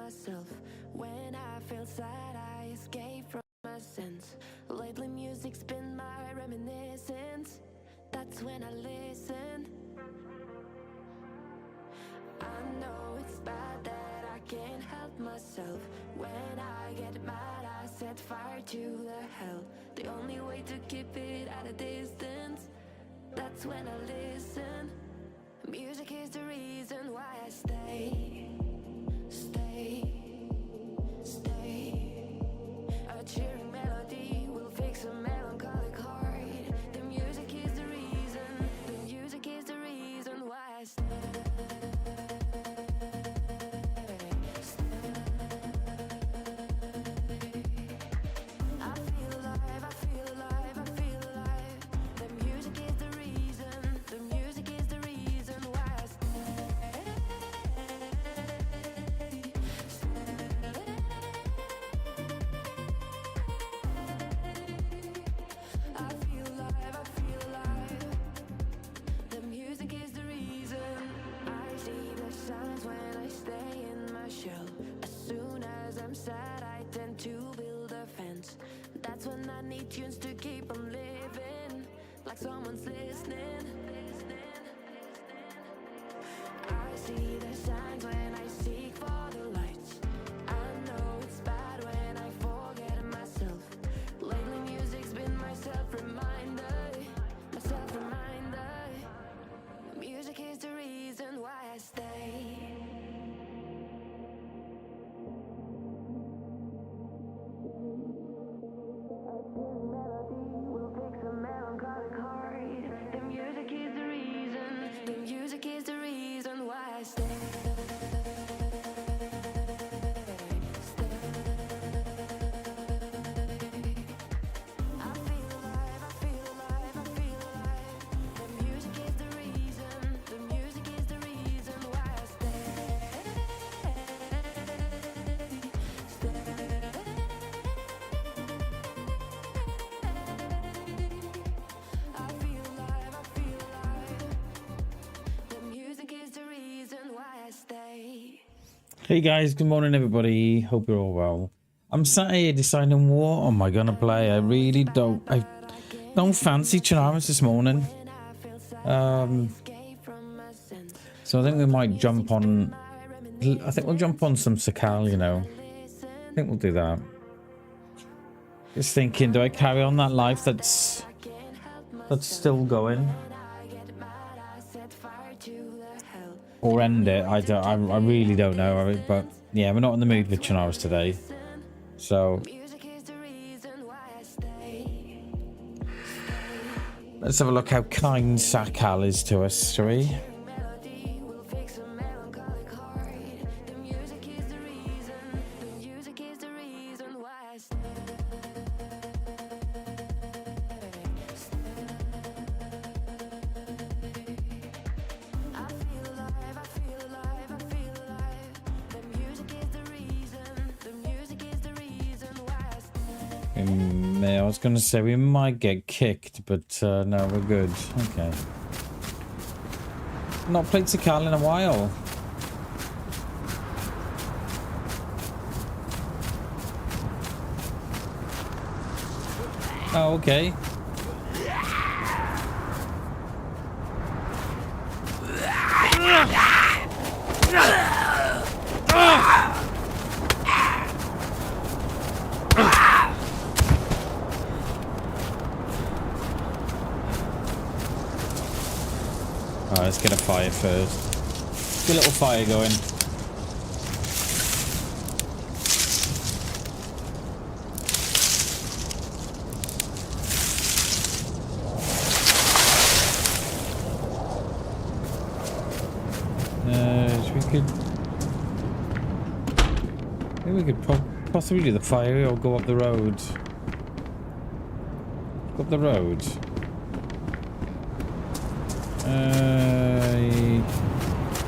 myself. When I feel sad, I escape from my sense. Lately music's been my reminiscence. That's when I listen. I know it's bad that I can't help myself. When I get mad, I set fire to the hell. The only way to keep it at a distance, that's when I listen. Music is the reason why I stay. A cheering melody will fix a melancholic heart. The music is the reason. The music is the reason why I stay. That's when I need tunes to keep on living, like someone's listening. I see the signs when I seek for the lights. I know it's bad when I forget myself. Lately music's been my self-reminder, my self-reminder. Music is the reason why I stay. Hey guys, good morning everybody. Hope you're all well. I'm sat here deciding what am I gonna play. I really don't fancy Chinaris this morning. So I think we might jump on. I think we'll jump on some Sakal, you know. I think we'll do that. Just thinking, do I carry on that life that's still going? Or end it? I really don't know, but yeah, we're not in the mood with Chinaris today, so let's have a look how kind Sakal is to us, shall we? I was going to say we might get kicked, but no, we're good. Okay. Not played Sakal in a while. Oh, okay. Let's get a fire first. Get a little fire going. Maybe we could possibly do the fire or go up the road. Go up the road.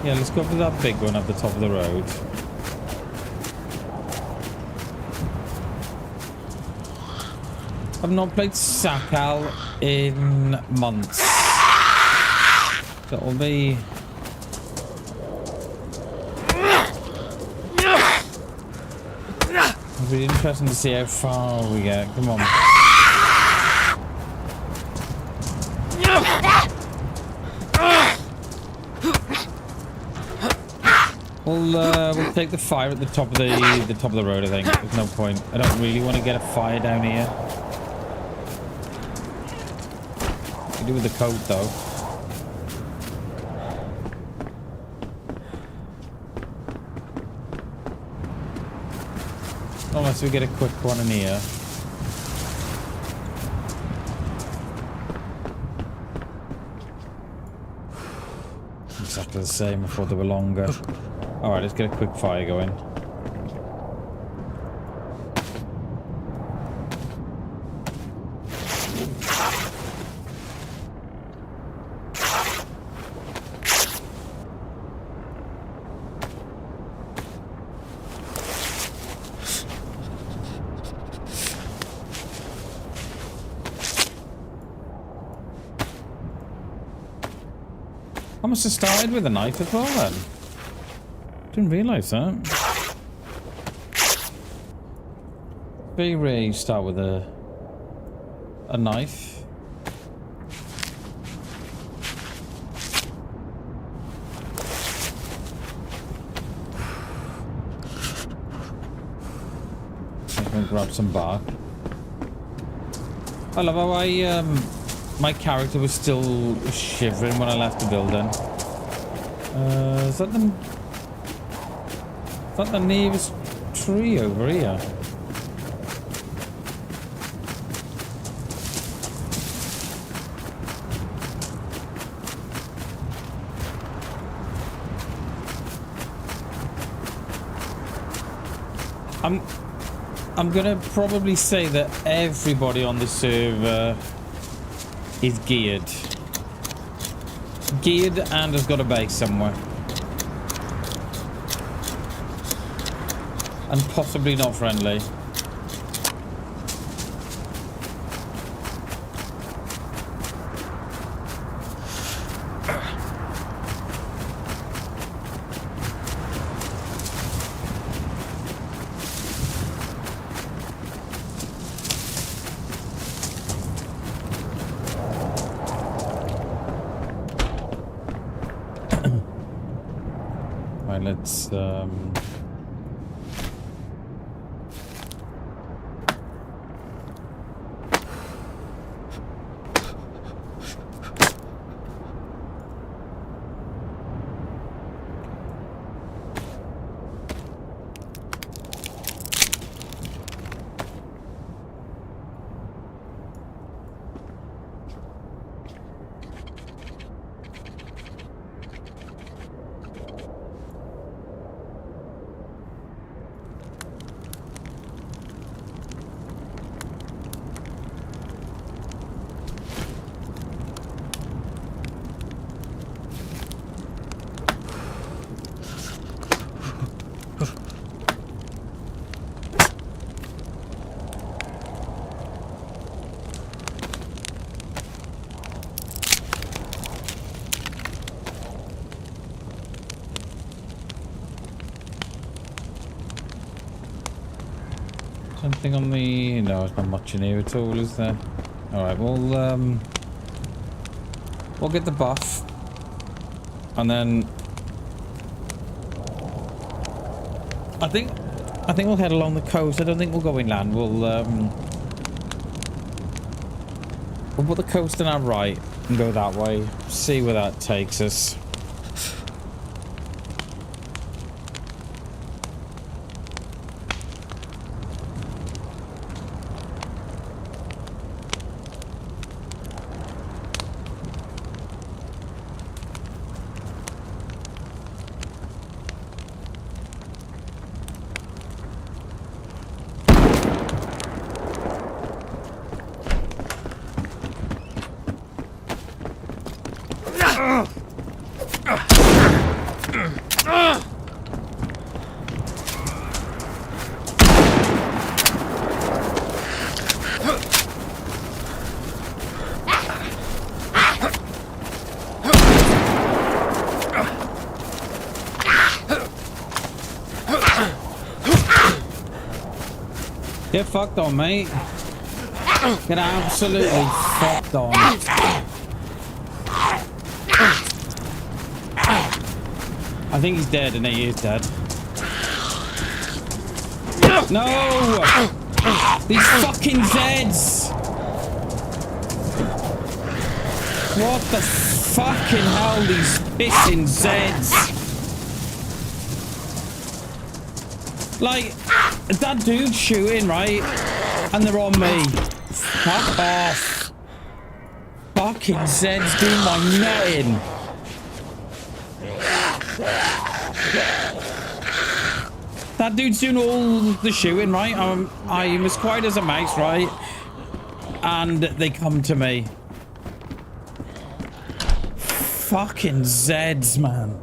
Yeah, let's go for that big one at the top of the road. I've not played Sakal in months. So it'll be... It'll be interesting to see how far we get. Come on. We'll take the fire at the top of the road. I think there's no point. I don't really want to get a fire down here. We do with the coat though. Unless we get a quick one in here. Exactly the same. I thought they were longer. Alright, let's get a quick fire going. I must have started with a knife as well then. Didn't realise that. Very rare you start with a knife. I'm gonna grab some bark. I love how my character was still shivering when I left the building. Is that the nearest tree over here? I'm gonna probably say that everybody on the server is geared and has got a base somewhere, and possibly not friendly. Right, let's something on the... No, there's not much in here at all, is there? Alright, we'll get the buff. And then... I think we'll head along the coast. I don't think we'll go inland. We'll put the coast on our right and go that way. See where that takes us. Get fucked on, mate. Get absolutely fucked on. I think he's dead, and he is dead. No! These fucking Zeds! What the fucking hell, these pissing Zeds? Like, that dude's shooting, right? And they're on me. Fuck off. Fucking Zeds doing my nutting. That dude's doing all the shooting, right? I'm as quiet as a mouse, right? And they come to me. Fucking Zeds, man.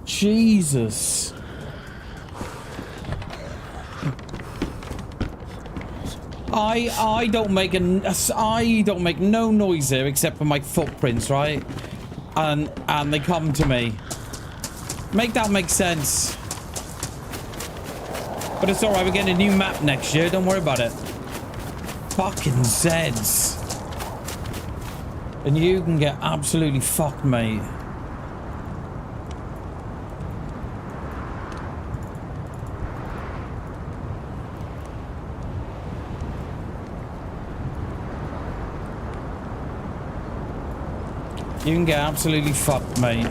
Jesus. I don't make no noise here except for my footprints, right? And they come to me. Make that make sense. But it's alright, we're getting a new map next year, don't worry about it. Fucking Zeds. And you can get absolutely fucked, mate. You can get absolutely fucked, mate.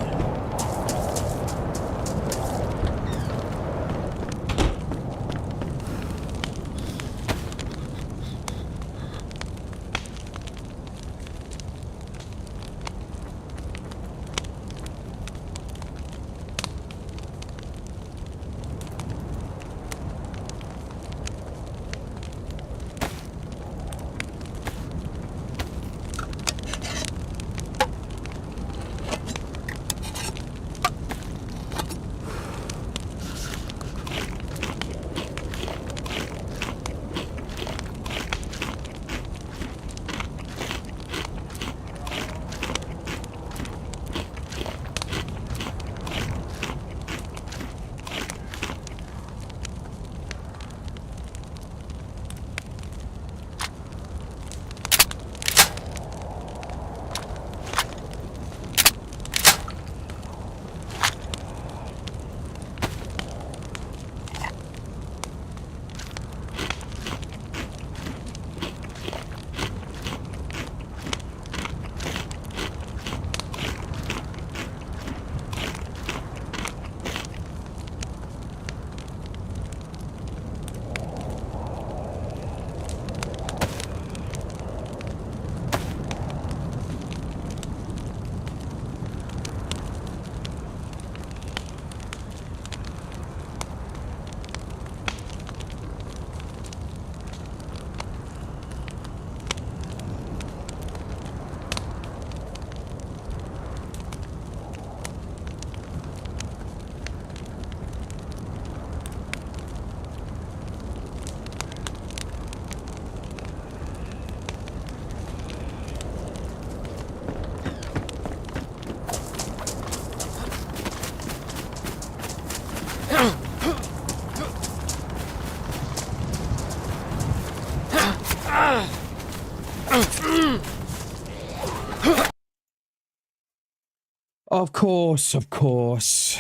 Of course, of course.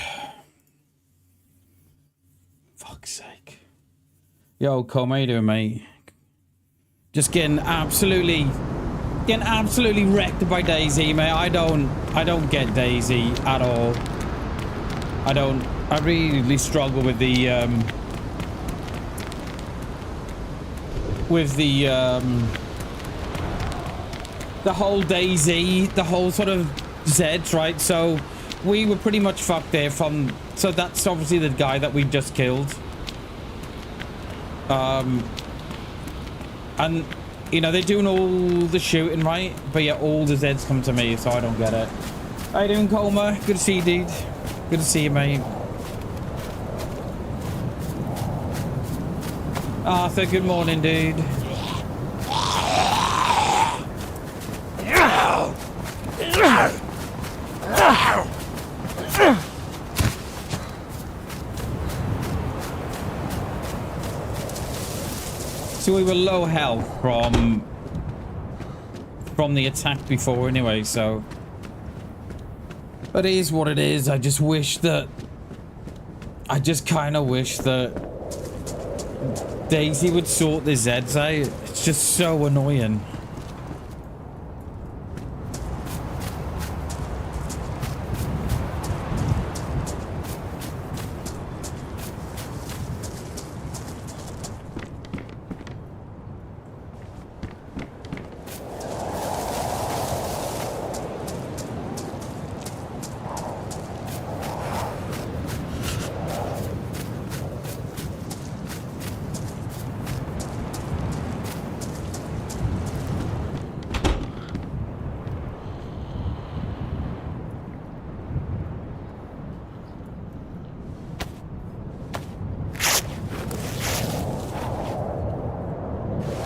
Fuck's sake. Yo, Cole, how you doing, mate? Just getting absolutely wrecked by DayZ, mate. I don't get DayZ at all. I really struggle with the whole DayZ, the whole sort of Zeds, right? So we were pretty much fucked there from, so that's obviously the guy that we just killed. And you know, they're doing all the shooting, right? But yeah, all the Zeds come to me, so I don't get it. How you doing, Colma? Good to see you, dude. Good to see you, mate. Arthur, good morning, dude. So we were low health from the attack before anyway, so... But it is what it is. I just wish that... I just kind of wish that DayZ would sort the Zeds out. It's just so annoying.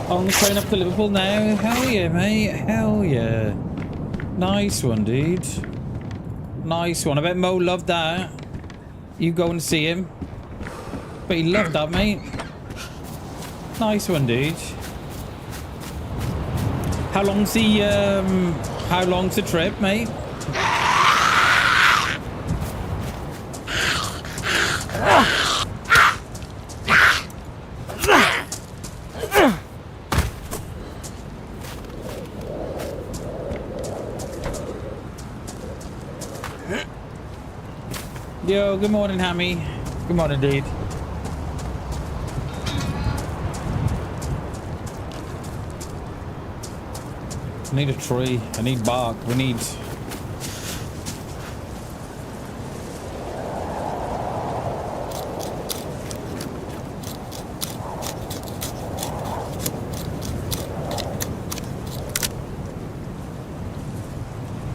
On the train up to Liverpool now. Hell yeah, mate. Hell yeah. Nice one, dude. Nice one. I bet Mo loved that. You going to see him. But he loved that, mate. Nice one, dude. How long's the trip, mate? Yo, good morning, Hammy. Good morning, dude. I need a tree. I need bark. We need...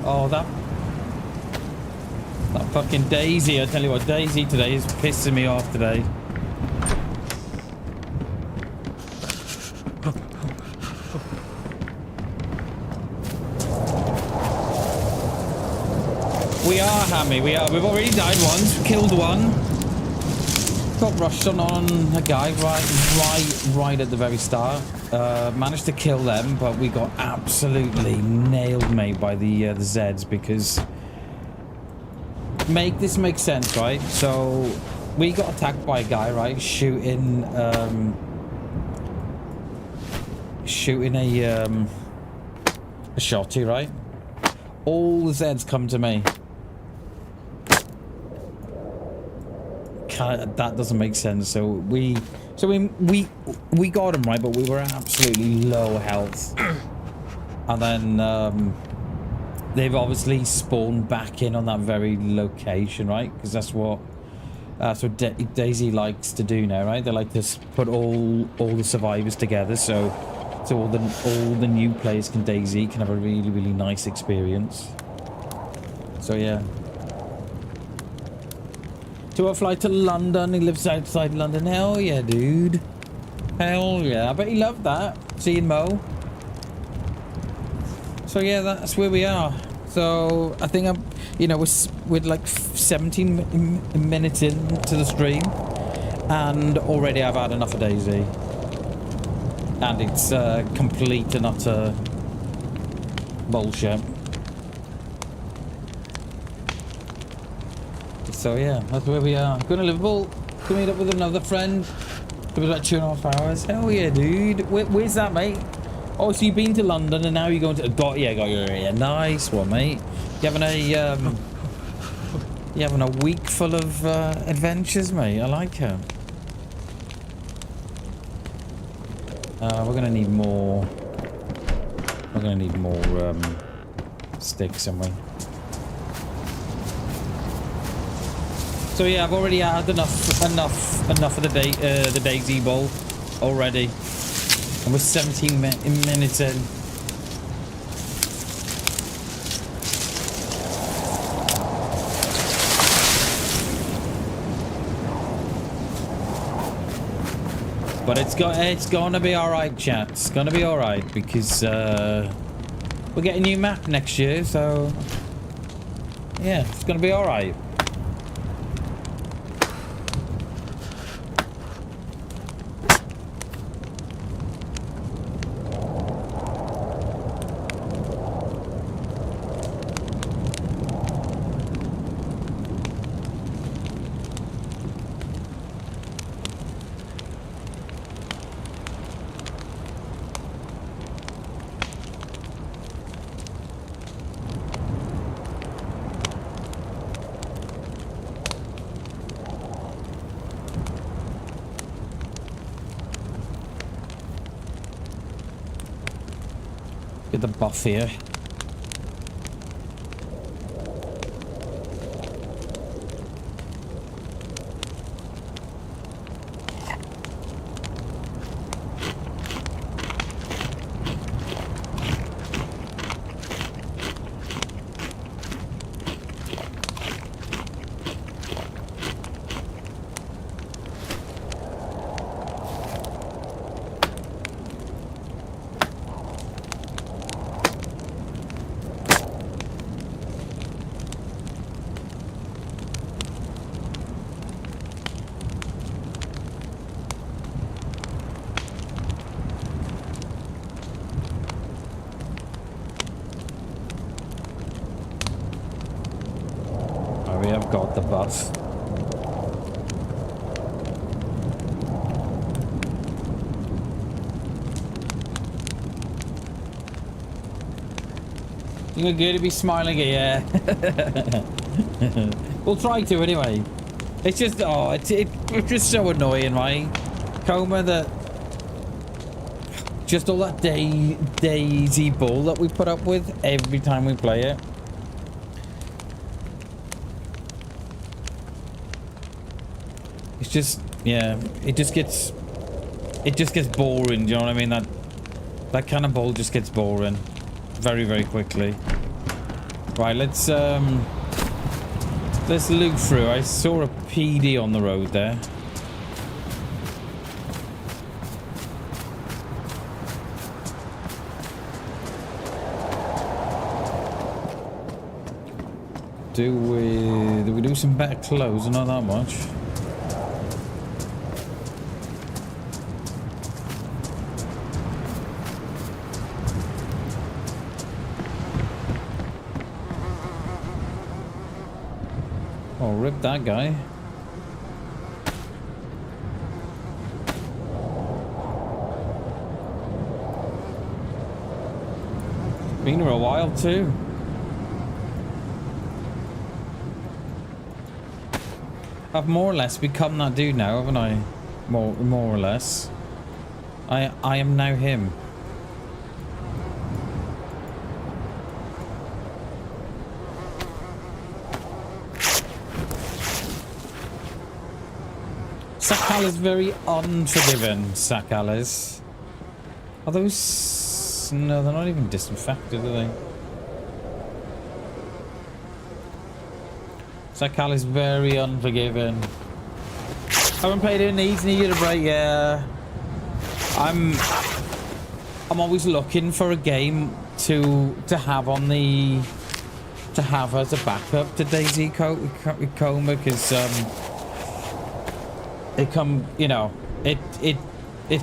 Oh, that fucking DayZ. I tell you what, DayZ today is pissing me off today. We are, Hammy, we are. We've already died once, killed one. Got rushed on a guy right at the very start. Managed to kill them, but we got absolutely nailed, mate, by the Zeds because... This makes sense, right? So we got attacked by a guy, right? Shooting a shotty, right? All the Zeds come to me. That doesn't make sense. So we got him, right, but we were absolutely low health, and then they've obviously spawned back in on that very location, right? Because that's what DayZ likes to do now, right? They like to put all the survivors together, so all the new players can DayZ can have a really, really nice experience. So yeah. To a flight to London. He lives outside London. Hell yeah, dude. Hell yeah. I bet he loved that. Seeing Mo. So yeah, that's where we are. So I think we're like 17 minutes into the stream, and already I've had enough of DayZ, and it's complete and utter bullshit. So yeah, that's where we are. Going to Liverpool to meet up with another friend. It was like 2.5 hours. Hell yeah, dude. Where's that, mate? Oh, so you've been to London and now you're going to... Got your area. Nice one, mate. You having a week full of adventures, mate. I like it. We're gonna need more. We're gonna need more sticks, aren't we? So yeah, I've already had enough of the DayZ bowl already, and we're 17 minutes in. But it's gonna be all right, chat. It's gonna be all right because we're getting a new map next year, so yeah, it's gonna be all right. Get the buff here. We have got the bus. You're good to be smiling at yeah. We'll try to anyway. It's just it's just so annoying, right? Coma that just all that DayZ bull that we put up with every time we play it. It's just, yeah, it just gets boring, do you know what I mean? That kind of ball just gets boring very, very quickly. Right, let's loop through. I saw a PD on the road there. Do we do some better clothes? Not that much. Oh, rip that guy. Been here a while too. I've more or less become that dude now, haven't I? More or less. I am now him. Sakal is very unforgiving, Sakal is. Are those... No, they're not even disinfected, are they? Sakal is very unforgiving. Haven't played it in these, needed a break, yeah. I'm always looking for a game to have on the... to have as a backup to DayZ Coma, because it can, you know, it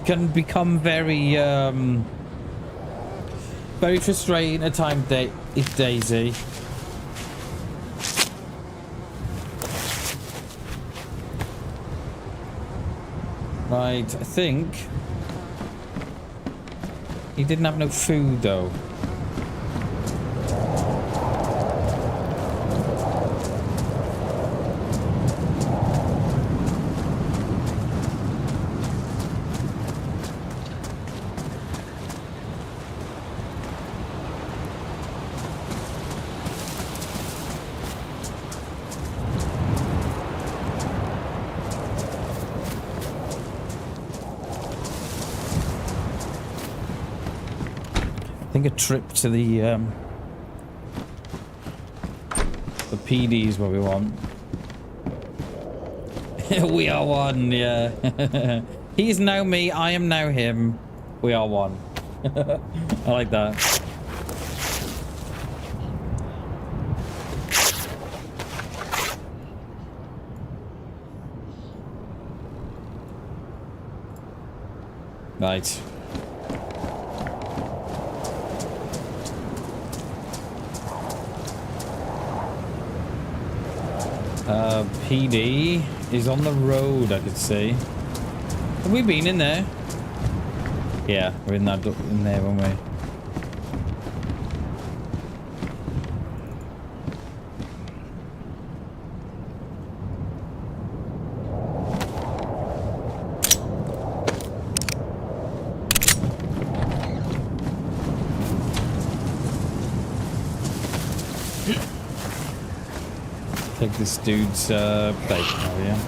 can become very very frustrating at times. It's DayZ. Right, I think he didn't have no food though. I think a trip to the PD is what we want. We are one, yeah. He is now me, I am now him. We are one. I like that. Right. PD is on the road, I could see. Have we been in there? Yeah, we're in there, weren't we? take this dude's bait now, yeah.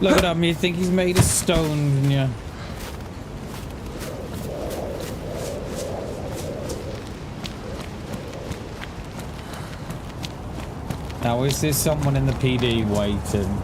Look at him, you think he's made of stone, yeah. Now, is there someone in the PD waiting?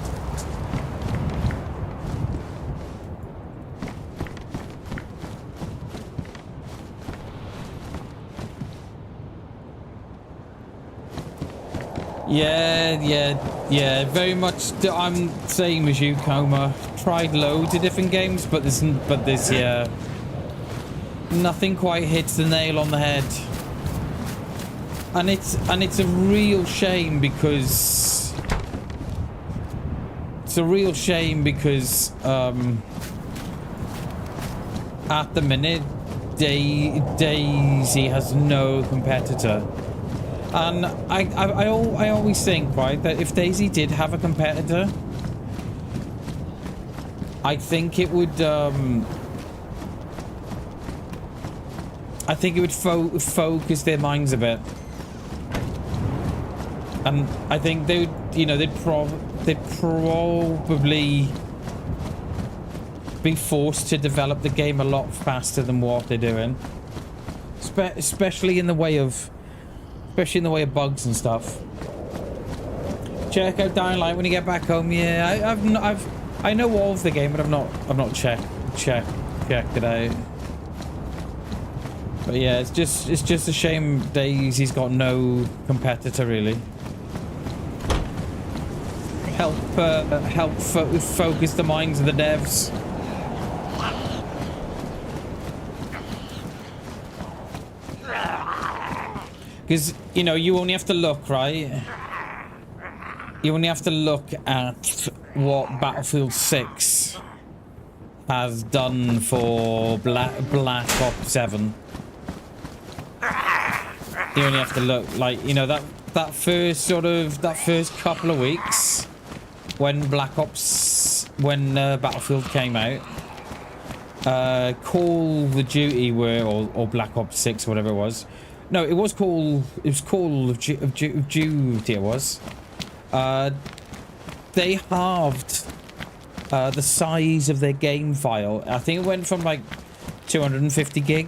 Yeah, very much. I'm same as you, Coma. Tried loads of different games, but this, yeah, nothing quite hits the nail on the head. And it's a real shame because at the minute DayZ has no competitor. And I always think, right, that if DayZ did have a competitor, I think it would focus their minds a bit. And I think they would, you know, they'd probably be forced to develop the game a lot faster than what they're doing, especially in the way of bugs and stuff. Check out Dying Light when you get back home. Yeah, I know all of the game, but I've not checked it out. But yeah, it's just a shame DayZ's got no competitor really. Help focus the minds of the devs. Because, you know, you only have to look, right? You only have to look at what Battlefield 6 has done for Black Ops 7. You only have to look, like, you know, that first couple of weeks when Battlefield came out, Call of Duty or Black Ops 6 or whatever it was. No, it was Call of Duty. It was. They halved the size of their game file. I think it went from like 250 gig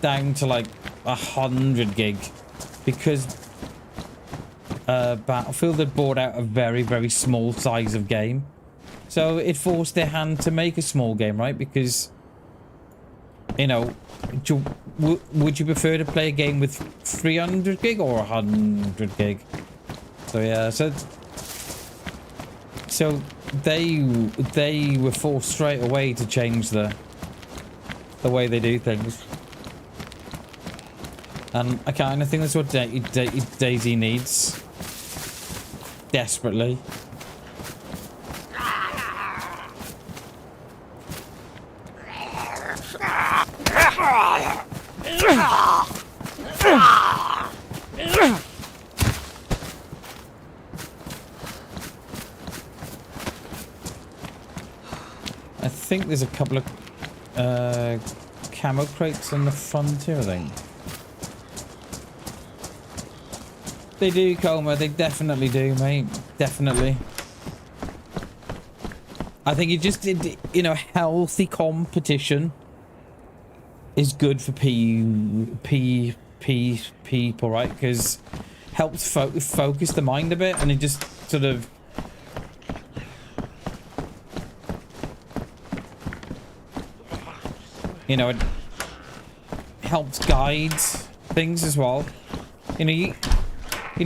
down to like 100 gig because Battlefield had bought out a very, very small size of game. So it forced their hand to make a small game, right? Because, you know, would you prefer to play a game with 300 gig or 100 gig? So yeah, so they were forced straight away to change the way they do things. And I kind of think that's what DayZ needs desperately. I think there's a couple of camo crates on the front here, I think. They do, Coma. They definitely do, mate. Definitely. I think you know, healthy competition is good for people, right? Because helps focus the mind a bit, and it just sort of, you know, it helps guide things as well. You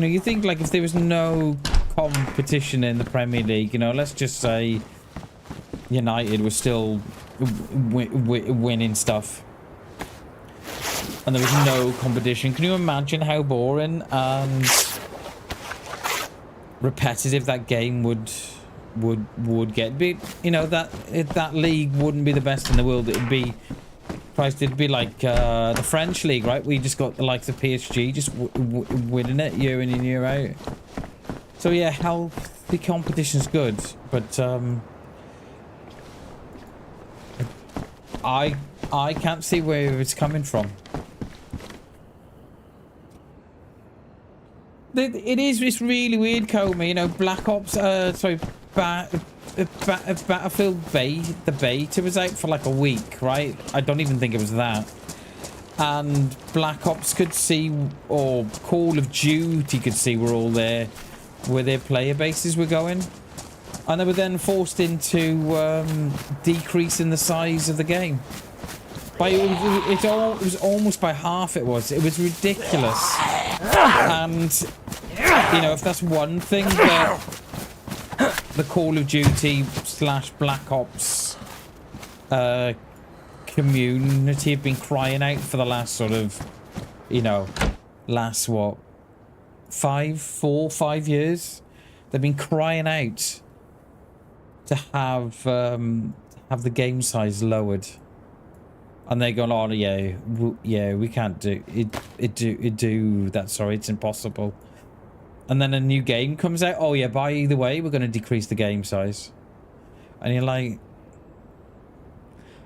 know, you think like if there was no competition in the Premier League, you know, let's just say United was still winning stuff, and there was no competition. Can you imagine how boring and repetitive that game would get? But, you know, that league wouldn't be the best in the world. It'd be like the French league, right? We just got the likes of PSG just winning it year in and year out. So yeah, healthy competition's good, but I can't see where it's coming from. It's really weird, Coma. You know, Black Ops. Sorry, Battlefield the beta was out for like a week, right? I don't even think it was that. And Black Ops could see, or Call of Duty could see, were all there, where their player bases were going, and they were then forced into decreasing the size of the game. It was almost by half. It was ridiculous. And you know, if that's one thing that the Call of Duty / Black Ops community have been crying out for the last sort of, you know, last what, 5 years, they've been crying out to have the game size lowered. And they go, oh yeah, we can't do that. Sorry, it's impossible. And then a new game comes out. Oh yeah, by either way, we're going to decrease the game size. And you're like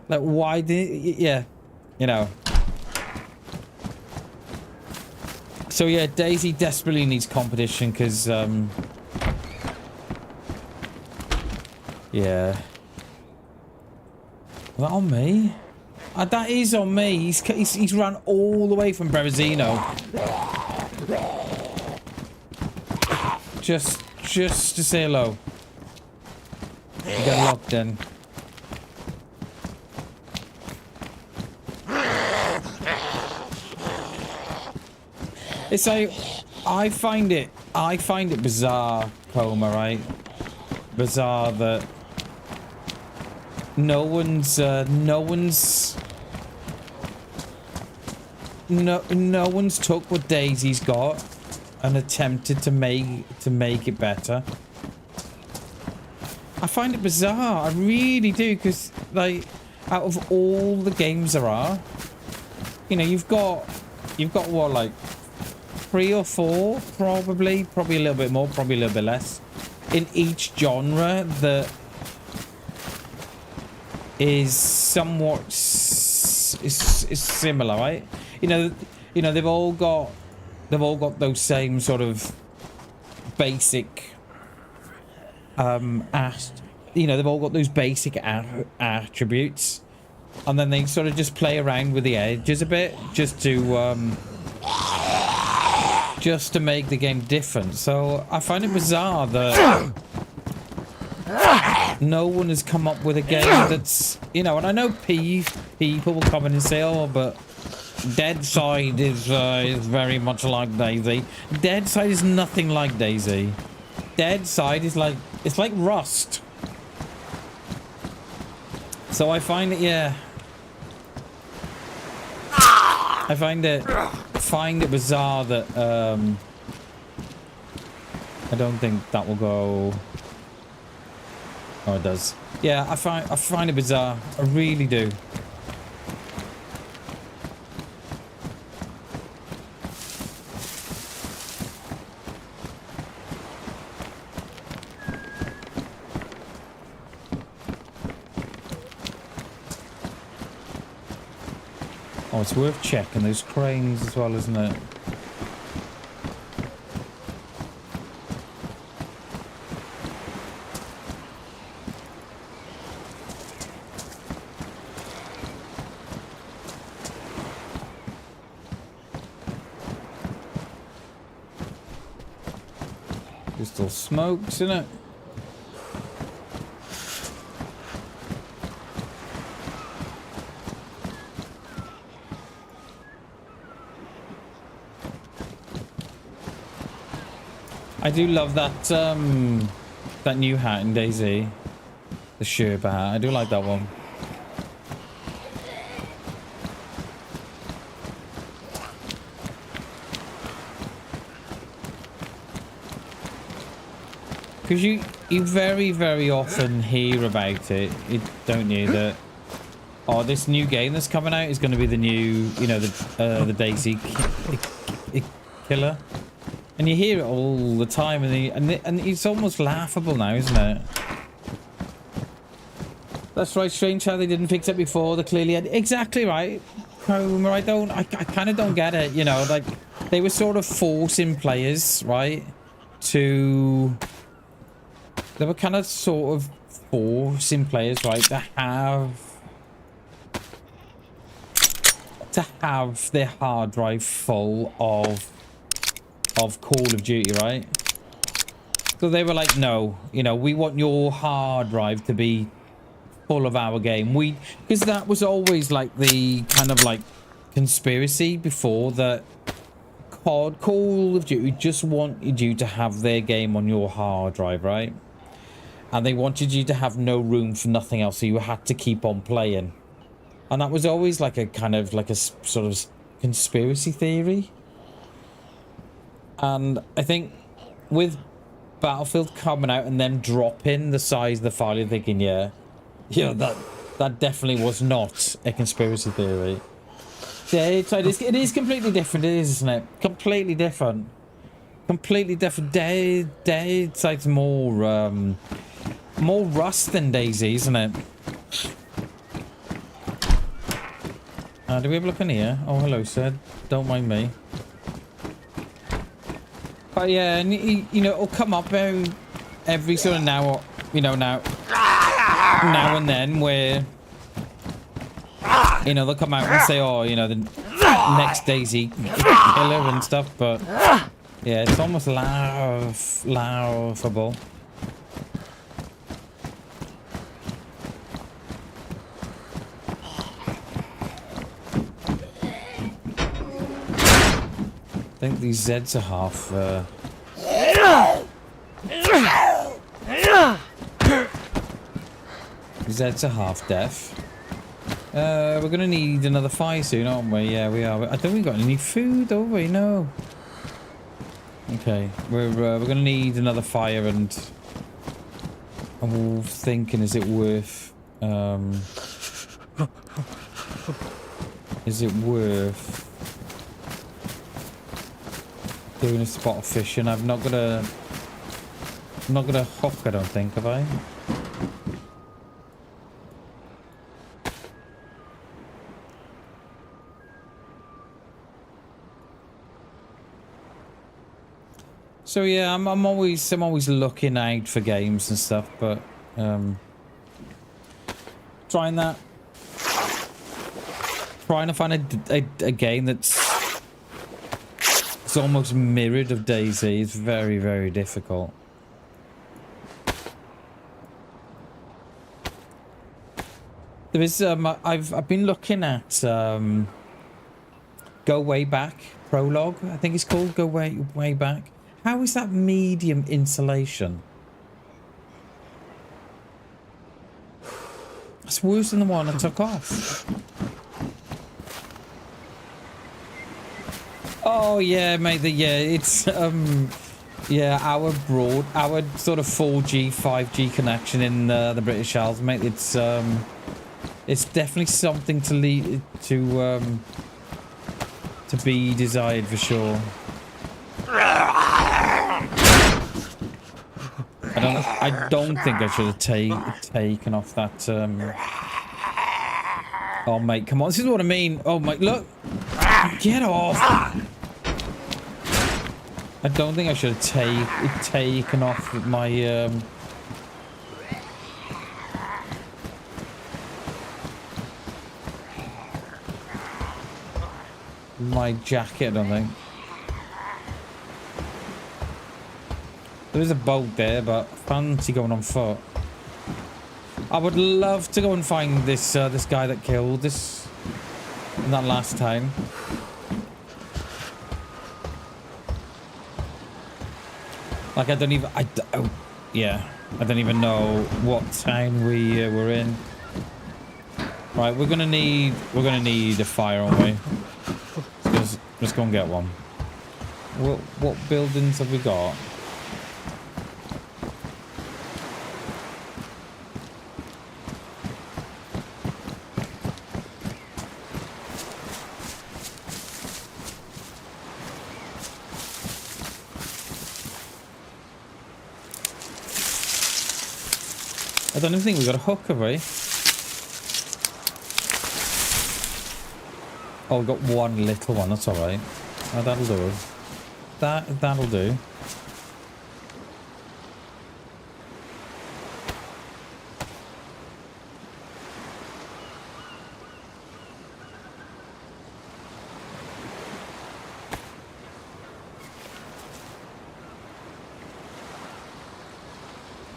why yeah, you know. So yeah, DayZ desperately needs competition because yeah. Is that on me? That is on me. He's run all the way from Berezino. Just to say hello. You got locked in. It's like I find it bizarre, Coma, right? Bizarre that no one's took what DayZ's got and attempted to make it better. I find it bizarre. I really do, because like out of all the games there are, you know, you've got what, like 3 or 4, probably a little bit more, probably a little bit less, in each genre that is somewhat is similar, right? You know, they've all got those same sort of basic you know, they've all got those basic attributes, and then they sort of just play around with the edges a bit just to make the game different. So I find it bizarre that no one has come up with a game that's, you know, and I know people will come in and say, oh, but DayZ is very much like DayZ. DayZ is nothing like DayZ. DayZ is like, it's like Rust. So I find it, yeah, I find it bizarre that I don't think that will go. Oh, it does. Yeah, I find it bizarre. I really do. Oh, it's worth checking those cranes as well, isn't it? Still smokes, isn't it? I do love that that new hat in DayZ, the Sherpa hat. I do like that one. Because you very, very often hear about it, don't you? That, oh, this new game that's coming out is going to be the new, you know, the DayZ killer. And you hear it all the time, and it's almost laughable now, isn't it? That's right, strange how they didn't fix it before. They clearly had... Exactly right. Homer, I kind of don't get it, you know, like, they were sort of forcing players, right, to... They were kind of sort of forcing players, right, to have their hard drive full of Call of Duty, right? So they were like, no, you know, we want your hard drive to be full of our game. Because that was always like the kind of like conspiracy before, that Call of Duty just wanted you to have their game on your hard drive, right? And they wanted you to have no room for nothing else, so you had to keep on playing. And that was always like a kind of like a sort of conspiracy theory. And I think with Battlefield coming out and them dropping the size of the file, you're thinking, yeah, that definitely was not a conspiracy theory. Yeah, it is completely different, isn't it? Completely different. Completely different. DayZ's more Rust than DayZ, isn't it? Do we have a look in here? Oh, hello, sir. Don't mind me. But yeah, and you know, it'll come up every sort of now, you know, now and then, where, you know, they'll come out and say, oh, you know, the next DayZ killer and stuff. But yeah, it's almost laughable. I think these Zeds are half, these Zeds are half deaf. We're gonna need another fire soon, aren't we? Yeah, we are. I don't think we got any food, do we? No. Okay, we're gonna need another fire, and I'm thinking, is it worth, doing a spot of fishing? I'm not gonna hook, I don't think, have I? So yeah, I'm always looking out for games and stuff, but trying to find a game that's almost mirrored of DayZ is very, very difficult. There is I've been looking at Go Way Back Prologue, I think it's called. Go Way Back. How is that medium insulation? It's worse than the one I took off. Oh yeah, mate. It's yeah, our sort of 4G, 5G connection in the British Isles, mate. It's definitely something to be desired for sure. I don't think I should have taken off that. Oh mate, come on! This is what I mean. Oh mate, look! Get off! I don't think I should have taken off my my jacket. I don't think. There is a boat there, but fancy going on foot. I would love to go and find this this guy that killed this in that last time. Like I don't even yeah, I don't even know what town we were in. Right, we're gonna need a fire, aren't we? Let's go and get one. What buildings have we got? I don't even think we got a hook, have we? Oh, we got one little one. That's all right. Oh, that'll do. That'll do.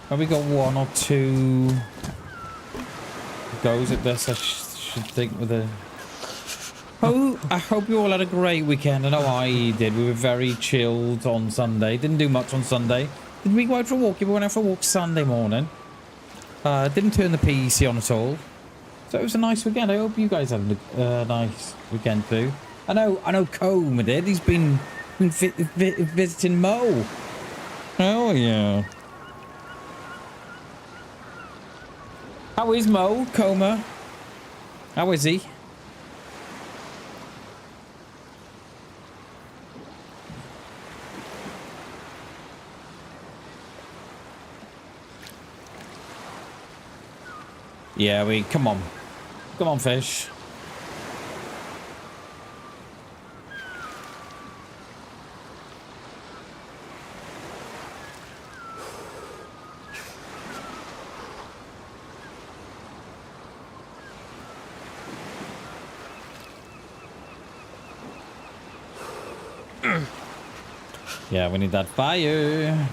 Have we got one or two goes at this? I should think with a... Oh, I hope you all had a great weekend. I know I did. We were very chilled on Sunday. Didn't do much on Sunday. Did we go out for a walk? We went out for a walk Sunday morning. Didn't turn the PC on at all. So it was a nice weekend. I hope you guys had a nice weekend too. I know Combe did. He's been visiting Mo. Oh yeah. How is Mo? Coma? How is he? Yeah, come on. Come on, fish. Yeah, we need that fire.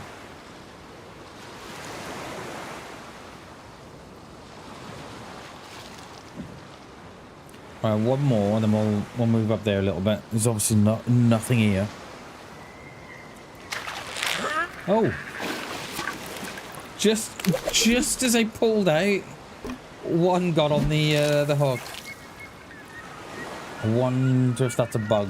All right, one more, and then we'll move up there a little bit. There's obviously nothing here. Oh, just as I pulled out, one got on the hook. I wonder if that's a bug.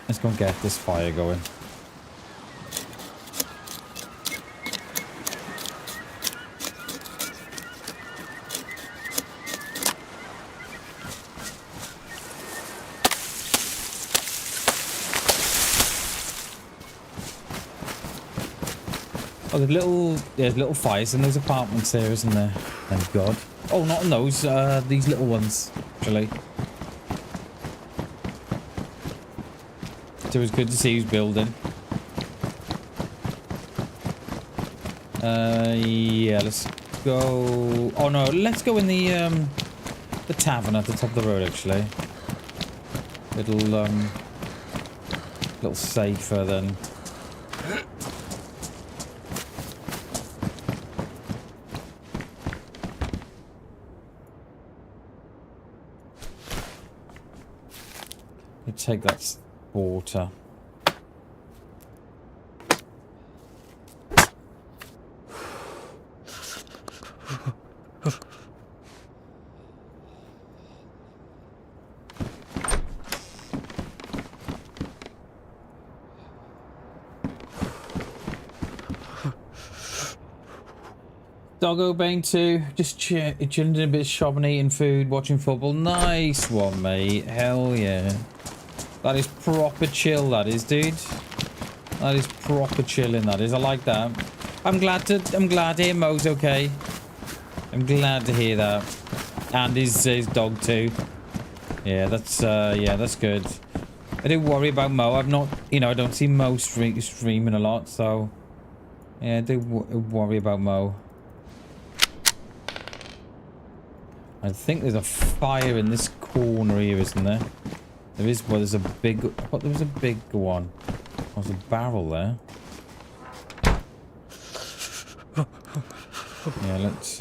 Let's go and get this fire going. Oh, there's little fires in those apartments there, isn't there? Thank God. Oh, not in those. These little ones, actually. So it was good to see who's building. Yeah, let's go. Oh no, let's go in the tavern at the top of the road. Actually, little safer than. Take that water. Doggo Bane 2, just chilling a bit, shopping, eating food, watching football. Nice one, mate. Hell yeah. That is proper chill, that is, dude. That is proper chilling, that is. I like that. I'm glad to hear Mo's okay. I'm glad to hear that. And his dog too. Yeah, that's good. I do worry about Mo. I've not, I don't see Mo streaming a lot, so yeah, I do worry about Mo. I think there's a fire in this corner here, isn't there? There is. Well, there's a big. What? There was a big one. There's a barrel there. Yeah, let's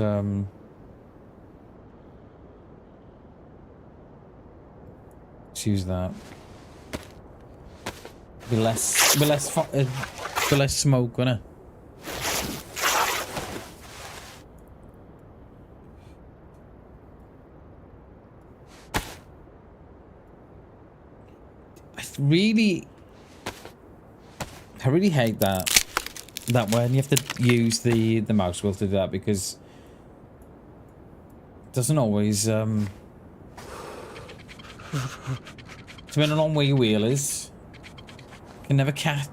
use that. Be less smoke, won't it? really hate that when you have to use the mouse wheel to do that, because it doesn't always depending on where your wheel is, you can never catch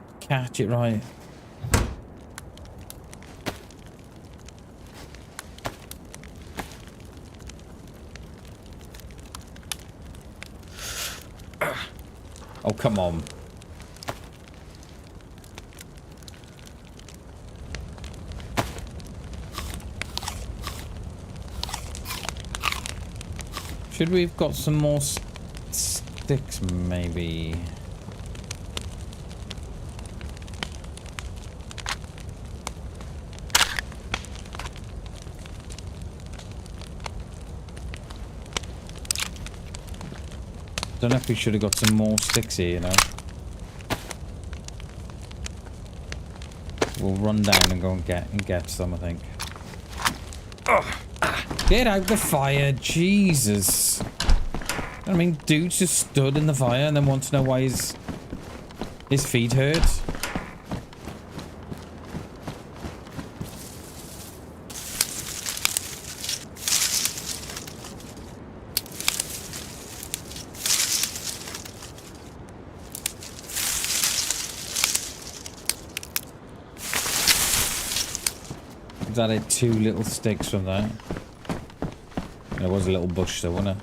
it right. Oh, come on. Should we have got some more sticks, maybe? Don't know if we should have got some more sticks here, you know. We'll run down and go and get some, I think. Oh, get out the fire, Jesus! I mean, dude just stood in the fire and then wants to know why his feet hurt. That had 2 little sticks from that. There was a little bush though, wasn't it?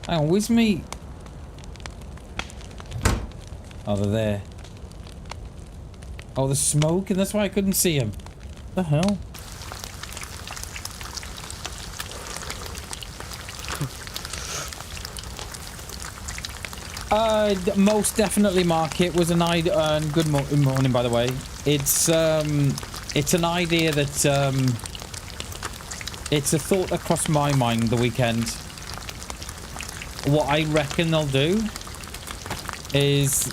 Hang on, where's me? Oh, they're there. Oh, the smoke, and that's why I couldn't see him. What the hell? Most definitely, Mark. It was an idea. Good morning, by the way. It's an idea that it's a thought that crossed my mind the weekend. What I reckon they'll do is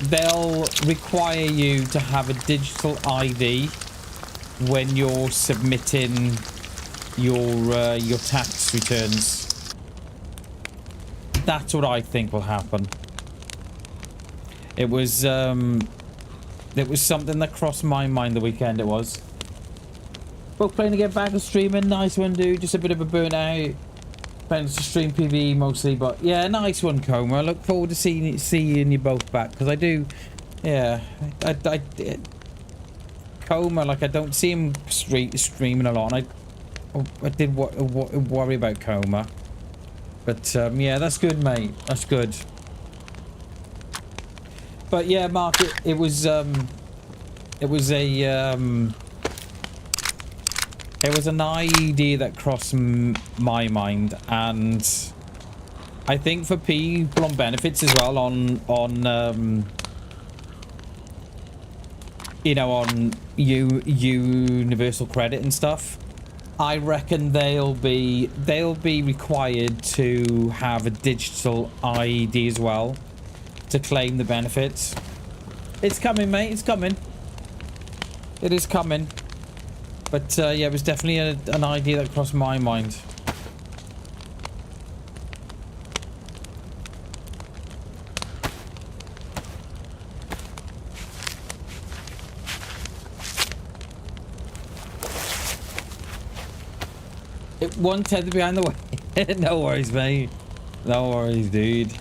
they'll require you to have a digital ID when you're submitting your tax returns. That's what I think will happen. It was something that crossed my mind the weekend. It was. Both playing to get back to streaming. Nice one, dude. Just a bit of a burnout. Playing to stream PvE mostly, but yeah, nice one, Coma. I look forward to seeing you both back, because I do. Yeah, I Coma, like, I don't see him streaming a lot. And I did worry about Coma. But, yeah, that's good, mate. That's good. But, yeah, Mark, it was an idea that crossed my mind, and I think for people on benefits as well, on you know, on universal credit and stuff, I reckon they'll be required to have a digital ID as well to claim the benefits. It's coming, mate. It's coming. It is coming. But yeah, it was definitely an idea that crossed my mind. It 1/10 behind the way. No worries, mate. No worries, dude.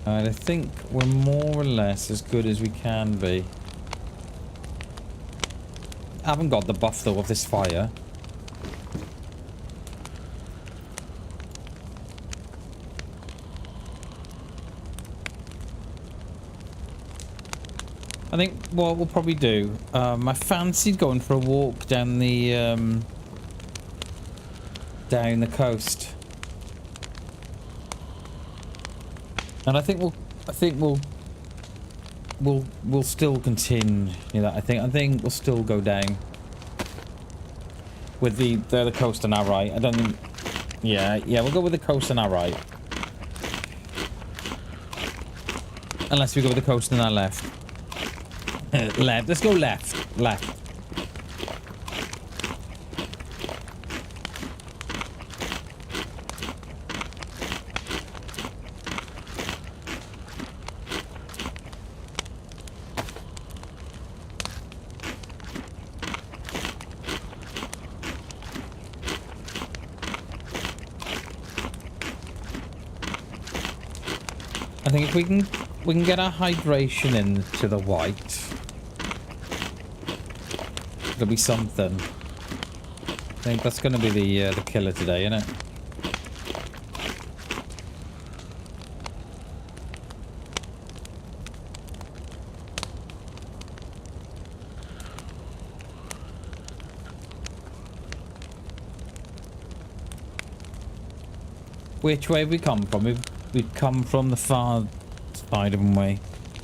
Alright, I think we're more or less as good as we can be. I haven't got the buff though of this fire. I think what we'll probably do, I fancied going for a walk down the coast, and I think we'll still continue that. I think we'll still go down with the coast on our right. I don't think, yeah, we'll go with the coast on our right, unless we go with the coast on our left. Left. Let's go left. I think if we can get our hydration into the white, it'll be something. I think that's going to be the killer today, isn't it? Which way have we come from? We've come from the far side of the way.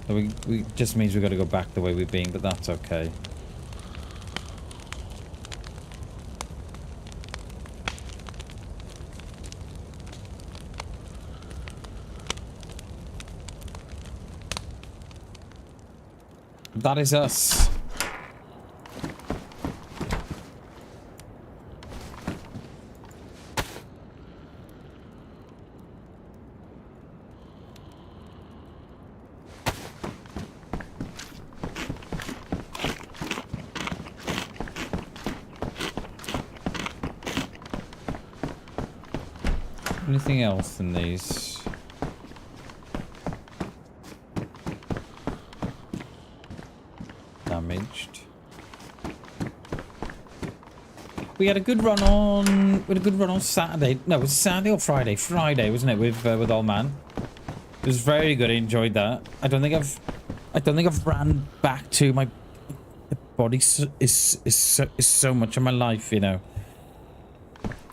So we just means we've got to go back the way we've been, but that's okay. That is us. Anything else in these? Damaged. We had a good run on Saturday. No, it was Saturday or Friday? Friday, wasn't it? With Old Man. It was very good. I enjoyed that. I don't think I've ran back to my body is so much of my life, you know.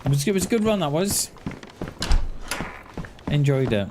It was a good run. That was. Enjoyed it.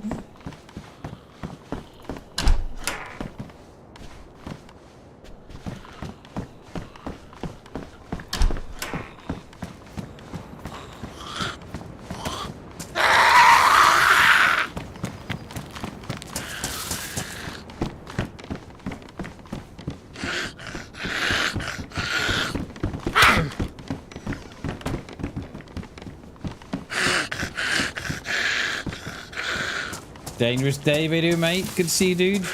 Dangerous day, video, mate. Good to see you, dude.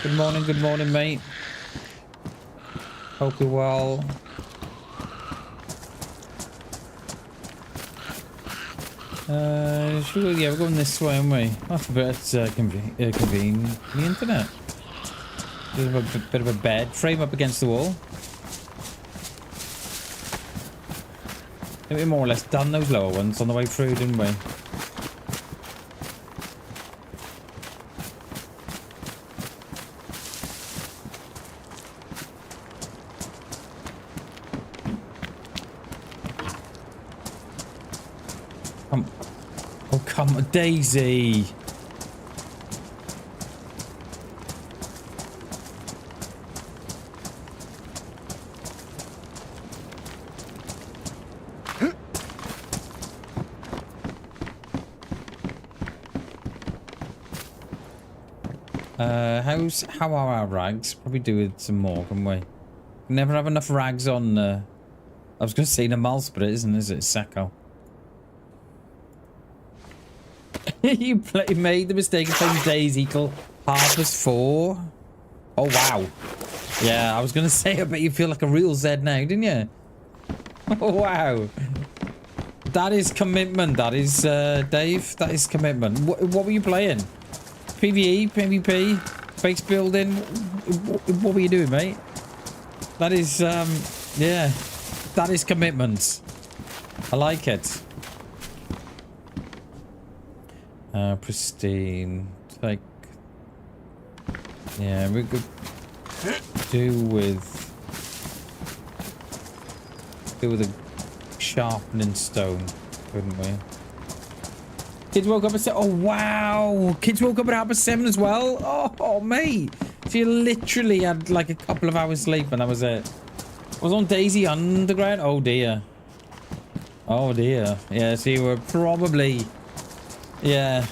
Good morning, mate. Hope you're well. Sure, yeah, we're going this way, aren't we? That's a bit convenient, isn't it? Bit of a bed frame up against the wall. I think we more or less done those lower ones on the way through, didn't we? Come on, DayZ. How are our rags? Probably do with some more, can we? Never have enough rags on. I was going to say Namal's, but it isn't, is it? Sacco. You made the mistake of playing DayZ equal Harvest 4. Oh, wow. Yeah, I was going to say, I bet you feel like a real Z now, didn't you? Oh, wow. That is commitment. That is, Dave. That is commitment. What were you playing? PvE? PvP? Base building? What were you doing, mate? That is, yeah. That is commitment. I like it. Pristine. Like, yeah, we could do with a sharpening stone, couldn't we? Kids woke up at 7. Oh wow! Kids woke up at 7 as well. Oh mate, so you literally had like a couple of hours sleep and that was it. I was on DayZ Underground. Oh dear. Oh dear. Yeah, so you were probably. Yeah,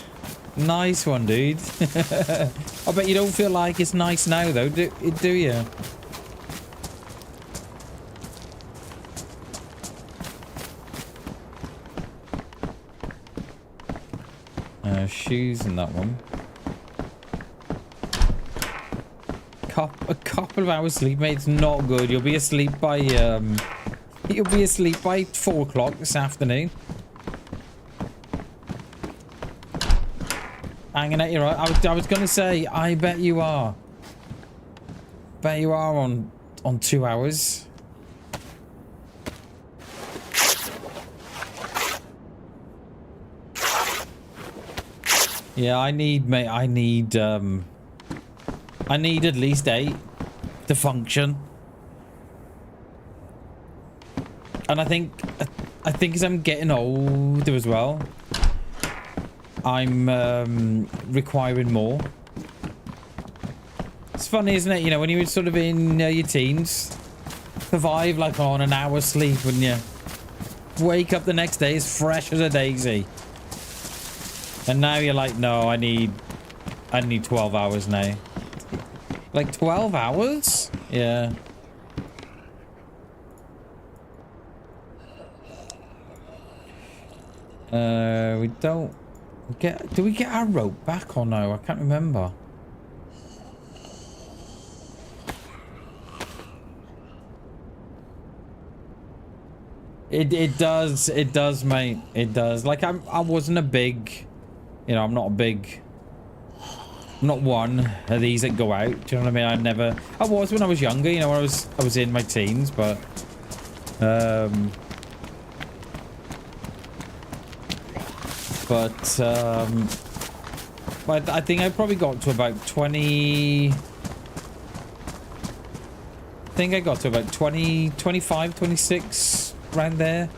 nice one, dude. I bet you don't feel like it's nice now, though, do you? Shoes in that one. A couple of hours sleep, mate. It's not good. You'll be asleep by 4 o'clock this afternoon. Hanging at your... I was going to say, I bet you are. Bet you are on 2 hours. Yeah, I need at least 8 to function. And I think as I'm getting older as well, I'm requiring more. It's funny, isn't it? You know, when you're sort of in your teens, survive like on an hour's sleep, when you wake up the next day as fresh as a daisy. And now you're like, no, I need 12 hours now. Like 12 hours? Yeah. We don't get... Do we get our rope back or no? I can't remember. It does, mate. It does. Like, I wasn't a big... You know, I'm not a big... I'm not one of these that go out. Do you know what I mean? I was when I was younger, you know, when I was in my teens, but... But I think I probably got to about 20... I think I got to about 20, 25, 26, around there.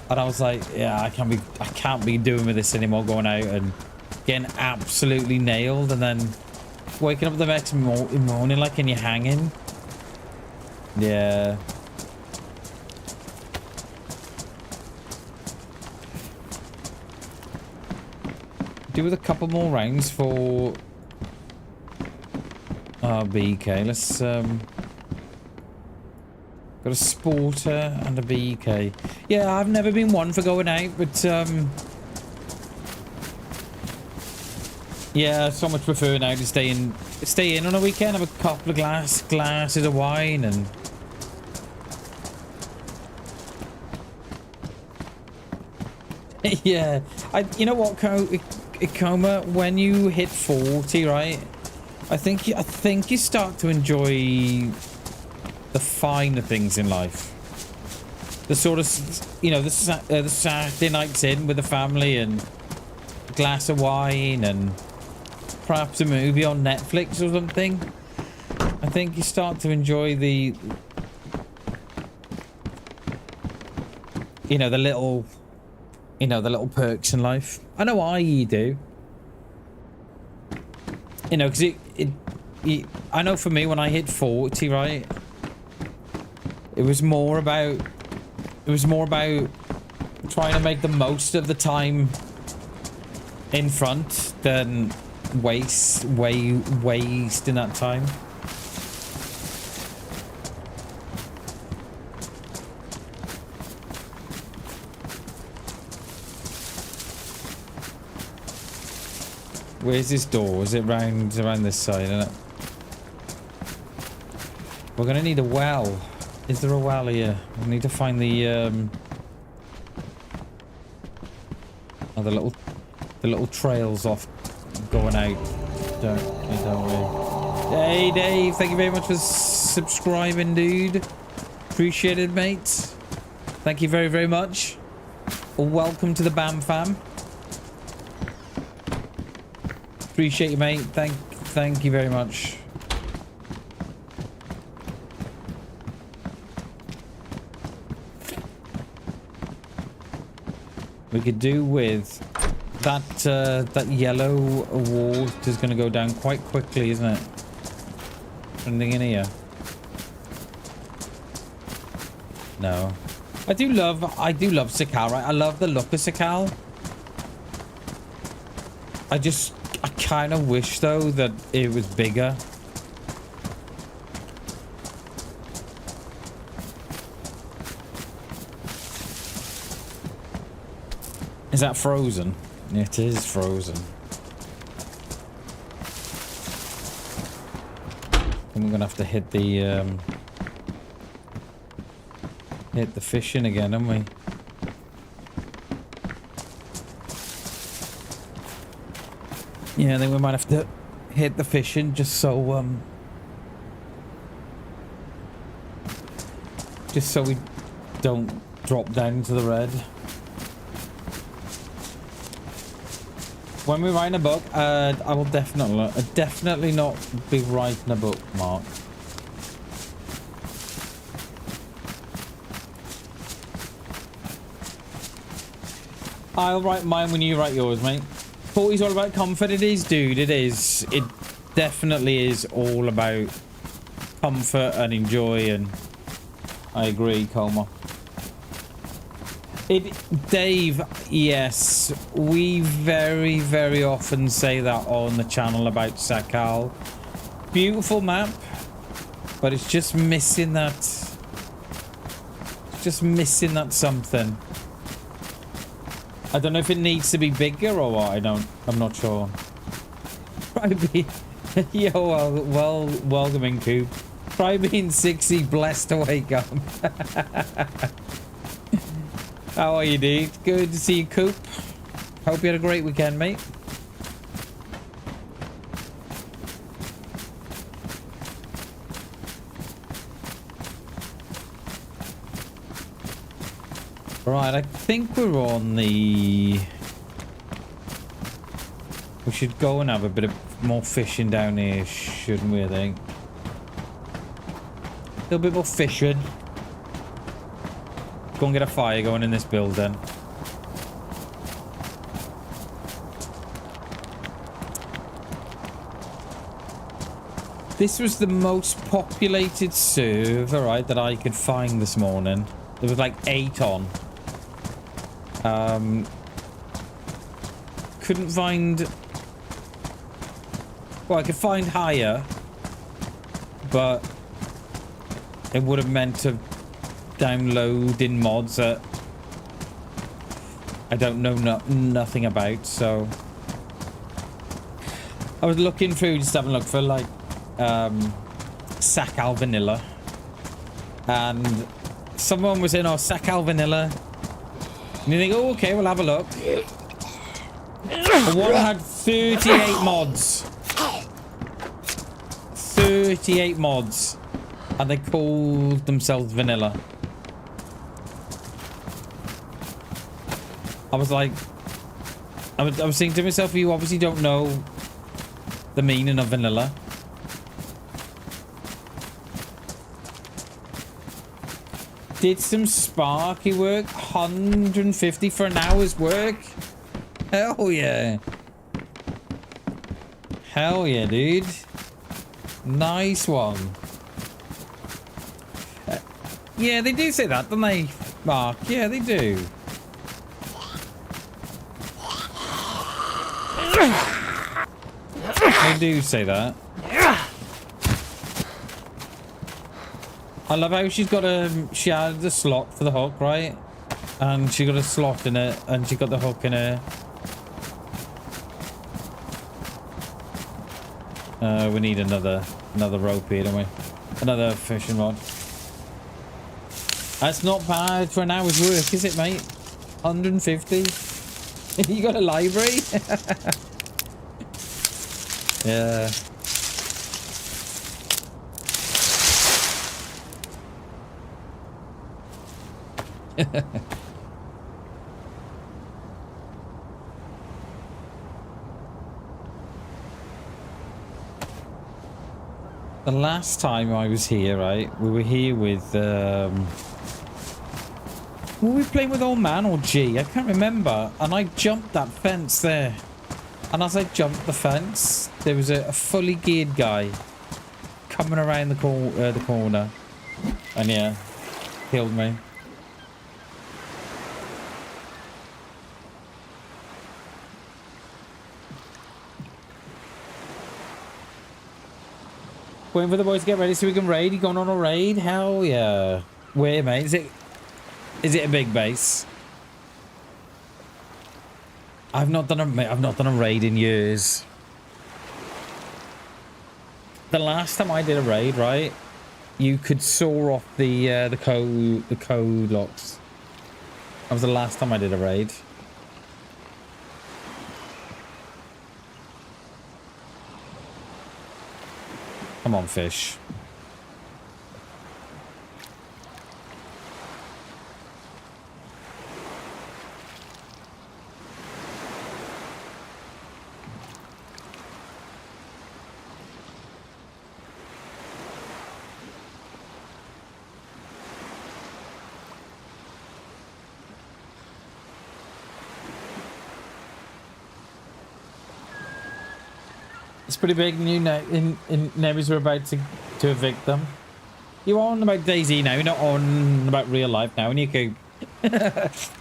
And I was like, yeah, I can't be doing with this anymore, going out and getting absolutely nailed and then waking up the next morning like and you're hanging. Yeah. Do with a couple more rounds for BK. Let's got a sporter and a BK. Yeah, I've never been one for going out, but yeah, so much prefer now to stay in on a weekend, have a couple of glasses of wine and yeah. You know what, Coma, when you hit 40, right? I think you start to enjoy the finer things in life. The sort of, you know, the Saturday nights in with the family and a glass of wine and perhaps a movie on Netflix or something. I think you start to enjoy the, you know, the little perks in life. I know I do. You know, because I know for me when I hit 40, right? It was more about trying to make the most of the time in front than wasting that time. Where's this door? Is it around this side, isn't it? We're gonna need a well. Is there a well here? We need to find the the little trails off going out. Don't we? Hey Dave, thank you very much for subscribing, dude. Appreciate it, mate. Thank you very, very much. Welcome to the Bam fam. Appreciate you, mate. Thank you very much. We could do with that yellow wall is going to go down quite quickly, isn't it? Anything in here? No. I do love Sakal, right? I love the look of Sakal. I kind of wish though that it was bigger. Is that frozen? It is frozen. And we're gonna have to hit the fishing again, aren't we? Yeah, I think we might have to hit the fishing just so we don't drop down to the red. When we write a book, I will definitely not be writing a book, Mark. I'll write mine when you write yours, mate. 40's all about comfort. It is, dude. It is. It definitely is all about comfort and enjoy, and I agree, Coma. Dave, yes, we very, very often say that on the channel about Sakal. Beautiful map, but it's just missing that. It's just missing that something. I don't know if it needs to be bigger or what. I'm not sure. Probably. Yo, welcome in, Coop. Try being 60, blessed to wake up. How are you, dude? Good to see you, Coop. Hope you had a great weekend, mate. Right, I think we're on the... We should go and have a bit of more fishing down here, shouldn't we, I think? A little bit more fishing. Go and get a fire going in this building. This was the most populated server, right, that I could find this morning. There was like 8 on. Couldn't find... Well, I could find higher, but it would have meant to download in mods that I don't know nothing about, so I was looking through, just having a look for like Sakal Vanilla, and someone was in our Sakal Vanilla, and you think, oh, okay, we'll have a look. The one had 38 mods. 38 mods, and they called themselves Vanilla. I was like, I was thinking to myself, you obviously don't know the meaning of vanilla. Did some Sparky work, 150 for an hour's work. Hell yeah. Hell yeah, dude. Nice one. Yeah, they do say that, don't they, Mark? Yeah, they do. They do say that. I love how she's got she had the slot for the hook, right? And she got a slot in it, and she got the hook in her. We need another rope here, don't we? Another fishing rod. That's not bad for an hour's work, is it, mate? 150. You got a library? Yeah. The last time I was here, right, we were here with, were we playing with Old Man or G? I can't remember. And I jumped that fence there. And as I jumped the fence, there was a fully geared guy coming around the corner. And yeah, killed me. Waiting for the boys to get ready so we can raid. You going on a raid? Hell yeah. Where, mate? Is it a big base? I've not done a raid in years. The last time I did a raid, right, you could saw off the code locks. That was the last time I did a raid. Come on, fish. It's pretty big. New neighbors are about to evict them. You're on about DayZ now. You're not on about real life now. And you go,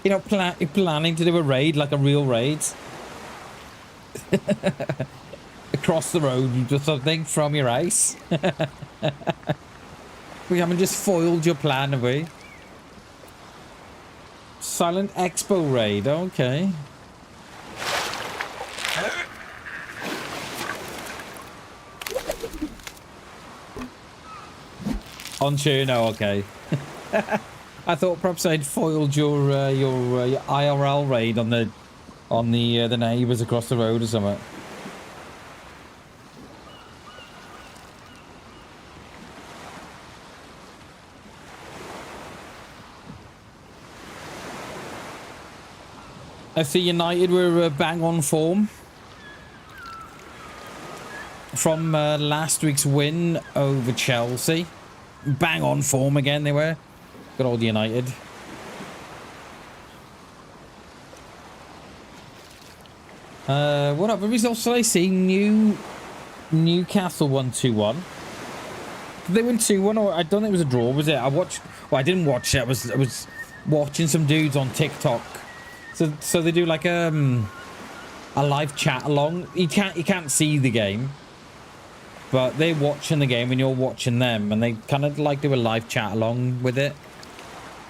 you're not you're planning to do a raid, like a real raid, across the road or something from your house. We haven't just foiled your plan, have we? Silent Expo raid. Okay. On Cherno, okay. I thought perhaps I'd foiled your IRL raid on the neighbours across the road or something. FC United were bang on form from last week's win over Chelsea. Bang on form again, they were. Good old United. What other results did I see? Newcastle won 2-1. Did they win 2-1, or I don't think it was a draw, was it? I watched. Well, I didn't watch it. I was watching some dudes on TikTok. So they do like a live chat along. You can't see the game, but they're watching the game and you're watching them, and they kind of like do a live chat along with it.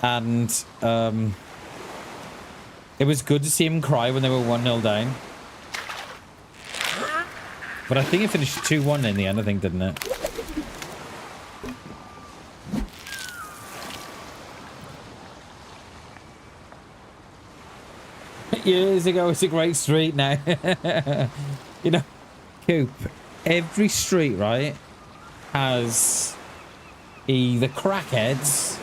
And it was good to see him cry when they were 1-0 down. But I think it finished 2-1 in the end, I think, didn't it? Years ago, it's a great street now. You know, Coop, every street, right, has either crackheads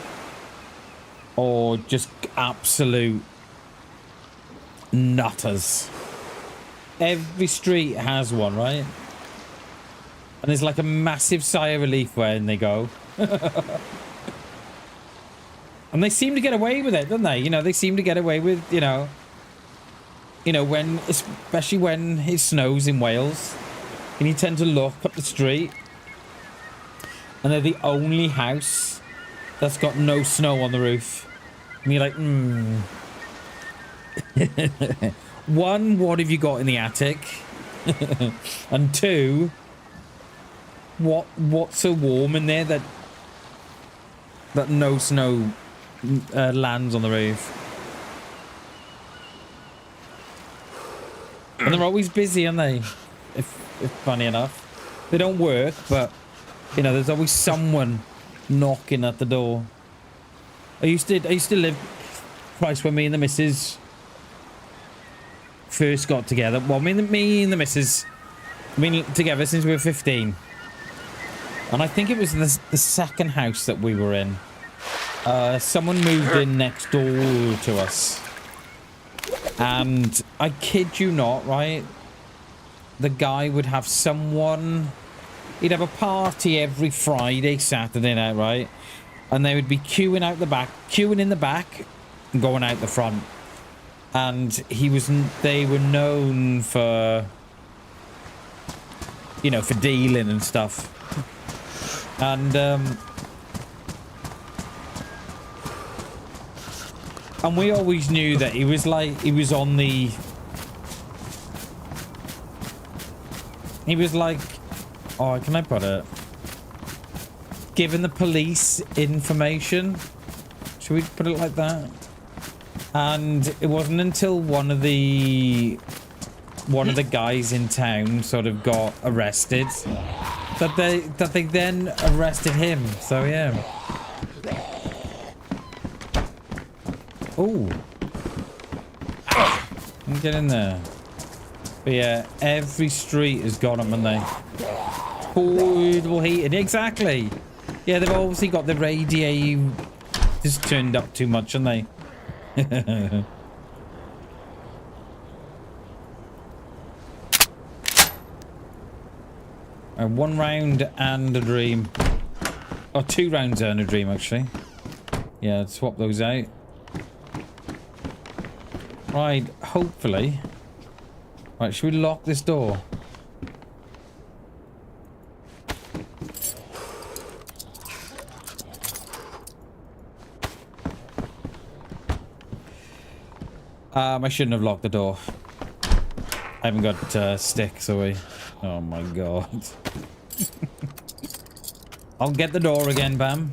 or just absolute nutters. Every street has one, right? And there's like a massive sigh of relief when they go. And they seem to get away with it, don't they? You know, they seem to get away with, you know, when, especially when it snows in Wales, and you tend to look up the street, and they're the only house that's got no snow on the roof. And you're like, One, what have you got in the attic? And two, what's so warm in there that no snow lands on the roof? And they're always busy, aren't they? If funny enough, they don't work, but you know, there's always someone knocking at the door. I used to live twice when me and the missus first got together. Well, me and the missus have been together since we were 15, and I think it was the second house that we were in. Someone moved in next door to us. And I kid you not, right? The guy would have someone... He'd have a party every Friday, Saturday night, right? And they would be queuing in the back and going out the front. And they were known for, you know, for dealing and stuff. And we always knew that he was like, he was like, oh, can I put it? Giving the police information. Should we put it like that? And it wasn't until one of the guys in town sort of got arrested that they then arrested him. So yeah. Oh, get in there. But yeah, every street has got them, haven't they? portable heating. Exactly. Yeah, they've obviously got the radiator just turned up too much, haven't they? One round and a dream. Oh, 2 rounds and a dream, actually. Yeah, swap those out. Right, hopefully. Right, should we lock this door? I shouldn't have locked the door. I haven't got sticks, are we? Oh my god. I'll get the door again, Bam.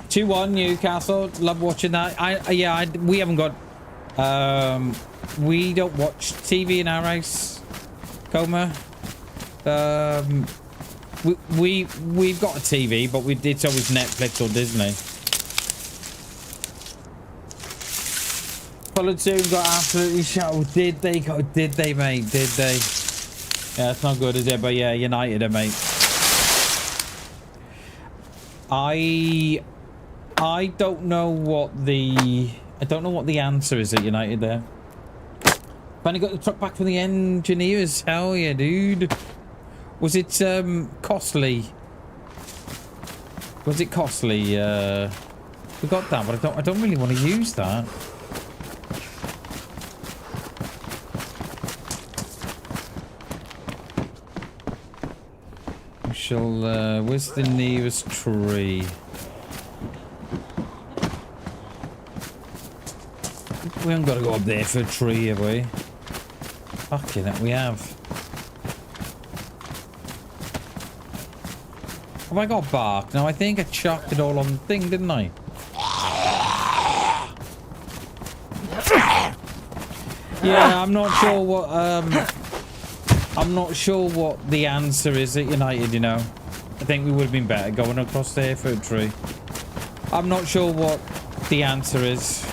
2-1 Newcastle. Love watching that. We haven't got we don't watch TV in our house, Coma. We've got a TV, but it's always Netflix or Disney. Platoon got absolutely shot. Did they, mate? Did they? Yeah, it's not good, is it? But yeah, United are, mate. I don't know what the answer is at United there. Finally got the truck back from the engineers. Hell yeah, dude. Was it costly? Was it costly? We got that, but I don't really want to use that. We shall where's the nearest tree? We haven't got to go up there for a tree, have we? Fucking it, we have. Have I got bark? No, I think I chucked it all on the thing, didn't I? Yeah, I'm not sure what the answer is at United, you know. I think we would have been better going across there for a tree. I'm not sure what the answer is.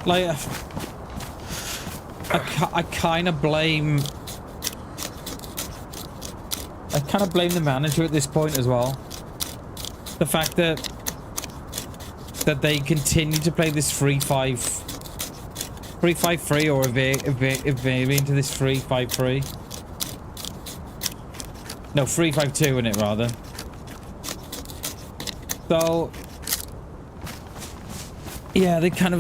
Like, I kind of blame the manager at this point as well. The fact that they continue to play this 3-5-3 or a variant to this 3-5-3. No, 3-5-2 in it rather. So yeah, they're kind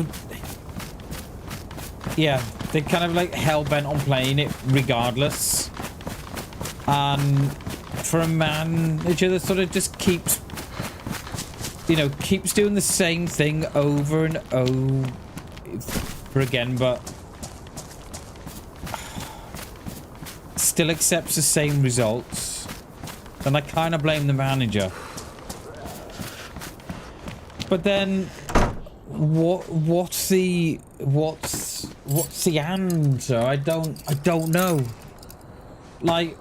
of like hell-bent on playing it regardless. And for a manager that sort of just keeps doing the same thing over and over again, but still accepts the same results, then I kind of blame the manager. But then what's the answer? I don't know. Like,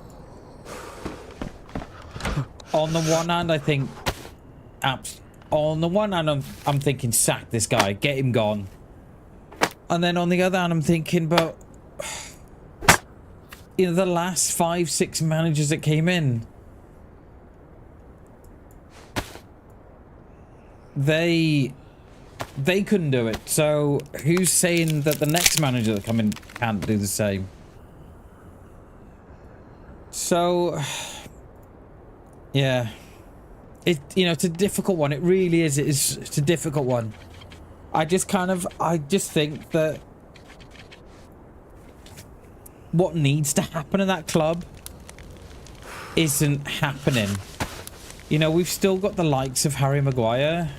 on the one hand, I think on the one hand I'm thinking sack this guy, get him gone. And then on the other hand I'm thinking, but you know, the last 5-6 managers that came in, they couldn't do it. So who's saying that the next manager that come in can't do the same? So yeah, it's a difficult one. It really is. It's a difficult one. I just think that what needs to happen in that club isn't happening. You know, we've still got the likes of Harry Maguire,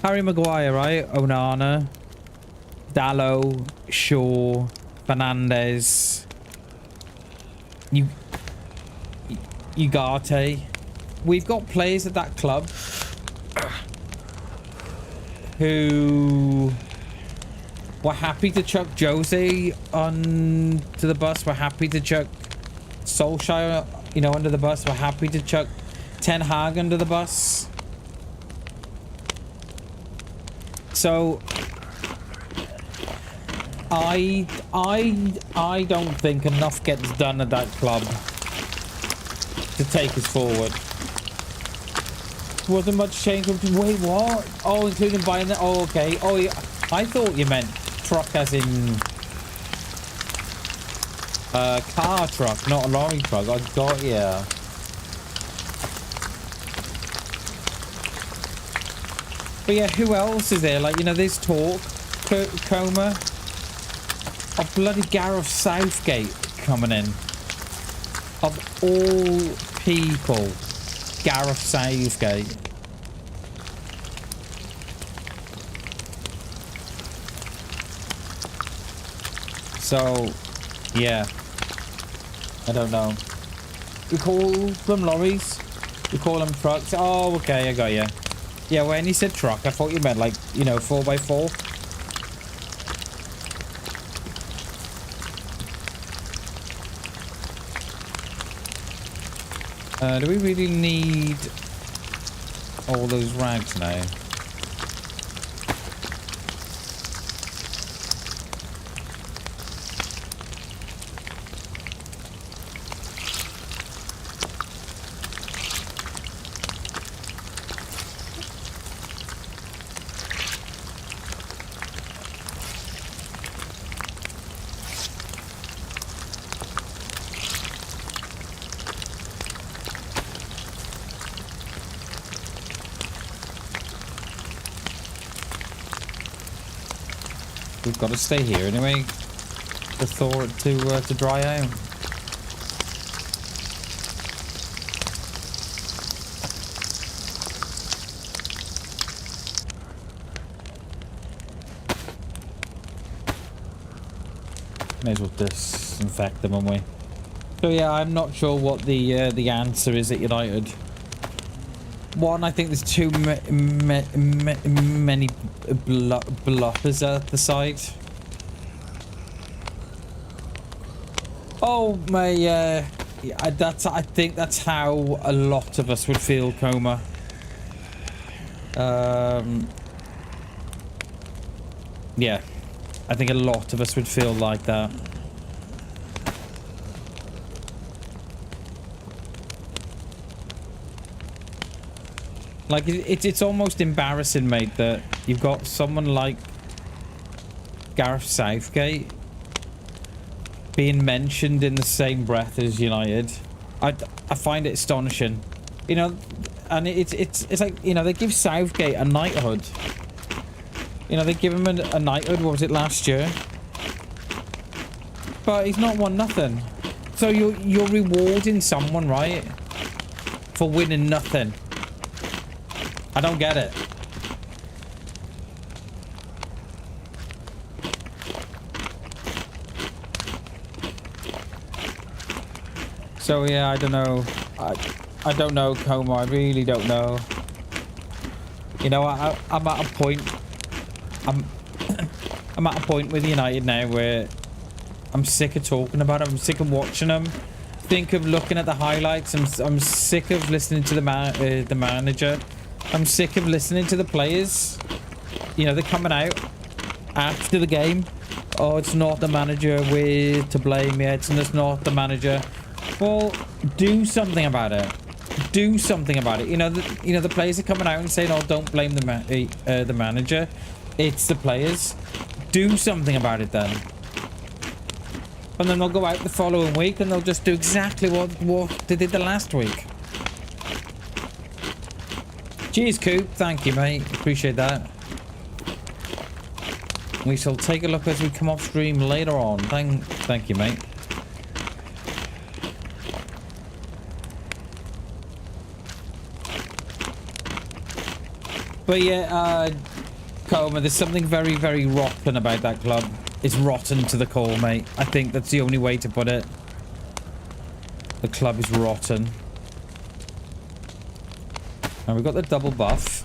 right? Onana, Dallo, Shaw, Fernandez, Ugarte. We've got players at that club who were happy to chuck Jose on to the bus. We're happy to chuck Solskjaer, under the bus. We're happy to chuck Ten Hag under the bus. So I don't think enough gets done at that club to take us forward. Wasn't much change. Wait, what? Oh, including buying that. Oh, okay. Oh, yeah. I thought you meant truck as in car truck, not a lorry truck. I got ya. But yeah, who else is there? Like, you know, there's talk, Coma, of bloody Gareth Southgate coming in. Of all people, Gareth Southgate. So, yeah. I don't know. We call them lorries. We call them trucks. Oh, okay, I got you. Yeah, when you said truck, I thought you meant like, you know, 4x4. Do we really need all those rags now? We've got to stay here anyway. To thaw it to dry out. May as well disinfect them, won't we? So yeah, I'm not sure what the answer is at United. One, I think there's too many bloppers at the site. Oh my, yeah, I think that's how a lot of us would feel, Coma. Yeah, I think a lot of us would feel like that. Like, it's almost embarrassing, mate, that you've got someone like Gareth Southgate being mentioned in the same breath as United. I find it astonishing. You know, and it's like, you know, they give Southgate a knighthood. You know, they give him a knighthood, what was it, last year? But he's not won nothing. So you're rewarding someone, right? For winning nothing. I don't get it. So yeah, I don't know. I don't know, Coma. I really don't know. You know, I'm at a point. I'm at a point with United now where I'm sick of talking about them. I'm sick of watching them. Think of looking at the highlights. I'm sick of listening to the manager. I'm sick of listening to the players. You know, they're coming out after the game. Oh, it's not the manager. We're to blame. Yeah, it's not the manager. Well, do something about it. Do something about it. You know, the players are coming out and saying, "Oh, don't blame the manager. It's the players." Do something about it then. And then they'll go out the following week and they'll just do exactly what they did the last week. Cheers, Coop. Thank you, mate. Appreciate that. We shall take a look as we come off stream later on. Thank you, mate. But yeah, Coma, there's something very, very rotten about that club. It's rotten to the core, mate. I think that's the only way to put it. The club is rotten. Now we've got the double buff.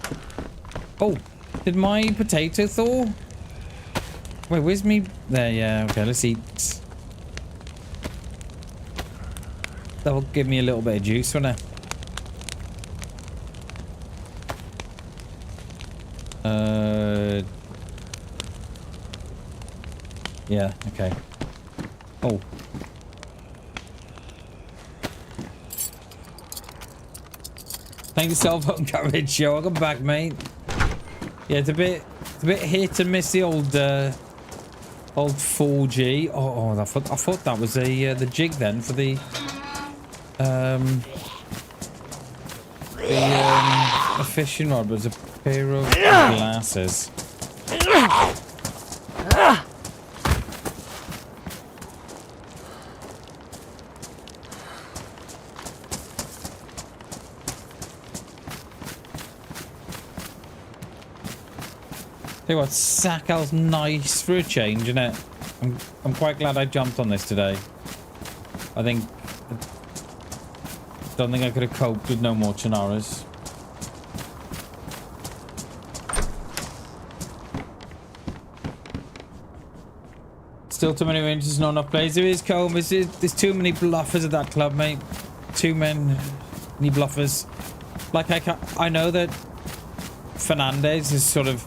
Oh, did my potato thaw? Wait, where's me? There, yeah, okay, let's eat. That will give me a little bit of juice, won't it? Yeah, okay. Oh. Thank you, cell phone coverage, yo. Welcome back, mate. Yeah, it's a bit hit and miss, the old 4G. Oh, I thought that was the jig then for the fishing rod was a pair of glasses. Tell you what, Sakal's nice for a change, isn't it? I'm quite glad I jumped on this today. I don't think I could have coped with no more Chinaras. Still too many ranges, not enough players. There is Comb. There's too many bluffers at that club, mate. Too many bluffers. Like I know that Fernandez is sort of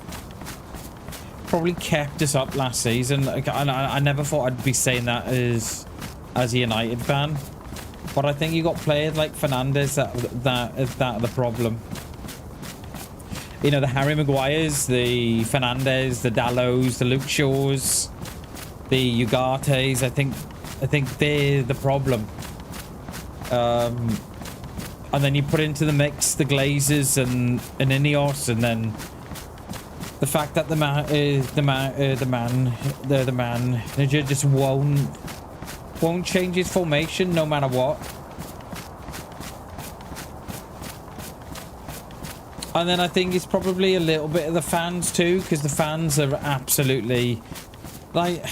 probably kept us up last season. I never thought I'd be saying that as a United fan, but I think you got players like Fernandez that are the problem. You know, the Harry Maguires, the Fernandez, the Dallos, the Luke Shaws, the Ugates. I think they're the problem. And then you put into the mix the Glazers and Ineos, and then the fact that the manager just won't change his formation no matter what. And then I think it's probably a little bit of the fans too, because the fans are absolutely like,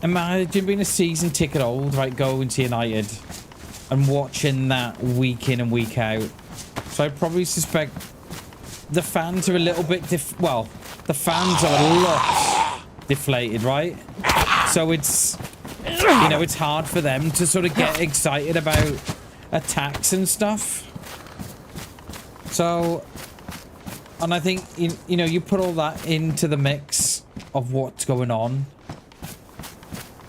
imagine being a season ticket old, right, going to United and watching that week in and week out. So I probably suspect the fans are a little bit the fans are a lot deflated, right? So it's, you know, it's hard for them to sort of get excited about attacks and stuff. So, and I think, you know, you put all that into the mix of what's going on,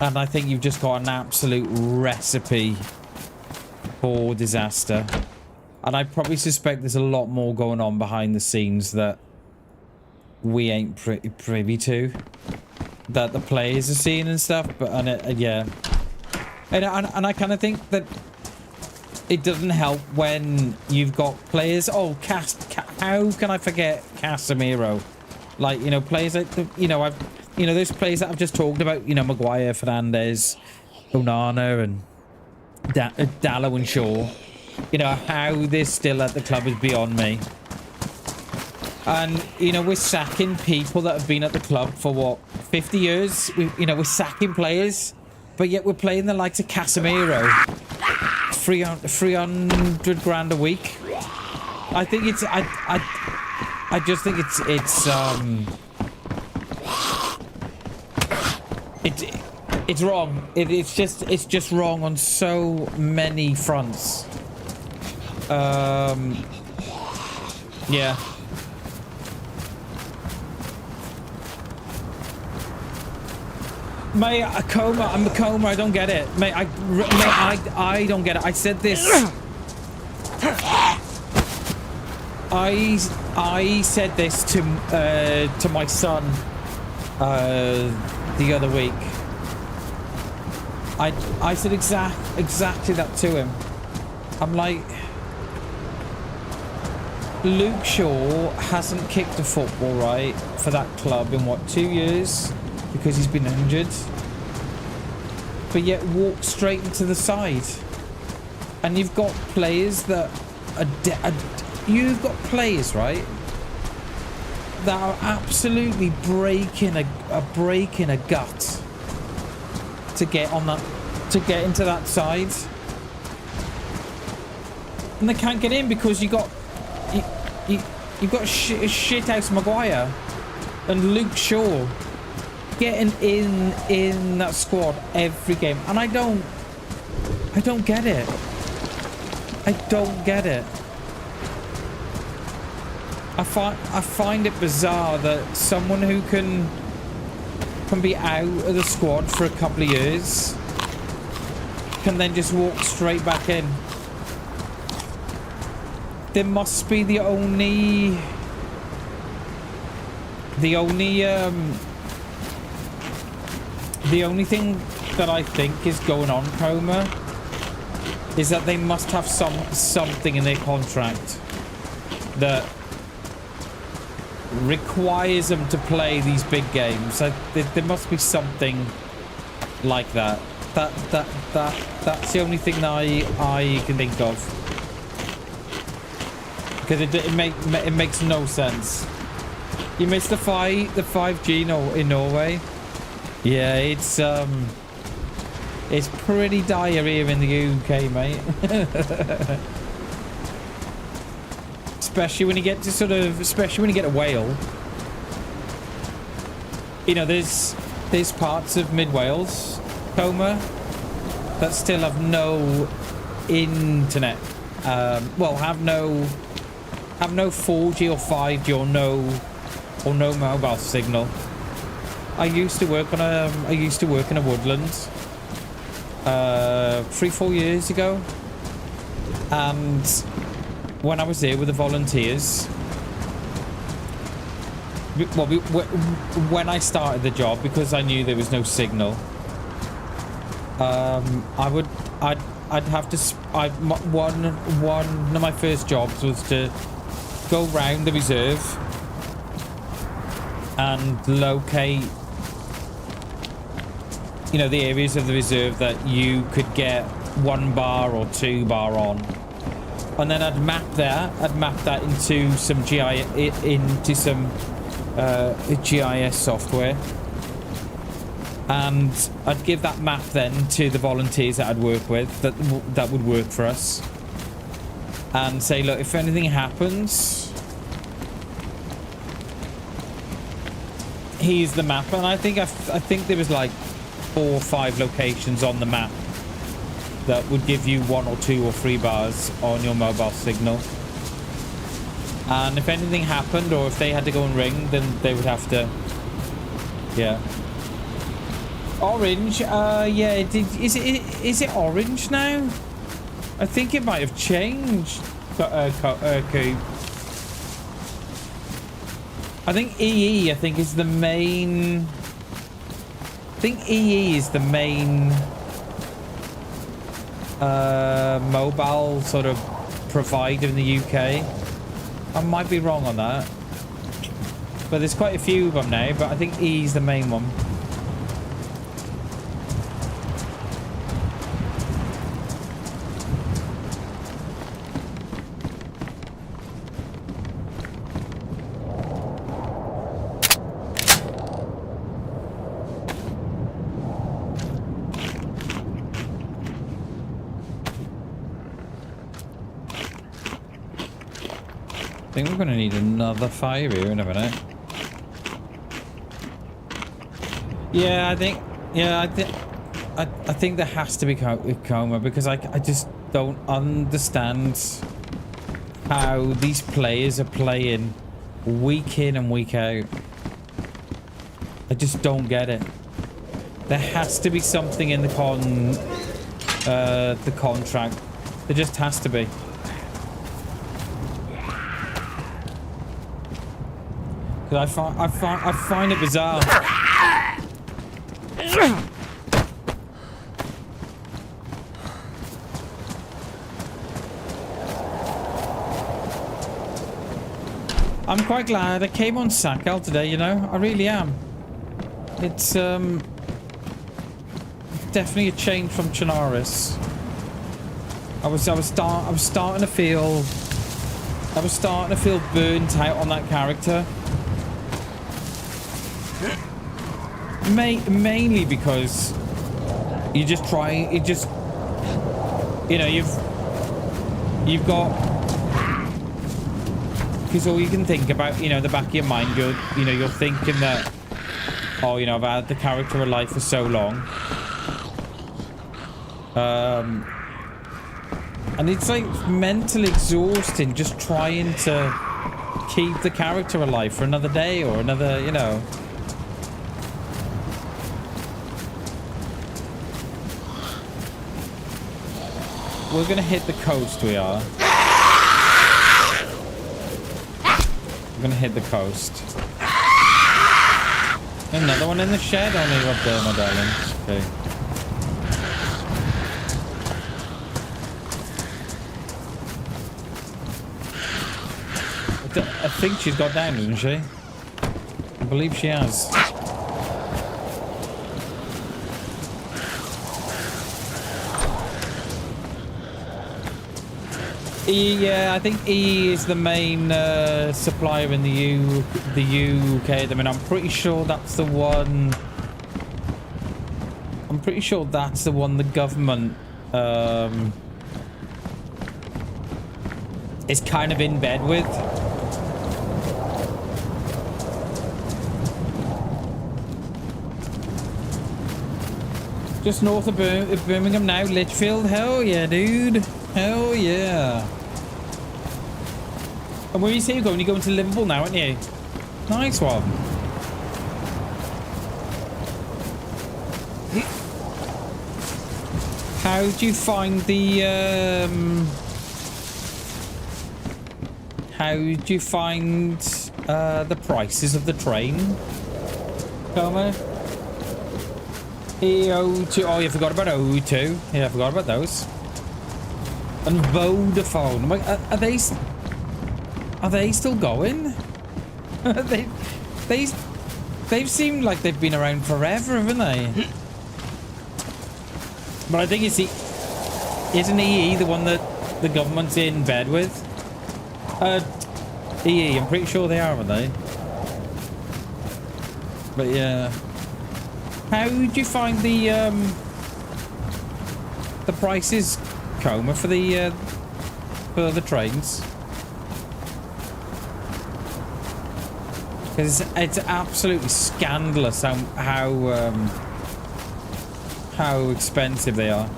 and I think you've just got an absolute recipe for disaster. And I probably suspect there's a lot more going on behind the scenes that we ain't privy to, that the players are seeing and stuff. But yeah, and I kind of think that it doesn't help when you've got players. Oh, how can I forget Casemiro? Like, you know, players like, you know, those players that I've just talked about. You know, Maguire, Fernandez, Onana, and Dallo and Shaw. You know, how they're still at the club is beyond me. And, you know, we're sacking people that have been at the club for, what, 50 years? We're sacking players, but yet we're playing the likes of Casemiro. 300 grand a week. I think it's... I just think it's wrong. It's just wrong on so many fronts. Yeah. Mate, I'm a coma. I don't get it, mate. I don't get it. I said this. I said this to my son the other week. I said exactly that to him. I'm like, Luke Shaw hasn't kicked a football right for that club in what, 2 years? Because he's been injured, but yet walked straight into the side. And you've got players that you've got players, right, that are absolutely breaking a gut to get into that side, and they can't get in because you've got shit house Maguire and Luke Shaw getting in that squad every game, and I don't get it. I don't get it. I find it bizarre that someone who can can be out of the squad for a couple of years can then just walk straight back in. There must be the only thing that I think is going on, Coma, is that they must have something in their contract that requires them to play these big games. There must be something like that. That's the only thing that I can think of, because it makes no sense. You missed the 5G in Norway. Yeah, it's pretty dire here in the UK, mate. Especially when you get to Wales. You know, there's parts of mid Wales, Coma, that still have no internet. Well, have no 4G or 5G or no mobile signal. I used to work in a woodland 3-4 years ago, and when I was there with the volunteers, well, when I started the job, because I knew there was no signal, I'd have to one of my first jobs was to go round the reserve and locate, you know, the areas of the reserve that you could get 1 bar or 2 bar on, and then I'd map that into some GIS software, and I'd give that map then to the volunteers that I'd work with that would work for us, and say, look, if anything happens, here's the map. And I think there was like 4 or 5 locations on the map that would give you 1 or 2 or 3 bars on your mobile signal. And if anything happened, or if they had to go and ring, then they would have to, yeah. Orange, yeah, is it orange now? I think it might have changed, Coop. I think EE, is the main... EE is the main mobile sort of provider in the UK. I might be wrong on that, but there's quite a few of them now, but I think EE is the main one. I think we're going to need another fire here in a minute. Yeah, I think there has to be Coma, because I just don't understand how these players are playing week in and week out. I just don't get it. There has to be something in the contract. There just has to be. I find it bizarre. I'm quite glad I came on Sakal today, you know. I really am. It's definitely a change from Chinaris. I was starting to feel burnt out on that character. Mainly because you just, you know, you've got, because all you can think about, you know, the back of your mind, you're thinking that, oh, you know, I've had the character alive for so long, and it's like mentally exhausting just trying to keep the character alive for another day or another, you know. we're gonna hit the coast. We are. We're gonna hit the coast. Another one in the shed. Oh, no, you're up there, my darling. Okay. I think she's got down, isn't she? I believe she has. Yeah, I think E is the main supplier in the UK at the minute. I'm pretty sure that's the one. I'm pretty sure that's the one the government is kind of in bed with. Just north of Birmingham now, Litchfield. Hell yeah, dude. Hell yeah. And where you say you're going? You're going to Liverpool now, aren't you? Nice one. How do you find the how do you find the prices of the train, Coma? E02. Oh, you forgot about O2. Yeah, I forgot about those. And Vodafone. Are they still going? They've seemed like they've been around forever, haven't they? But I think it's isn't EE the one that the government's in bed with? EE, I'm pretty sure they are, aren't they? But yeah. How do you find the prices, Coma, for the trains? Because it's absolutely scandalous how expensive they are.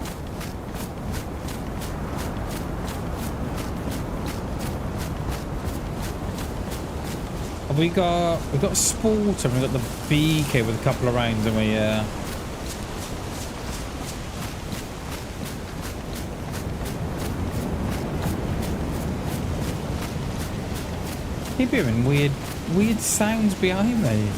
We got Sport and we got the BK with a couple of rounds, and we keep hearing weird sounds behind me.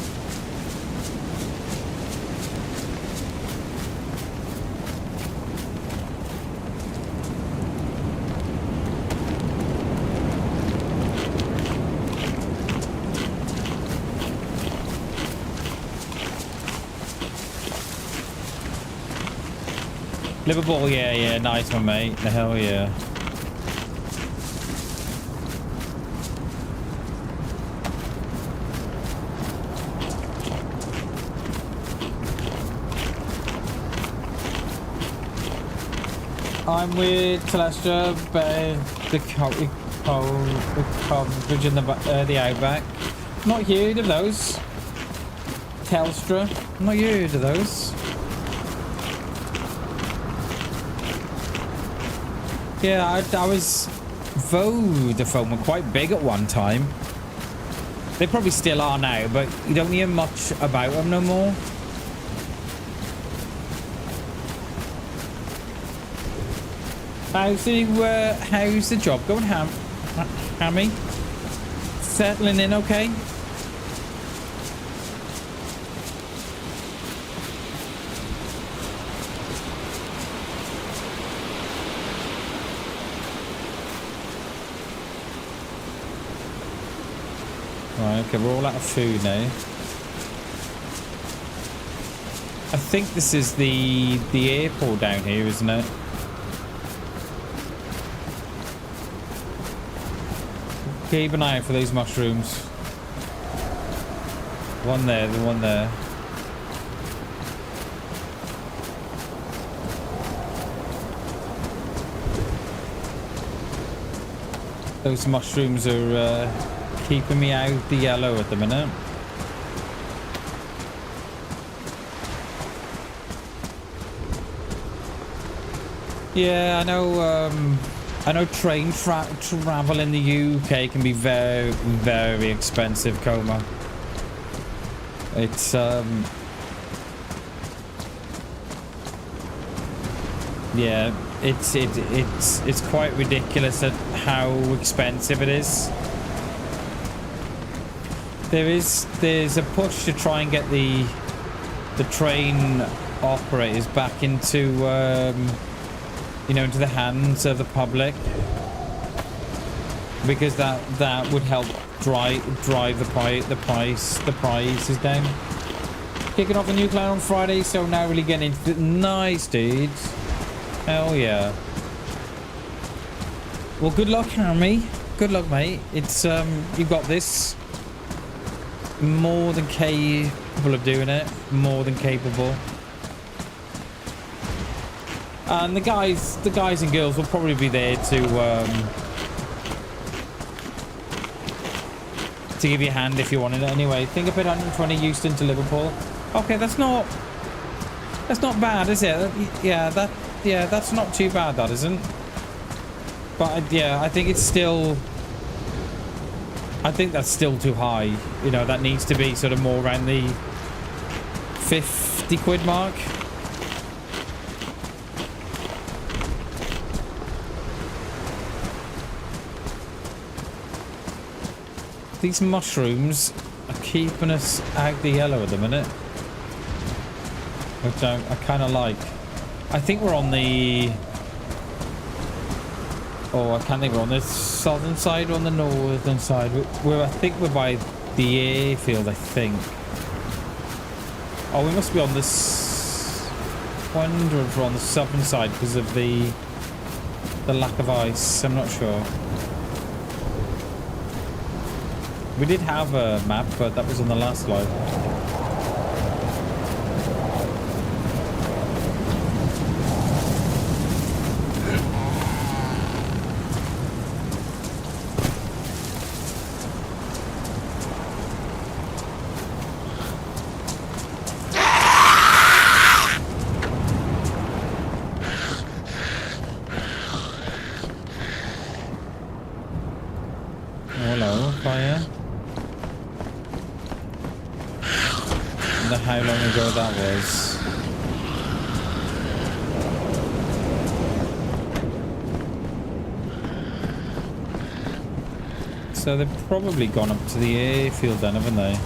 Liverpool, yeah, nice one, mate. The hell yeah. I'm with Telestra, but the coverage in the outback. Not heard of those. Telstra, not heard of those. Yeah, I was Vodafone were quite big at one time. They probably still are now, but you don't hear much about them no more. How's the job going, Hammy? Settling in okay? Right, okay, we're all out of food now. I think this is the airport down here, isn't it? Keep an eye out for these mushrooms. One there, the one there. Those mushrooms are keeping me out the yellow at the minute. Yeah, I know train travel in the UK can be very, very expensive, Coma. It's, yeah, it's quite ridiculous at how expensive it is. There's a push to try and get the train operators back into you know, into the hands of the public, because that would help drive the prices down. Kicking off a new clan on Friday, so now really getting into the nice dudes. Hell yeah. Well, good luck, Harry. Good luck, mate. It's you got this. More than capable of doing it. More than capable. And the guys and girls will probably be there to give you a hand if you wanted it. Anyway, think of it, 120 Euston to Liverpool. Okay, that's not bad, is it? Yeah, that's not too bad, that isn't. But yeah, I think it's still. I think that's still too high. You know, that needs to be sort of more around the 50 quid mark. These mushrooms are keeping us out the yellow at the minute, which I kind of like. I think we're on the... Oh, I can't think we're on the southern side or on the northern side. I think we're by the airfield, I think. Oh, we must be on this... I wonder if we're on the southern side because of the lack of ice. I'm not sure. We did have a map, but that was on the last slide. Hello, fire. I wonder how long ago that was. So they've probably gone up to the airfield then, haven't they?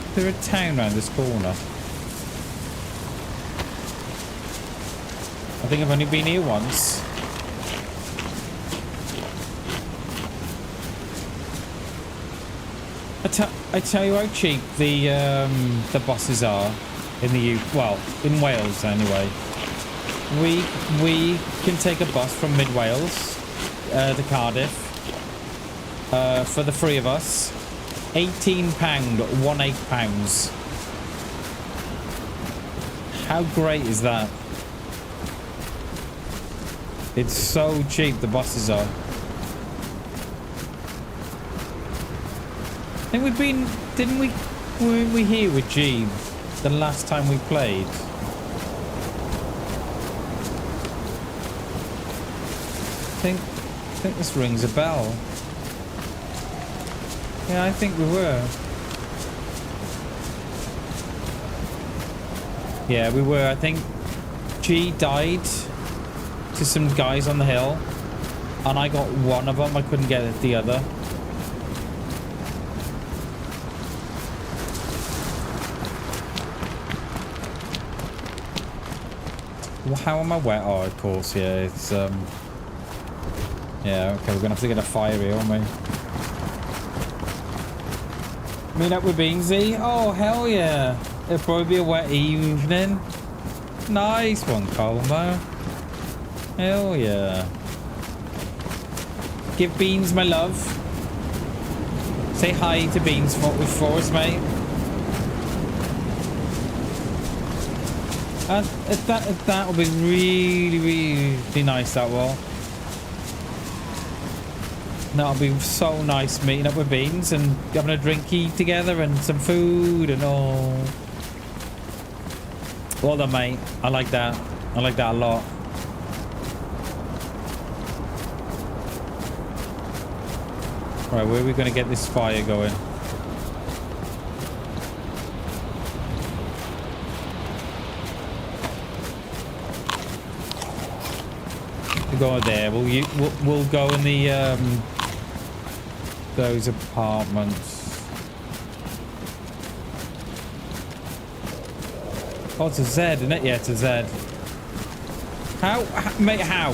Is there a town around this corner? I think I've only been here once. I tell you how cheap the buses are in the in Wales anyway. We can take a bus from mid Wales to Cardiff for the three of us. £18, £18. How great is that? It's so cheap, the buses are. I think we've been, weren't we here with G the last time we played? I think this rings a bell. Yeah, I think we were. Yeah, we were. I think G died to some guys on the hill, and I got one of them. I couldn't get the other. Well, how am I wet? Oh, of course, yeah. It's yeah. Okay, we're gonna have to get a fire here, aren't we? Meet up with Beansy. Oh, hell yeah! It'll probably be a wet evening. Nice one, Colmo. Hell yeah. Give Beans my love. Say hi to Beans for us, mate. And that'll be really, really nice, that will. That'll be so nice meeting up with Beans and having a drinky together and some food and all. Well done, mate. I like that. I like that a lot. Right, where are we going to get this fire going? go there. We'll go in the those apartments. Oh, it's a Z, isn't it? Yeah, it's a Z. How mate? How?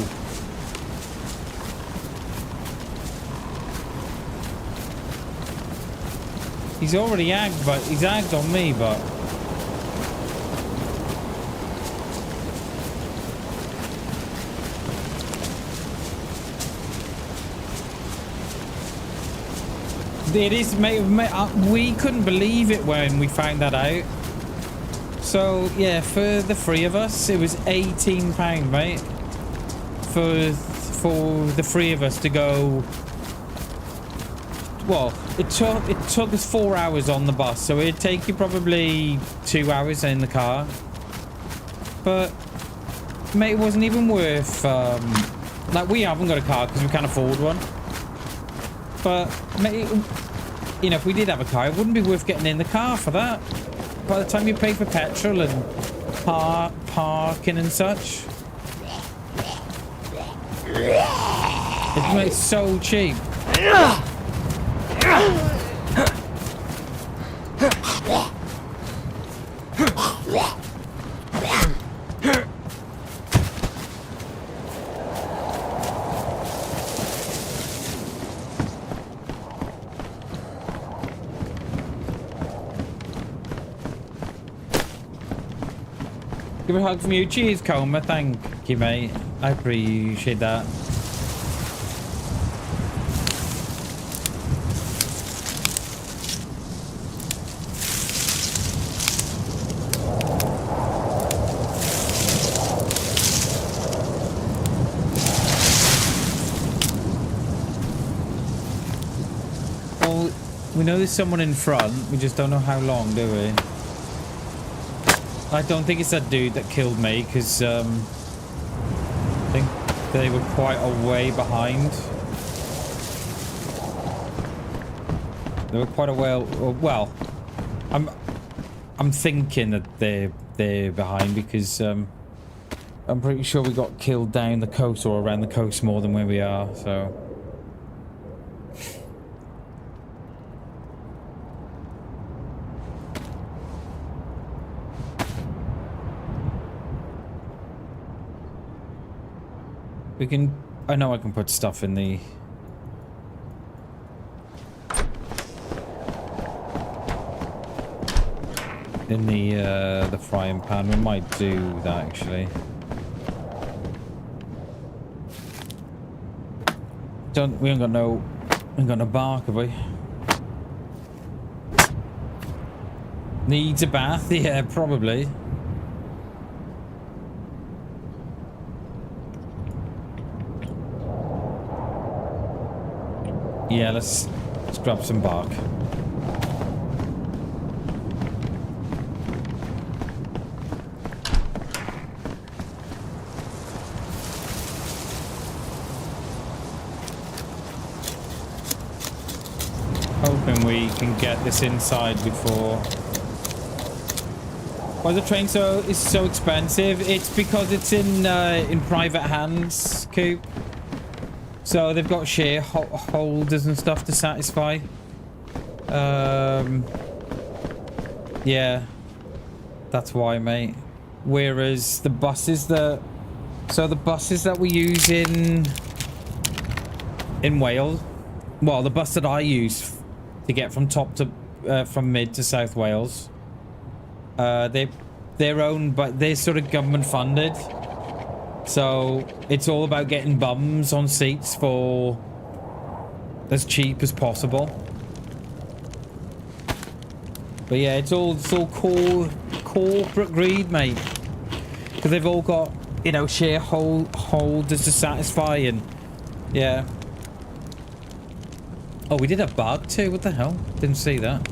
He's already agged, but he's agged on me, but. It is, mate, we couldn't believe it when we found that out. So, yeah, for the three of us, it was £18, mate. For the three of us to go... Well, it took us 4 hours on the bus, so it'd take you probably 2 hours in the car. But, mate, it wasn't even worth... like, we haven't got a car because we can't afford one. But, mate, you know, if we did have a car, it wouldn't be worth getting in the car for that. By the time you pay for petrol and parking and such. It's so cheap. Give a hug from you. Cheers, Coma. Thank you, mate. I appreciate that. Well, we know there's someone in front. We just don't know how long, do we? I don't think it's that dude that killed me, because I think they were quite a way behind. They were quite a well. I'm thinking that they're behind because I'm pretty sure we got killed down the coast or around the coast more than where we are. So. We can... I know I can put stuff in the... the frying pan. We might do that, actually. We ain't got no bark, have we? Needs a bath? Yeah, probably. Yeah, let's grab some bark. Hoping we can get this inside before. Why the train is so expensive? It's because it's in private hands, Coop. So they've got shareholders and stuff to satisfy. Yeah, that's why, mate. Whereas the buses that we use in Wales, well, the bus that I use to get from from mid to South Wales, they're owned, but they're sort of government funded. So it's all about getting bums on seats for as cheap as possible. But yeah, it's all corporate greed, mate. Because they've all got, you know, shareholders to satisfy, and yeah. Oh, we did a bug too. What the hell? Didn't see that.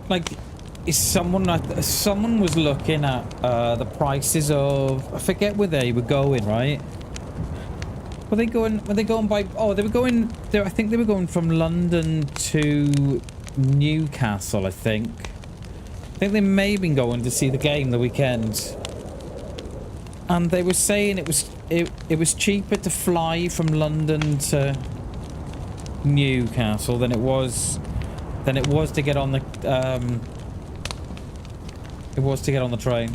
Like, is someone was looking at the prices of, I forget where they were going, right? Were they going by, oh, they were going there, I think they were going from London to Newcastle, I think. I think they may have been going to see the game the weekend. And they were saying it was cheaper to fly from London to Newcastle than it was to get on the train.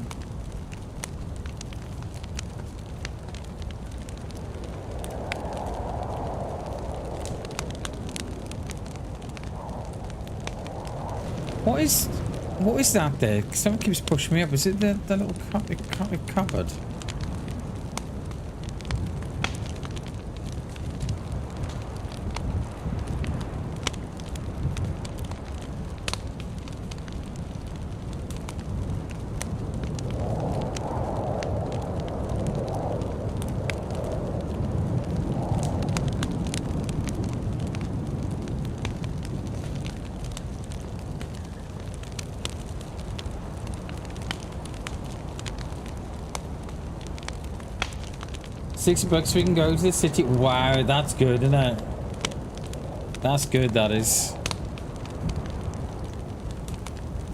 What is that there? Someone keeps pushing me up. Is it the little cupboard? $60 we can go to the city. Wow, that's good, isn't it? That's good, that is.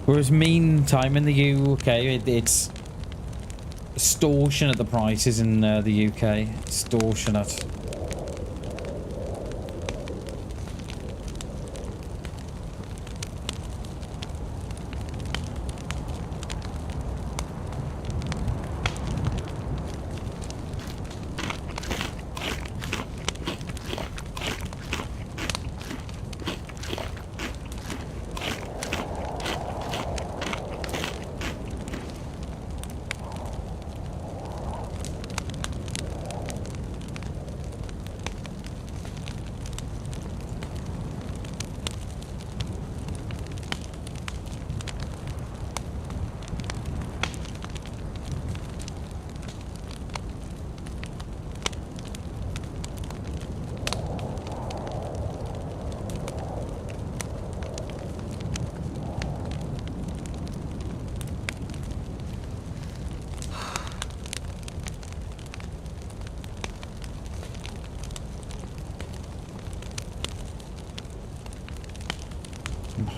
Whereas meantime in the UK, it's extortionate, the prices in the UK. Extortionate.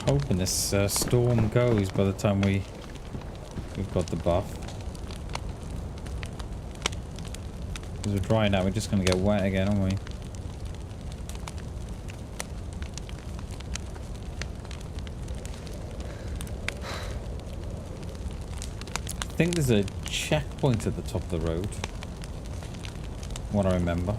Hoping this storm goes by the time we've got the buff. Because we're dry now, we're just going to get wet again, aren't we? I think there's a checkpoint at the top of the road. What I remember.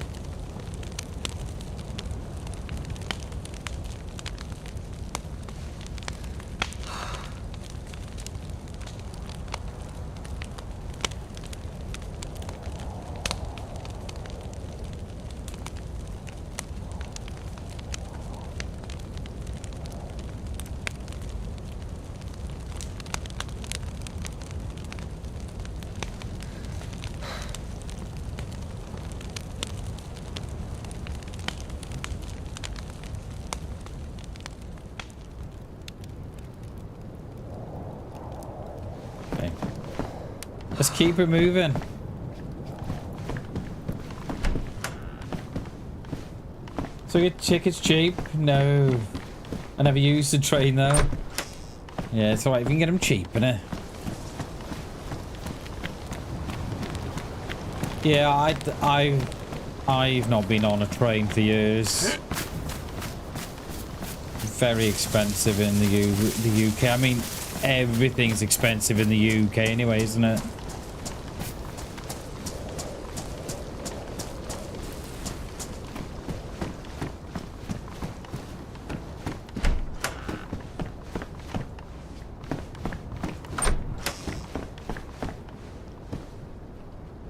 Let's keep it moving. So your ticket's cheap? No. I never used the train though. Yeah, it's alright if you can get them cheap, innit? Yeah, I've not been on a train for years. Very expensive in the UK. I mean, everything's expensive in the UK anyway, isn't it?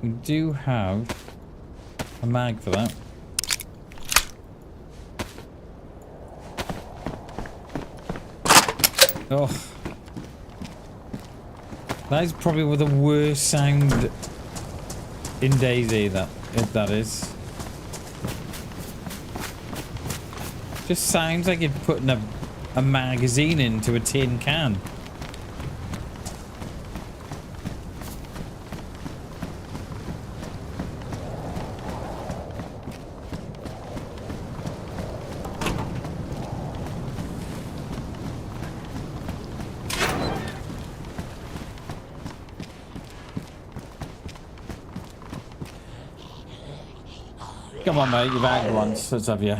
We do have a mag for that. Oh, that is probably the worst sound in DayZ. That is. Just sounds like you're putting a magazine into a tin can. Come on, mate. You've had once. Let's have you.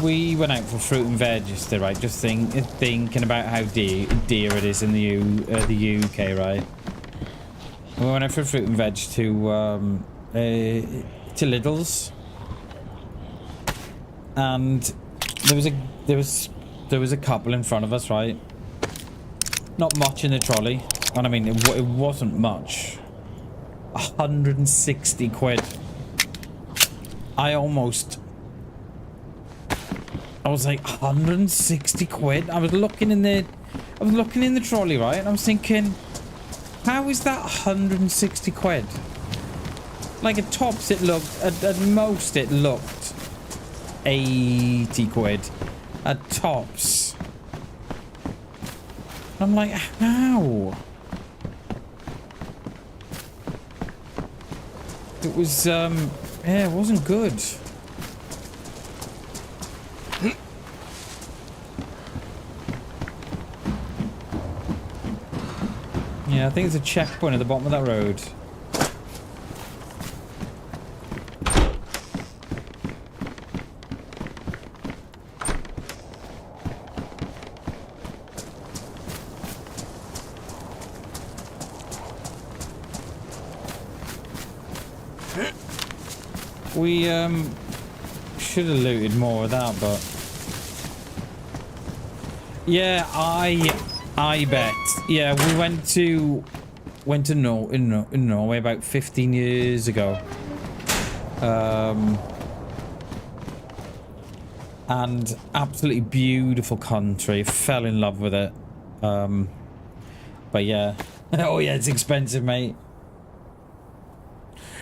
We went out for fruit and veg yesterday, right? Just thinking about how dear it is in the UK, right? We went out for fruit and veg to Lidl's, and there was a couple in front of us, right? Not much in the trolley, and I mean it wasn't much. 160 quid. I was like 160 quid. I was looking in the trolley, right? And I was thinking, how is that 160 quid? Like at tops it looked, at most it looked 80 quid. At tops. I'm like, how? It was, yeah, it wasn't good. Yeah, I think there's a checkpoint at the bottom of that road. We should have looted more of that, but yeah, I bet. Yeah, we went to Norway about 15 years ago. And absolutely beautiful country. Fell in love with it. But yeah. Oh yeah, it's expensive, mate.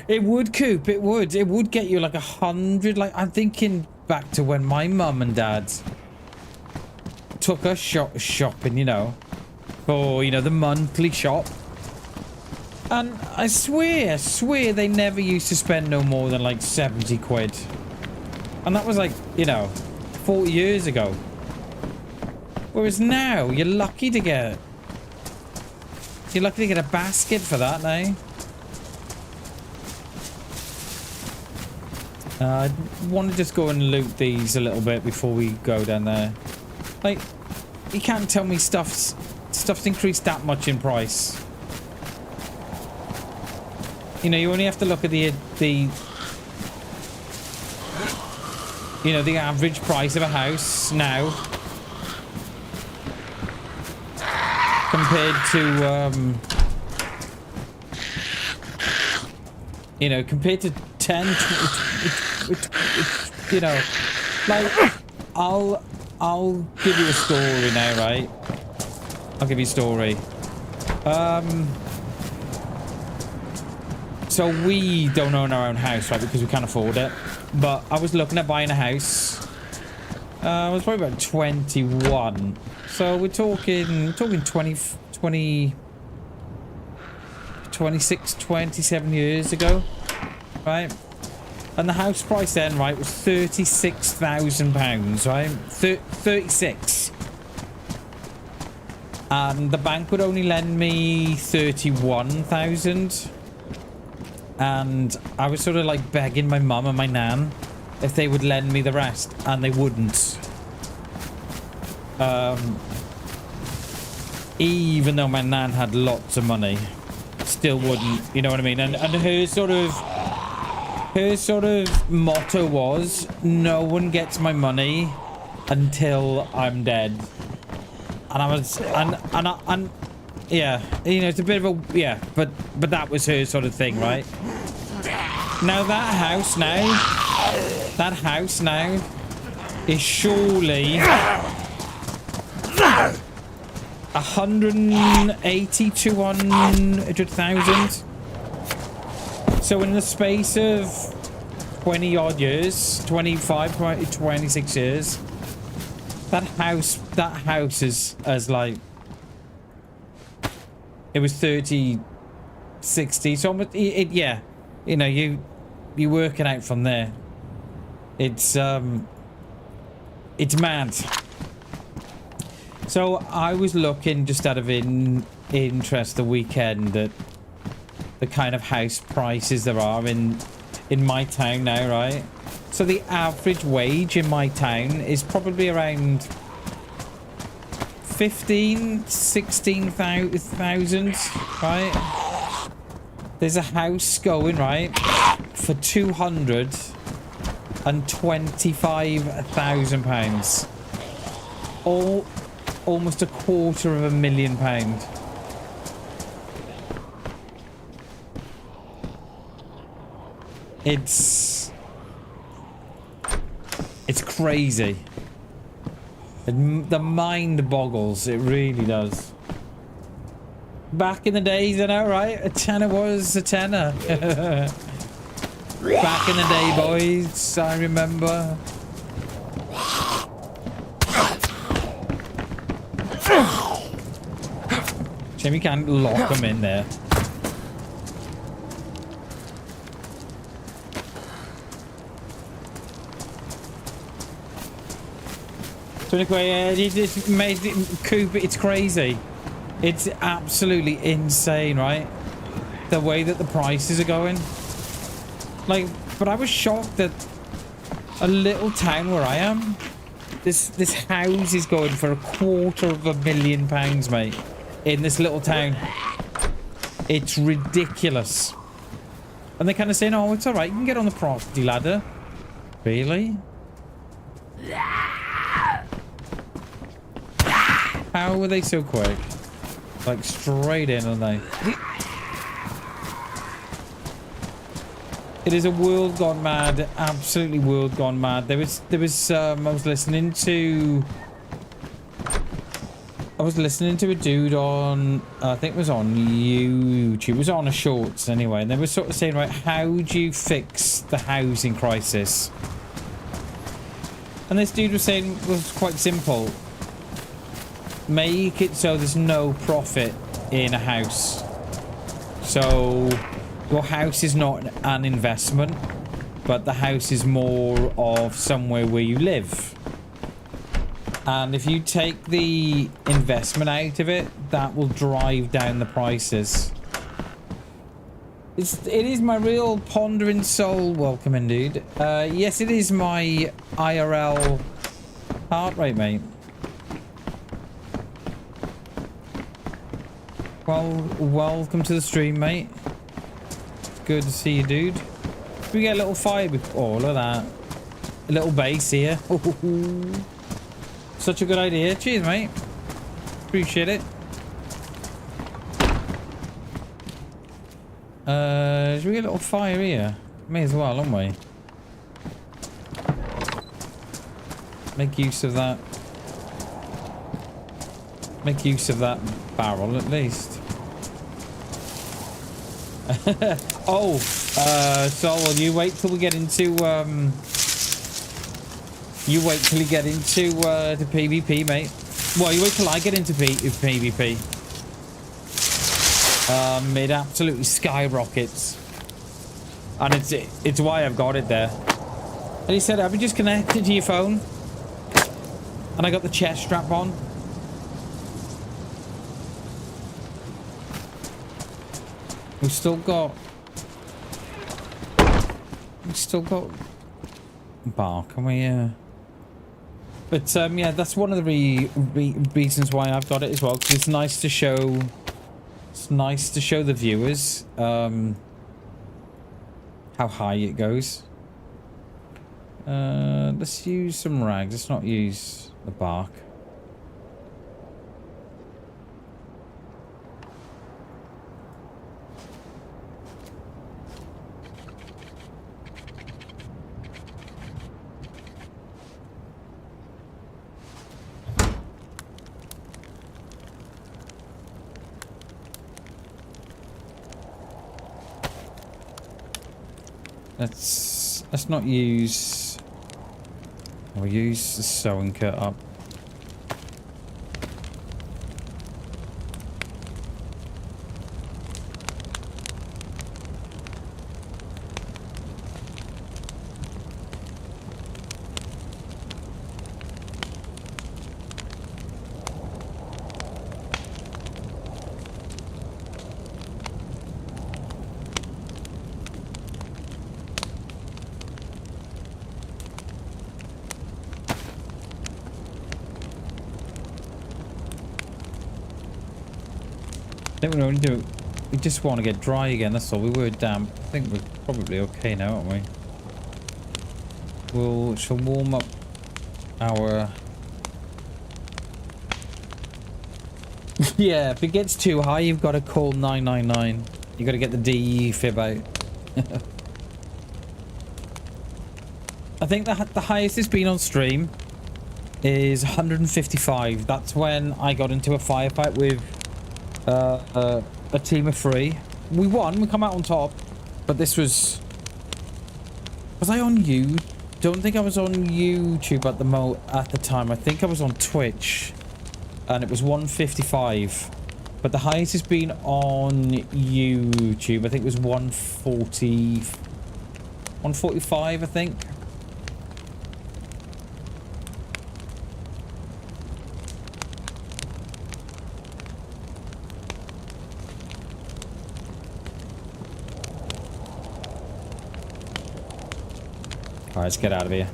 It would, Coop, it would. It would get you like 100. Like, I'm thinking back to when my mum and dad took us shopping, you know, for, you know, the monthly shop. And I swear they never used to spend no more than like 70 quid. And that was like, you know, 40 years ago. Whereas now, you're lucky to get a basket for that now. I want to just go and loot these a little bit before we go down there. Like, you can't tell me stuff's increased that much in price. You know, you only have to look at the you know, the average price of a house now compared to you know, compared to 10, 20, you know, like, I'll give you a story now, right? I'll give you a story. So we don't own our own house, right? Because we can't afford it. But I was looking at buying a house. I was probably about 21. So we're talking 26, 27 years ago. Right? And the house price then, right, was £36,000, right? 36. And the bank would only lend me 31,000. And I was sort of like begging my mum and my nan if they would lend me the rest, and they wouldn't. Even though my nan had lots of money, still wouldn't, you know what I mean? And her sort of motto was, no one gets my money until I'm dead. And I was, and yeah, you know, it's a bit of a, yeah, but that was her sort of thing, right? Now that house now, is surely 180 to 100,000. So in the space of 20 odd years, 25, 26 years, that house is as like, it was 30, 60. So yeah, you know, you work it out from there. It's mad. So I was looking just out of interest the weekend at the kind of house prices there are in my town now, right? So the average wage in my town is probably around 16,000, right? There's a house going, right, for £225,000. Almost £250,000. It's crazy. The mind boggles. It really does. Back in the days, I know, right? A tenner was a tenner. Back in the day, boys, I remember. Shame you can't lock them in there. So anyway, you just made it, Coop. It's crazy. It's absolutely insane, right? The way that the prices are going. Like, but I was shocked that a little town where I am, this house is going for £250,000, mate. In this little town. It's ridiculous. And they're kind of saying, oh, it's all right. You can get on the property ladder. Really? How were they so quick? Like straight in, aren't they? It is a world gone mad. Absolutely world gone mad. There was I was listening to a dude on, I think it was on YouTube. It was on a shorts anyway. And they were sort of saying, right, how do you fix the housing crisis? And this dude was saying it was quite simple. Make it so there's no profit in a house. So your house is not an investment, but the house is more of somewhere where you live. And if you take the investment out of it, that will drive down the prices. It is my real pondering soul. Welcome in, dude. Yes, it is my IRL heart rate, mate. Well, welcome to the stream, mate. Good to see you, dude. We get a little fire before. Oh, look at that. A little base here. Such a good idea. Cheers, mate. Appreciate it. Should we get a little fire here? May as well, don't we? Make use of that. Make use of that barrel, at least. Oh, so you wait till we get into, you wait till you get into, the PvP, mate. Well, you wait till I get into PvP. It absolutely skyrockets. And it's why I've got it there. And he said, have you just connected to your phone? And I got the chest strap on. We've still got bark, can we? But yeah, that's one of the reasons why I've got it as well, because it's nice to show. It's nice to show the viewers how high it goes. Let's use some rags. Let's not use the bark. Let's not use. We'll use the sewing kit up. I think we only do. We just want to get dry again. That's all. We were damp. I think we're probably okay now, aren't we? Shall warm up our. Yeah, if it gets too high, you've got to call 999. You got to get the DE fib out. I think the highest it's been on stream is 155. That's when I got into a firefight with a team of 3. We won. We come out on top. But this was I on you? Don't think I was on YouTube at the time. I think I was on Twitch, and it was 155. But the highest has been on YouTube. I think it was 145. I think. All right, let's get out of here.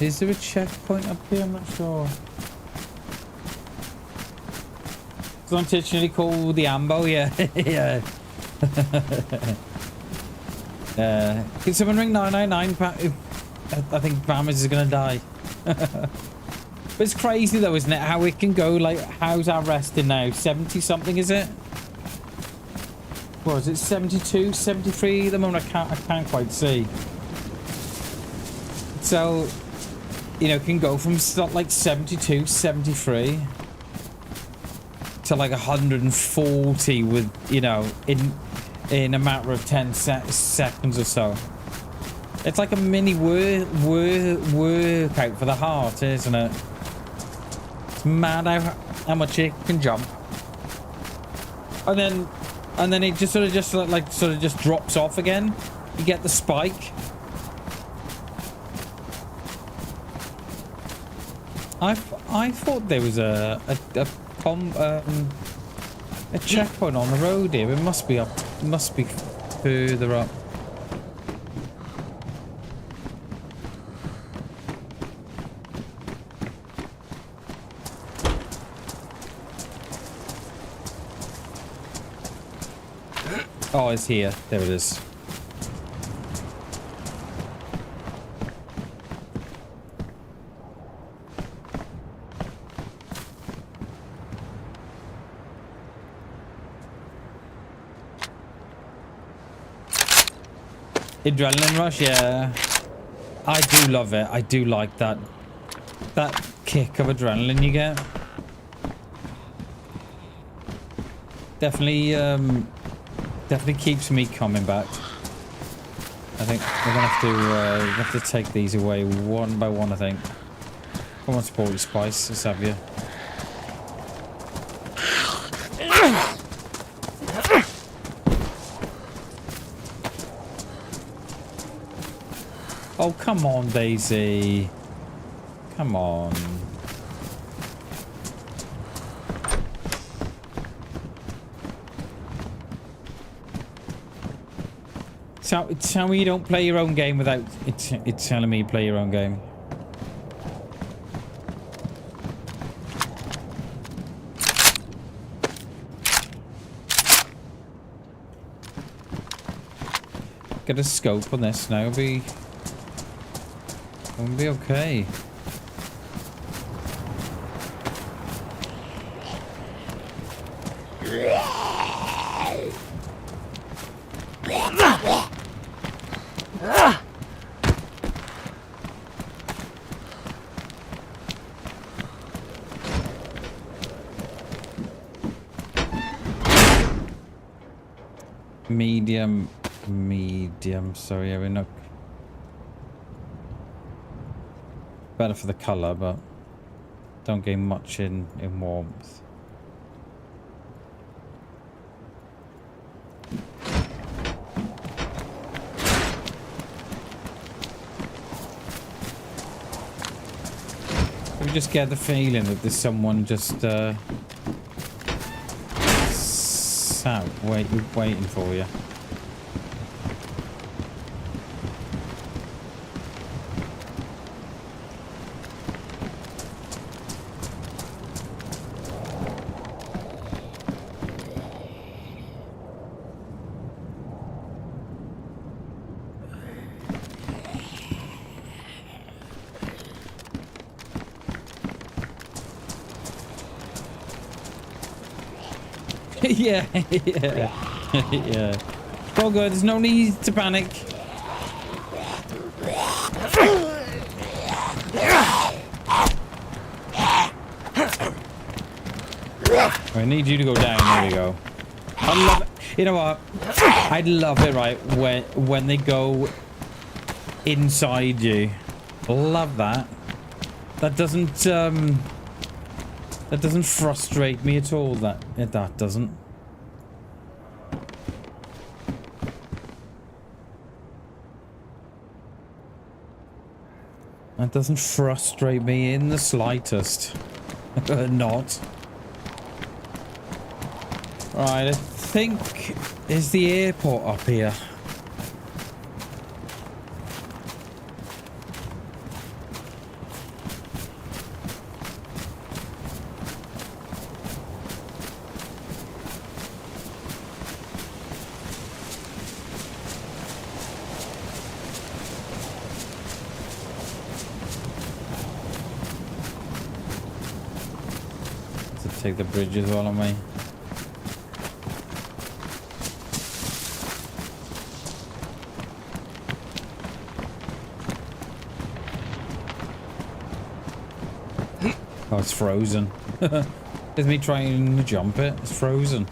Is there a checkpoint up here? I'm not sure. It's unintentionally called the Ambo, yeah. Yeah. Can someone ring 999? I think Bammers is gonna die. But it's crazy though, isn't it? How it can go, like, how's our resting now? 70 something, is it? What is it? 72, 73 at the moment? I can't quite see. So, you know, can go from like 72, 73 to like 140 with, you know, in a matter of 10 seconds or so. It's like a mini workout for the heart, isn't it? It's mad how much it can jump. And then it just sort of drops off again. You get the spike. I thought there was a checkpoint on the road here. It must be up. It must be further up. Oh, it's here. There it is. Adrenaline rush, yeah. I do love it. I do like that kick of adrenaline you get. Definitely keeps me coming back. I think we're gonna have to take these away one by one, I think. Come on, Sporty Spice, let's have you. Oh, come on, DayZ. Come on. Tell me you don't play your own game without it's telling me you play your own game. Get a scope on this now. It'll be okay. Medium. Sorry, yeah, we're not better for the color, but don't gain much in warmth. I just get the feeling that there's someone just sat waiting for you. Yeah, yeah, yeah. All good. There's no need to panic. I need you to go down. There we go. I love it. You know what? I'd love it, right? When they go inside you. Love that. That doesn't frustrate me at all. That doesn't. That doesn't frustrate me in the slightest. Not. Right, I think is the airport up here. Take the bridge as well on me. Oh, it's frozen. It's me trying to jump it. It's frozen.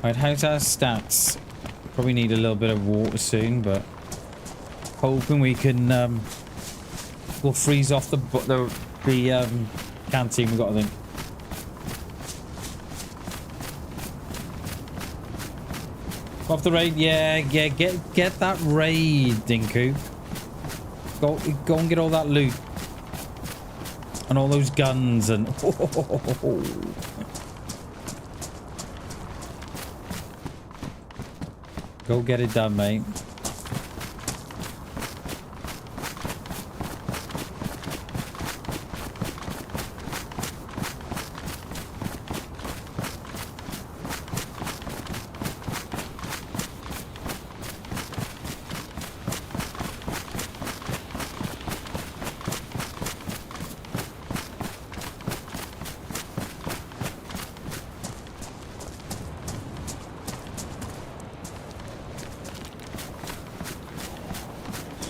Right, how's our stats? Probably need a little bit of water soon, but hoping we can we'll freeze off the canteen we got, I think. Off the raid, yeah, get that raid, Dinku. Go and get all that loot and all those guns and. Go get it done, mate.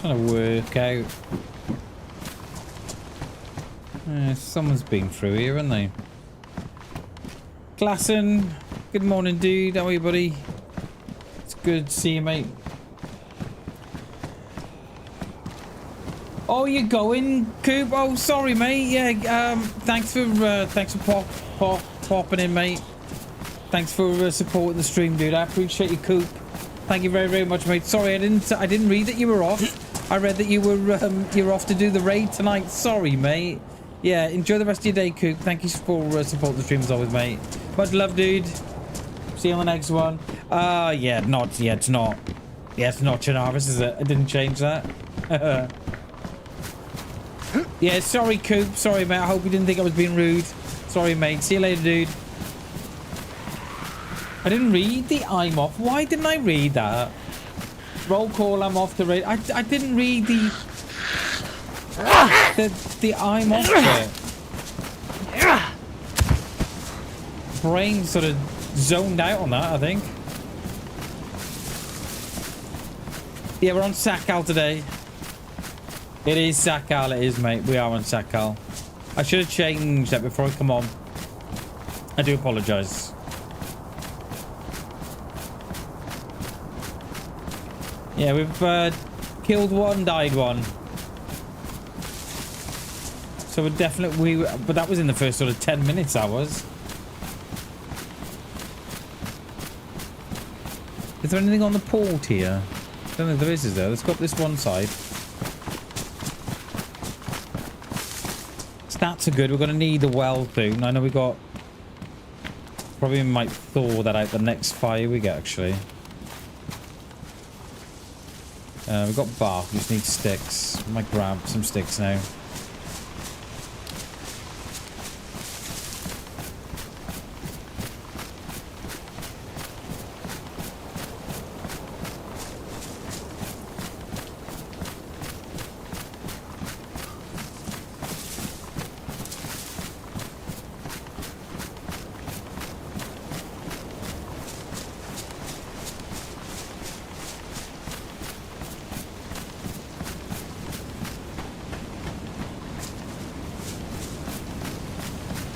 Trying to work out. Someone's been through here, haven't they? Glasson, good morning, dude. How are you, buddy? It's good to see you, mate. Oh, you're going, Coop? Oh, sorry, mate. Yeah. Thanks for popping in, mate. Thanks for supporting the stream, dude. I appreciate you, Coop. Thank you very, very much, mate. Sorry, I didn't read that you were off. I read that you were off to do the raid tonight. Sorry, mate. Yeah, enjoy the rest of your day, Coop. Thank you for supporting the stream as always, mate. Much love, dude. See you on the next one. Yeah, not. Yeah, it's not. Yeah, it's not Chinavis, is it? I didn't change that. Yeah, sorry, Coop. Sorry, mate. I hope you didn't think I was being rude. Sorry, mate. See you later, dude. I didn't read the I'm off. Why didn't I read that? Roll call, I'm off the raid. I didn't read the I'm off bit. Brain sort of zoned out on that, I think. Yeah, we're on Sakal today. It is Sakal, it is, mate. We are on Sakal. I should have changed that before I come on. I do apologise. Yeah, we've killed one, died one. So we're definitely... But that was in the first sort of 10 minutes, that was. Is there anything on the port here? I don't know if there is there? Let's go up this one side. Stats are good. We're going to need the well soon. I know we got... Probably might thaw that out the next fire we get, actually. We've got bark. We just need sticks. We might grab some sticks now.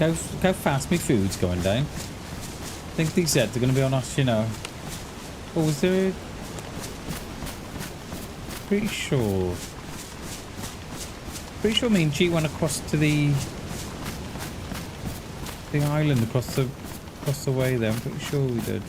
Look how fast my food's going down. I think they said they're going to be on us, you know. Oh, was there... Pretty sure me and G went across to the island across the way there. I'm pretty sure we did.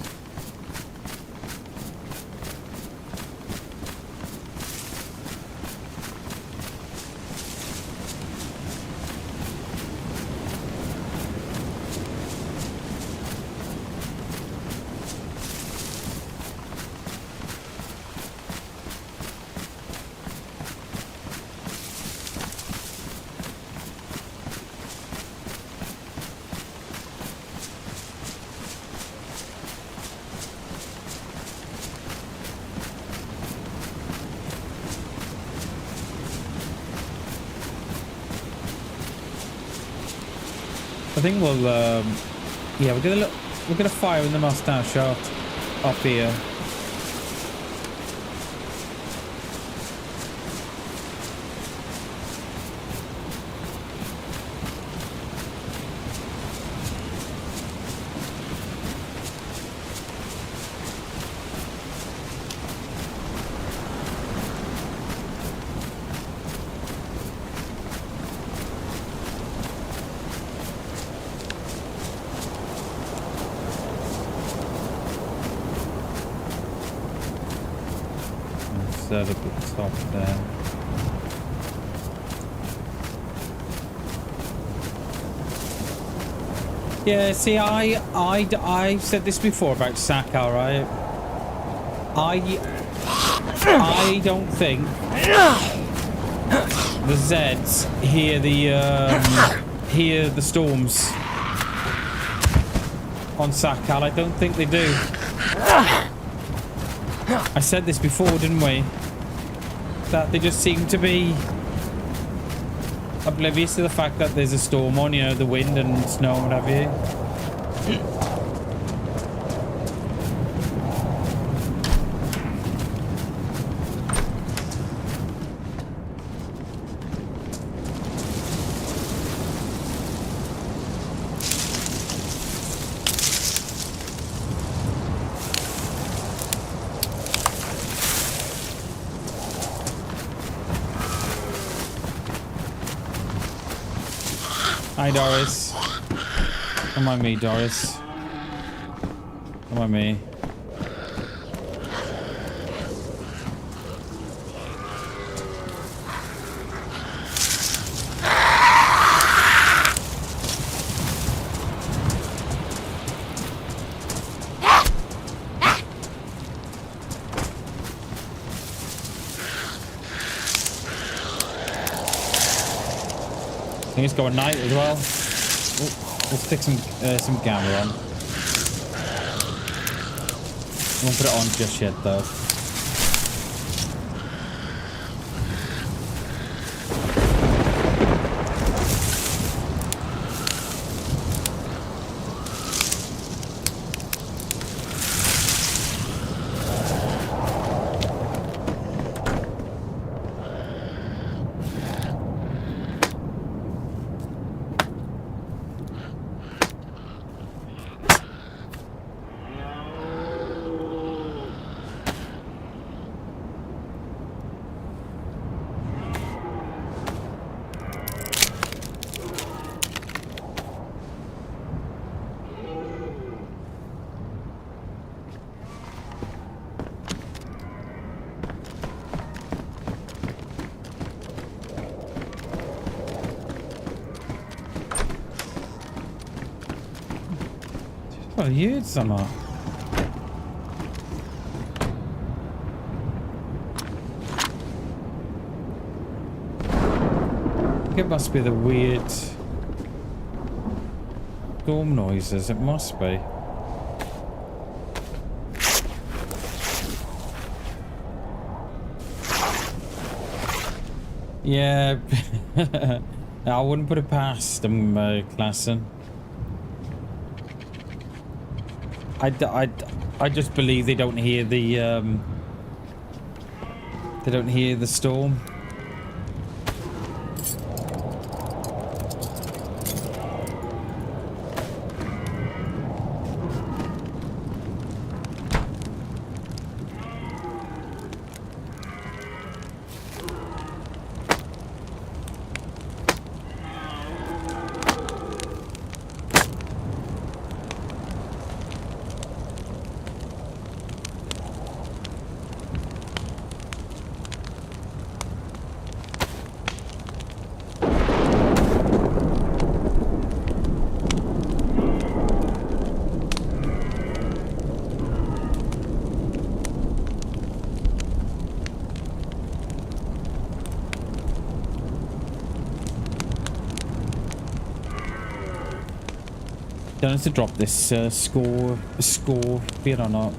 I think we'll, yeah, we're gonna fire in the mustache shot up here. Set up at the top there. Yeah, see, I said this before about Saka, right? I don't think the Zeds hear the storms on Sakal. I don't think they do. I said this before, didn't we? That they just seem to be oblivious to the fact that there's a storm on, you know, the wind and snow and what have you. Hi, Doris. Come on me, Doris. Come on me. I think it's going night as well. Ooh, we'll stick some gamma on. Won't put it on just yet though. Well, I heard some. It must be the weird storm noises. It must be. Yeah, I wouldn't put it past them, Klassen. I just believe they don't hear the storm. Don't have to drop this score bit or not.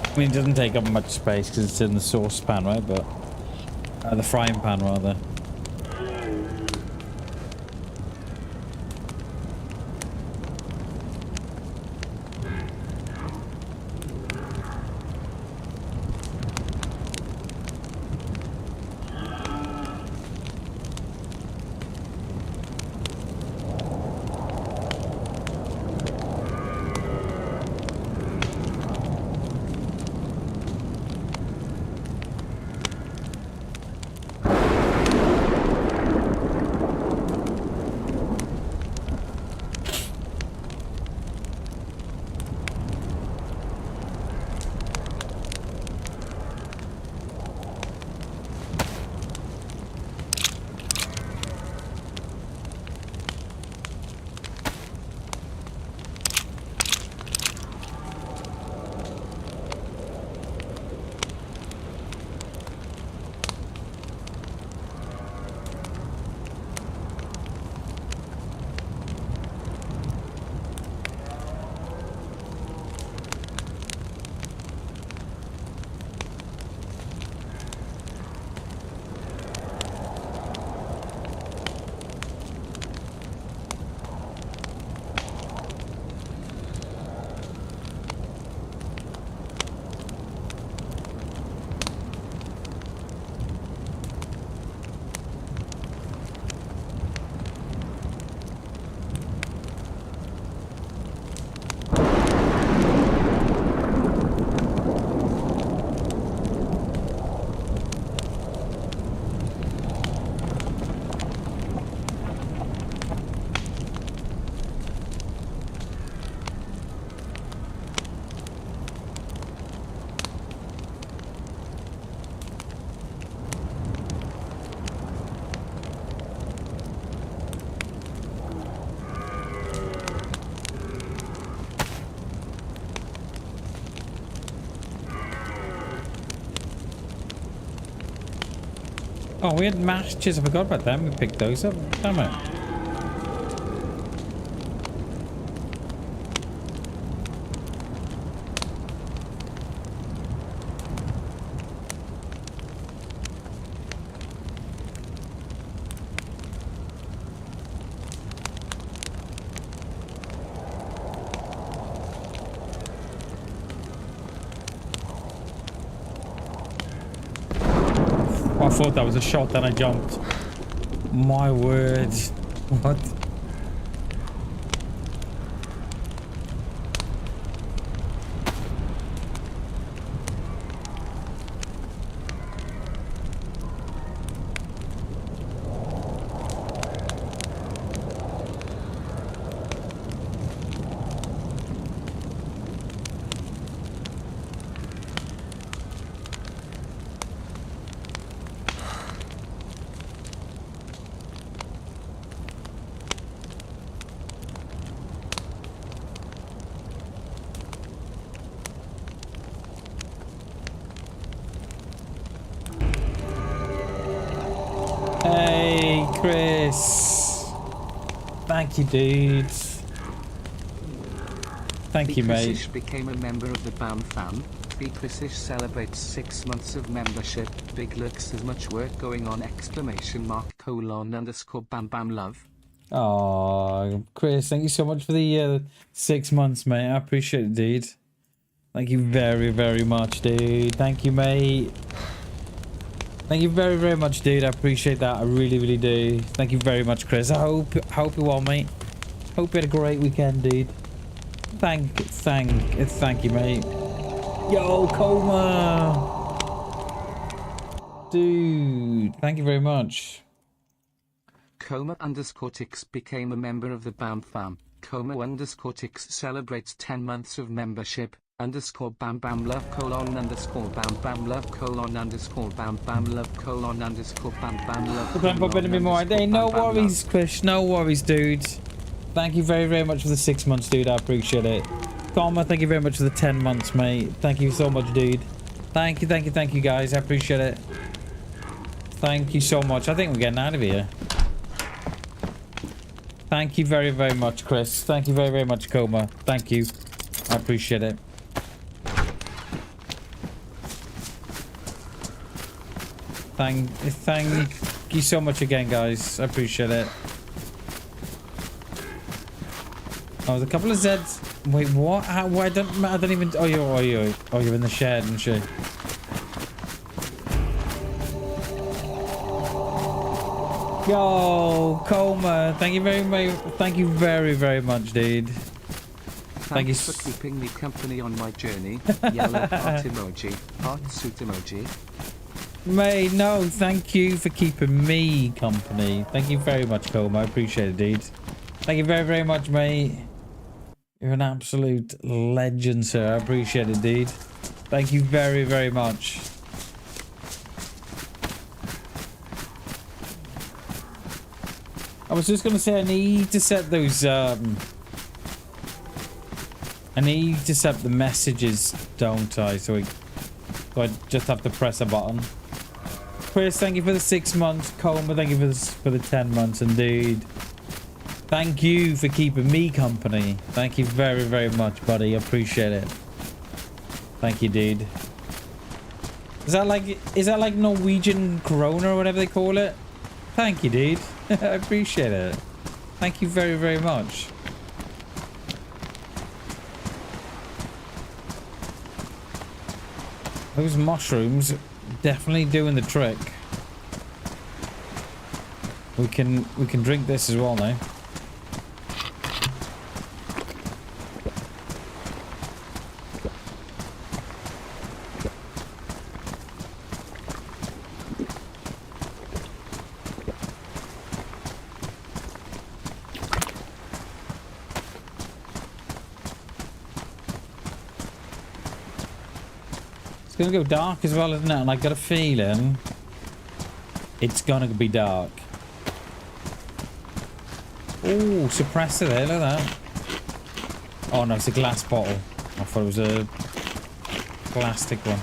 I mean, it doesn't take up much space because it's in the saucepan, right? But the frying pan, rather. Oh, we had matches. I forgot about them. We picked those up. Damn it. I thought that was a shot, then I jumped. My word. What? Chris. Thank you, dude. Thank you, mate. Chrisish became a member of the BAM fam. Chrisish celebrates 6 months of membership. Big looks, there's much work going on! !! _BAM BAM love. Oh, Chris, thank you so much for the 6 months, mate. I appreciate it, dude. Thank you very, very much, dude. Thank you, mate. Thank you very, very much, dude. I appreciate that. I really, really do. Thank you very much, Chris. I hope you well, mate. Hope you had a great weekend, dude. Thank you, mate. Yo, Coma. Dude, thank you very much. Coma_Tix became a member of the BAM fam. Coma_Tix celebrates 10 months of membership. _BAM BAM love : _BAM BAM love : _BAM BAM love : _BAM BAM love. Don't pop in a bit more. No worries, Chris. No worries, dude. Thank you very, very much for the 6 months, dude. I appreciate it. Karma, thank you very much for the 10 months, mate. Thank you so much, dude. Thank you, guys. I appreciate it. Thank you so much. I think we're getting out of here. Thank you very, very much, Chris. Thank you very, very much, Coma. Thank you. I appreciate it. Thank you so much again, guys. I appreciate it. Oh, there's a couple of Zeds. Wait, what? How, why don't I don't even... Oh, you're in the shed, aren't you? Yo, Coma. Thank you very, very much, dude. Thank you for keeping me company on my journey. Yellow heart emoji. Heart suit emoji. Mate, no, thank you for keeping me company. Thank you very much, Coma. I appreciate it, dude. Thank you very, very much, mate. You're an absolute legend, sir. I appreciate it, dude. Thank you very, very much. I was just going to say, I need to set those, I need to set the messages, don't I? So I just have to press a button. Chris, thank you for the 6 months. Coma, thank you for the 10 months. And dude, thank you for keeping me company. Thank you very, very much, buddy. I appreciate it. Thank you, dude. Is that like Norwegian krona or whatever they call it? Thank you, dude. I appreciate it. Thank you very, very much. Those mushrooms definitely doing the trick. We can drink this as well now. It's gonna go dark as well, isn't it? And I got a feeling it's gonna be dark. Oh, suppressor there, look at that. Oh no, it's a glass bottle. I thought it was a plastic one.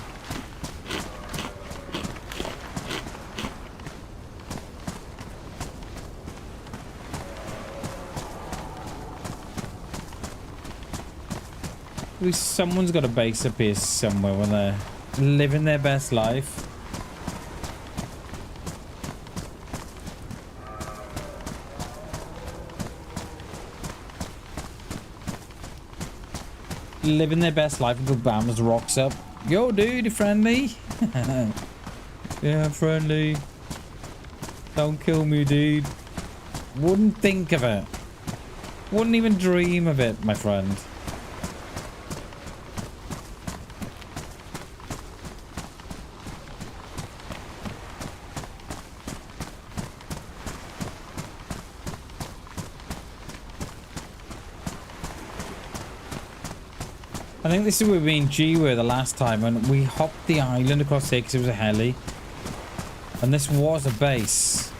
At least someone's got a base up here somewhere when they're living their best life. Living their best life until Bammers rocks up. Yo, dude, you friendly? Yeah, friendly. Don't kill me, dude. Wouldn't think of it. Wouldn't even dream of it, my friend. I think this is where me and G were the last time, and we hopped the island across here because it was a heli. And this was a base.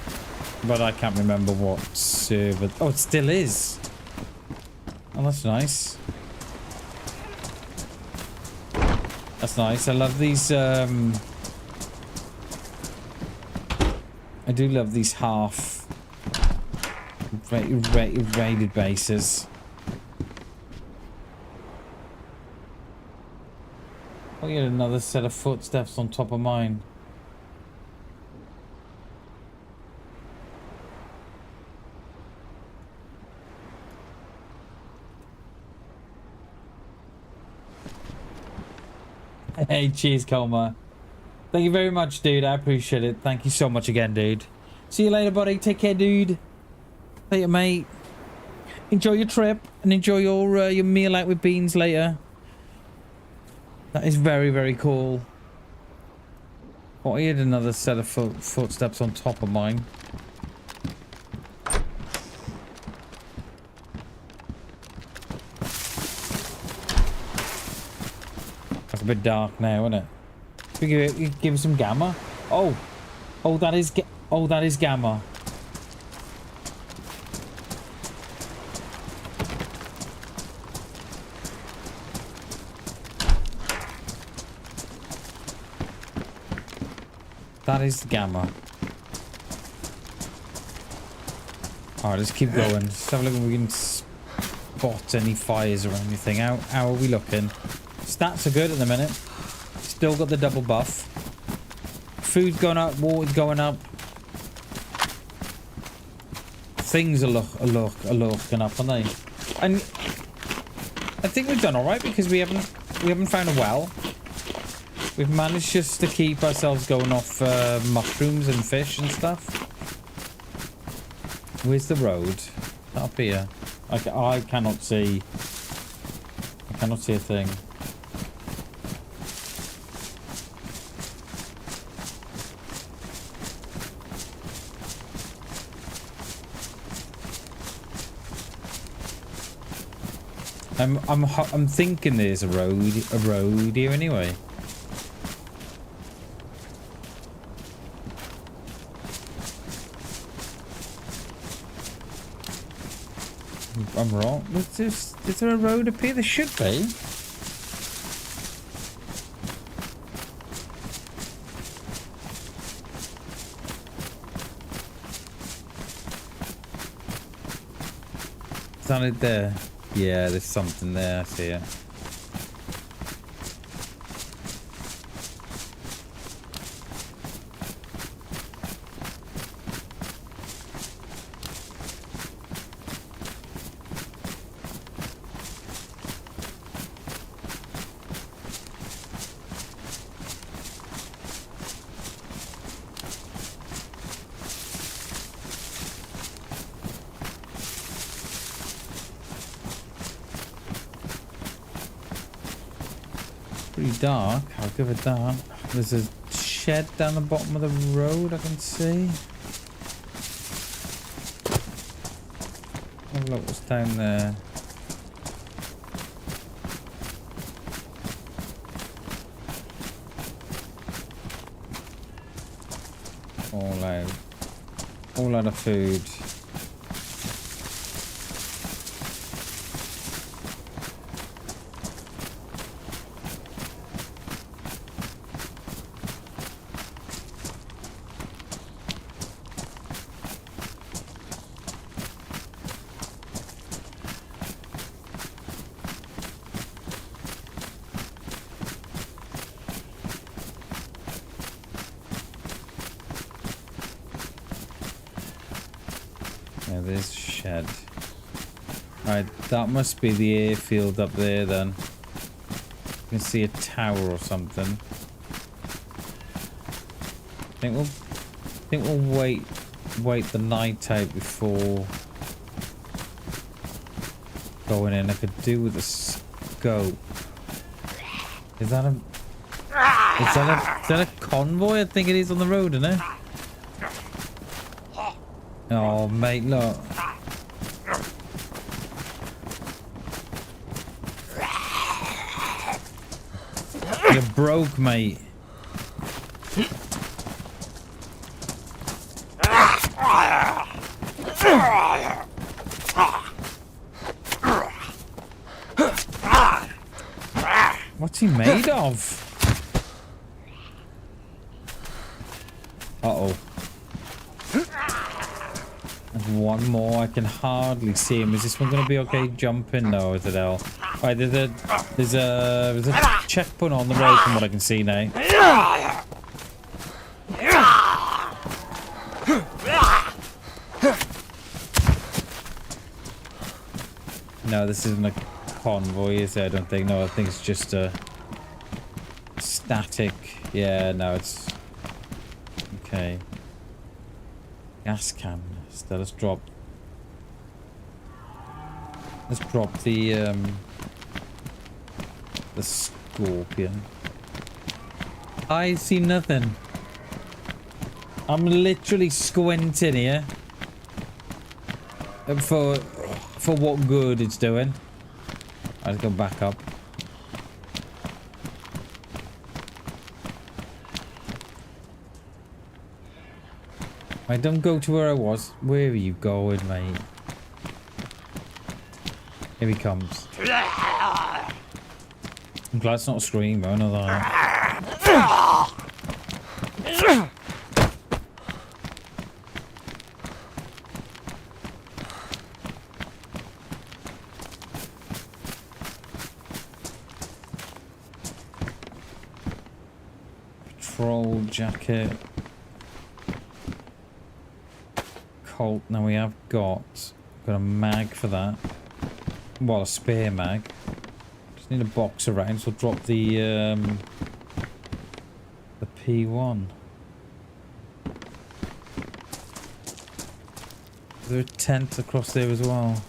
But I can't remember what server. Oh, it still is. Oh, that's nice. That's nice. I love these, I do love these half Raided bases. Oh, you had another set of footsteps on top of mine. Hey, cheers, Coma. Thank you very much, dude. I appreciate it. Thank you so much again, dude. See you later, buddy. Take care, dude. Later, mate. Enjoy your trip and enjoy your meal out with beans later. That is very, very cool. Oh, he had another set of footsteps on top of mine. That's a bit dark now, isn't it? We give it some gamma. Oh, that is gamma. That is gamma. Alright, let's keep going. Let's have a look if we can spot any fires or anything. How are we looking? Stats are good at the minute. Still got the double buff. Food's going up, water's going up. Things are looking up, aren't they? And I think we've done alright because we haven't found a well. We've managed just to keep ourselves going off mushrooms and fish and stuff. Where's the road? Up here. I cannot see. I cannot see a thing. I'm thinking there's a road here anyway. I'm wrong. Is there a road up here? There should be. Is that it there? Yeah, there's something there. I see it. Pretty dark, I'll give it that. There's a shed down the bottom of the road I can see. Have a look what's down there. All out of food. There's a shed. Alright, that must be the airfield up there then. You can see a tower or something. I think we'll wait the night out before going in. I could do with a scope. Is that a convoy? I think it is on the road, isn't it? Oh, mate, look. You're broke, mate. What's he made of? Uh-oh. one more. I can hardly see him. Is this one going to be okay jumping? No, is it L? Right, there's a checkpoint on the road from what I can see now. No, this isn't a convoy, is it? I don't think. No, I think it's just a static. Yeah, no, it's okay. Gas can. So let's drop the scorpion. I see nothing. I'm literally squinting here for what good it's doing. Let's go back up. I don't go to where I was. Where are you going, mate? Here he comes. I'm glad it's not a scream, I know that. Patrol jacket. Colt. Now we have got a mag for that. Well, a spare mag. Just need a box around, so drop the P1. Is there a tent across there as well?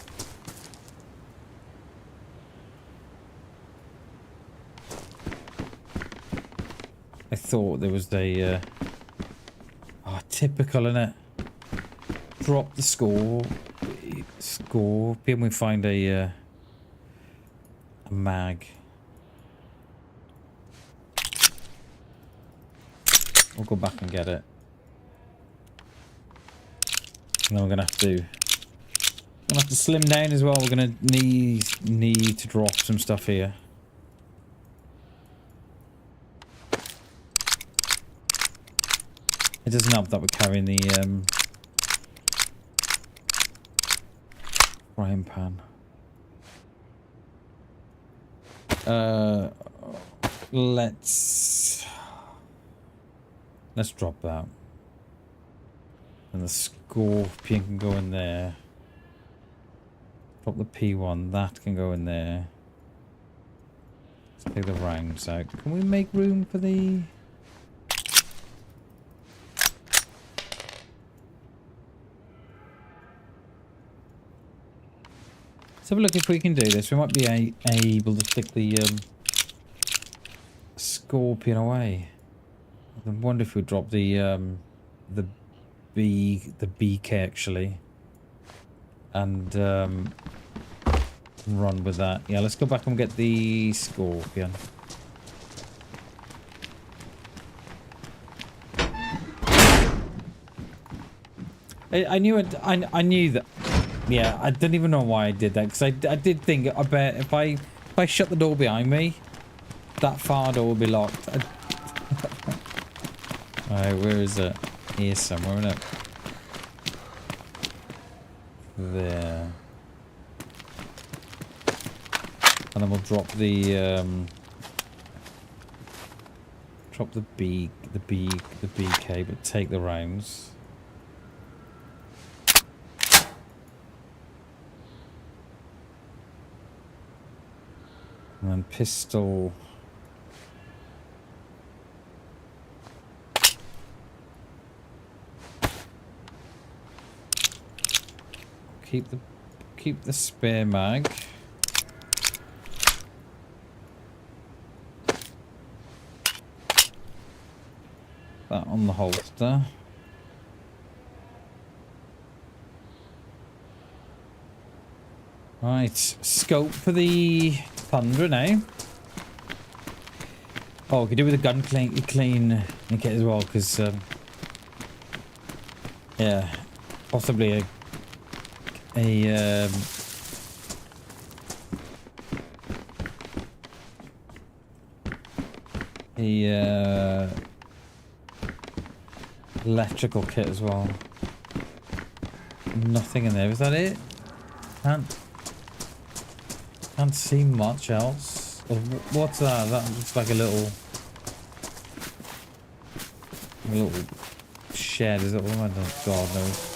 I thought there was a oh, typical, innit? Drop the scorpion. We find a mag. We'll go back and get it. And then we're gonna have to slim down as well. We're gonna need to drop some stuff here. It doesn't help that we're carrying the frying pan. Let's drop that. And the scorpion can go in there. Drop the P1, that can go in there. Let's take the rounds out. Can we make room for the... Let's have a look if we can do this. We might be able to stick the scorpion away. I wonder if we drop the beak actually, and run with that. Yeah, let's go back and get the scorpion. I knew it. I knew that. Yeah, I don't even know why I did that, because I did think, I bet if I shut the door behind me, that far door will be locked. Alright, where is it? Here somewhere, isn't it? There. And then we'll drop the BK, but take the rounds. And then pistol. Keep the spare mag. That on the holster. Right, scope for the Thunder now. Oh, we could do with a gun clean kit as well, because yeah, possibly a electrical kit as well. Nothing in there. Is that it? Can't see much else. Oh, what's that? That looks like a little shed. Is it? Oh, I don't, God knows.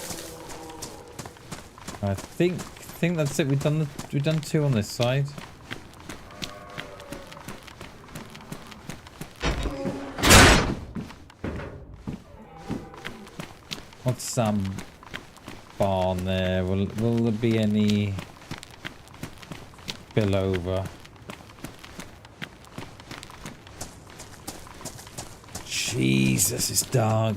I think that's it. We've done 2 on this side. What's some barn there? Will there be any spillover? Jesus, it's dark.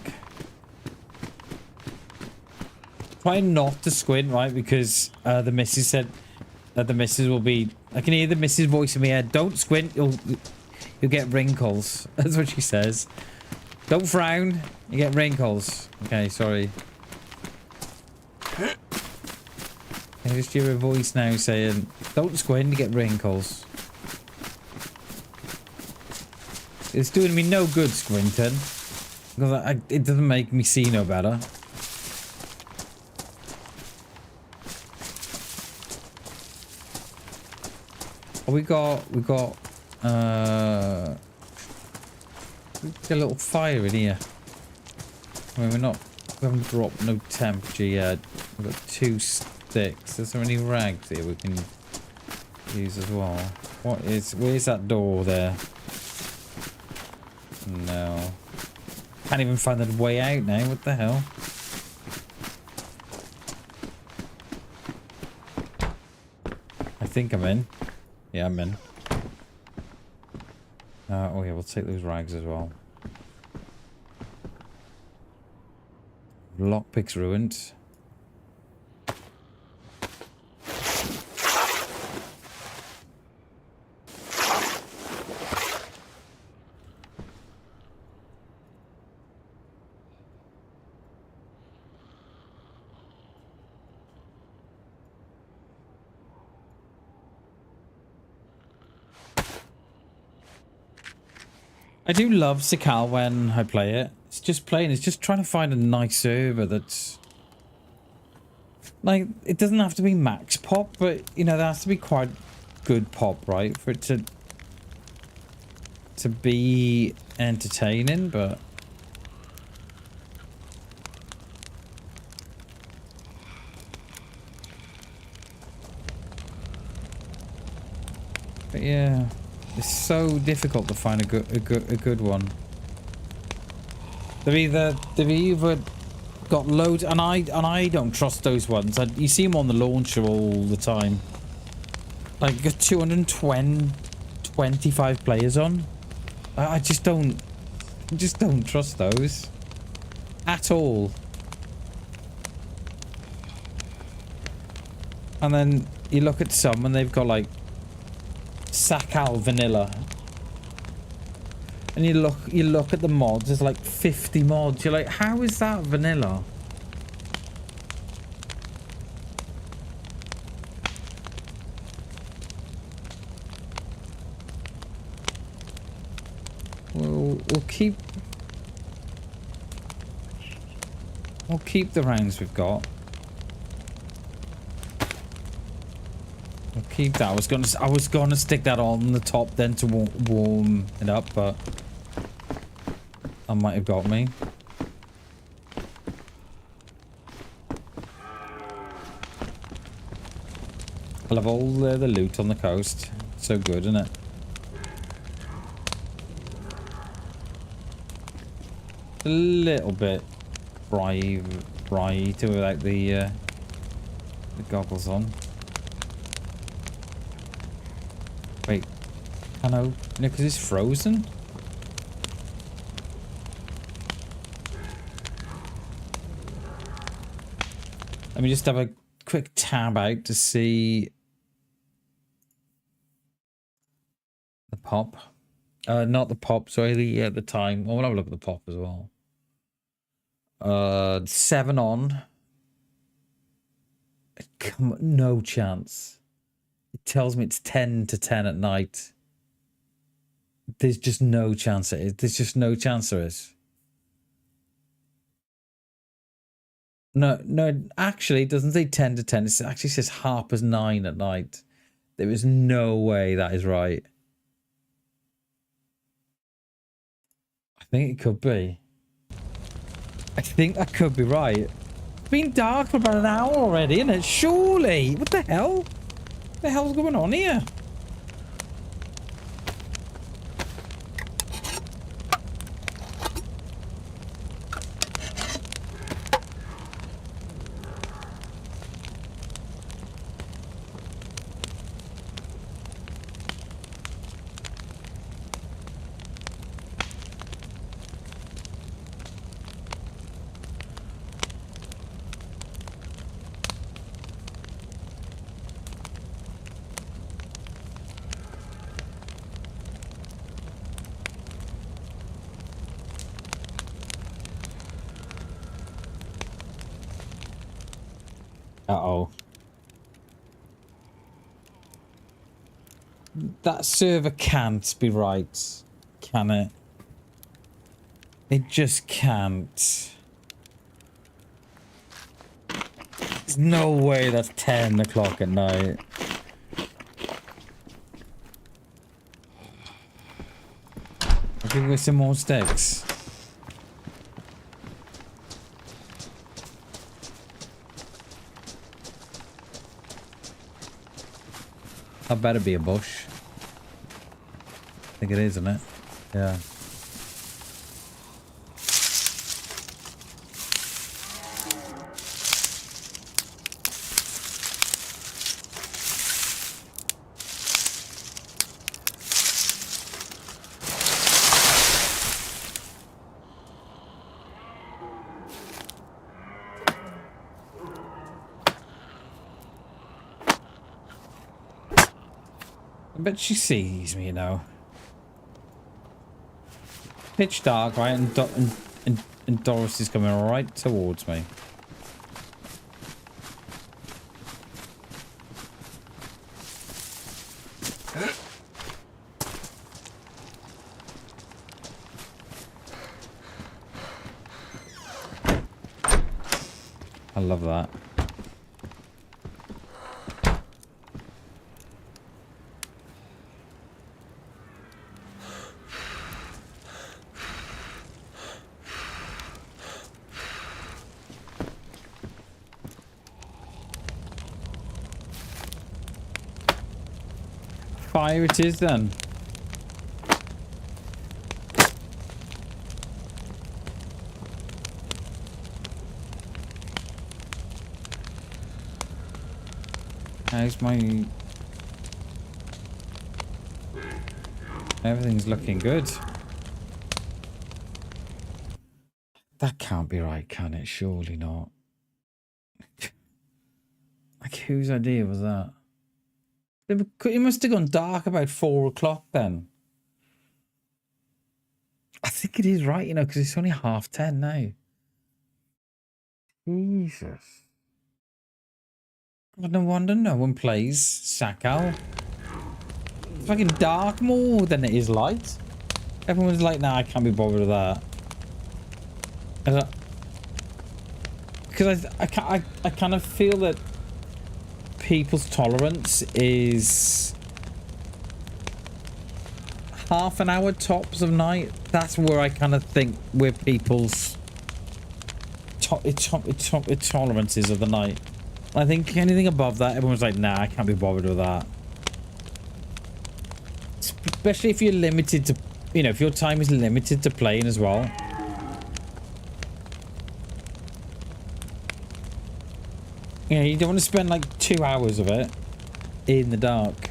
Try not to squint, right? Because the missus said that the missus will be... I can hear the missus voice in my head. Don't squint, you'll get wrinkles. That's what she says. Don't frown, you get wrinkles. Okay, sorry. I just hear a voice now saying, don't squint, you get wrinkles. It's doing me no good squinting. Because it doesn't make me see no better. Oh, we got a little fire in here. I mean, we haven't dropped no temperature yet. We've got 2 sticks. Is there any rags here we can use as well? Where's that door there? No. Can't even find the way out now. What the hell? I think I'm in. Yeah, I'm in. Oh yeah, we'll take those rags as well. Lockpick's ruined. I do love Sikal when I play it. It's just playing. It's just trying to find a nice server that's... Like, it doesn't have to be max pop, but, you know, there has to be quite good pop, right? For it to be entertaining, but... But yeah... It's so difficult to find a good one. They've either got loads, and I don't trust those ones. You see them on the launcher all the time. Like you got 225 players on. I just don't trust those at all. And then you look at some, and they've got like Sakal vanilla, and you look at the mods. There's like 50 mods. You're like, how is that vanilla? We'll keep the rounds we've got. I'll keep that. I was gonna stick that on the top then to warm it up, but that might have got me. I love all the loot on the coast. So good, isn't it? A little bit bright without the goggles on. Wait, I know, because it's frozen. Let me just have a quick tab out to see the pop. Not the pop, sorry, the time. Oh, we'll have a look at the pop as well. 7 on. Come on, no chance. It tells me it's 10 to 10 at night. There's just no chance it is. There's just no chance there is. No, actually, it doesn't say 10 to 10. It actually says 9:30 at night. There is no way that is right. I think it could be. I think that could be right. It's been dark for about an hour already, isn't it? Surely. What the hell? What the hell's going on here? Uh-oh. That server can't be right, can it? It just can't. There's no way that's 10 o'clock at night. I'll give you some more sticks. That better be a bush. I think it is, isn't it? Yeah. I bet she sees me, you know. Pitch dark, right? And Doris is coming right towards me. I love that. Fire it is then. How's my... Everything's looking good. That can't be right, can it? Surely not. Like, whose idea was that? It must have gone dark about 4 o'clock then. I think it is right, you know, because it's only 10:30 now. Jesus. God, no wonder no one plays Sakal. It's fucking dark more than it is light. Everyone's like, nah, I can't be bothered with that. Because I kind of feel that people's tolerance is half an hour tops of night. That's where I kind of think where people's tolerances of the night. I think anything above that, everyone's like, nah, I can't be bothered with that. Especially if you're limited to, you know, if your time is limited to playing as well. You know, you don't want to spend like 2 hours of it in the dark.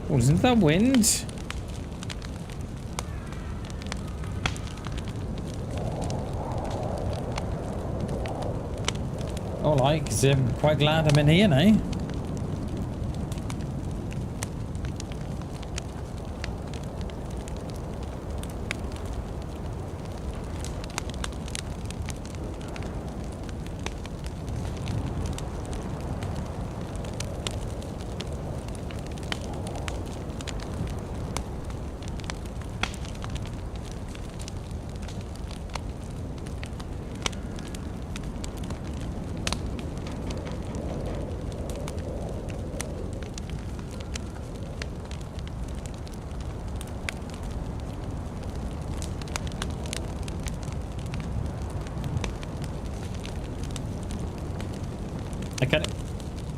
Wasn't that wind? All right, because I'm quite glad I'm in here now.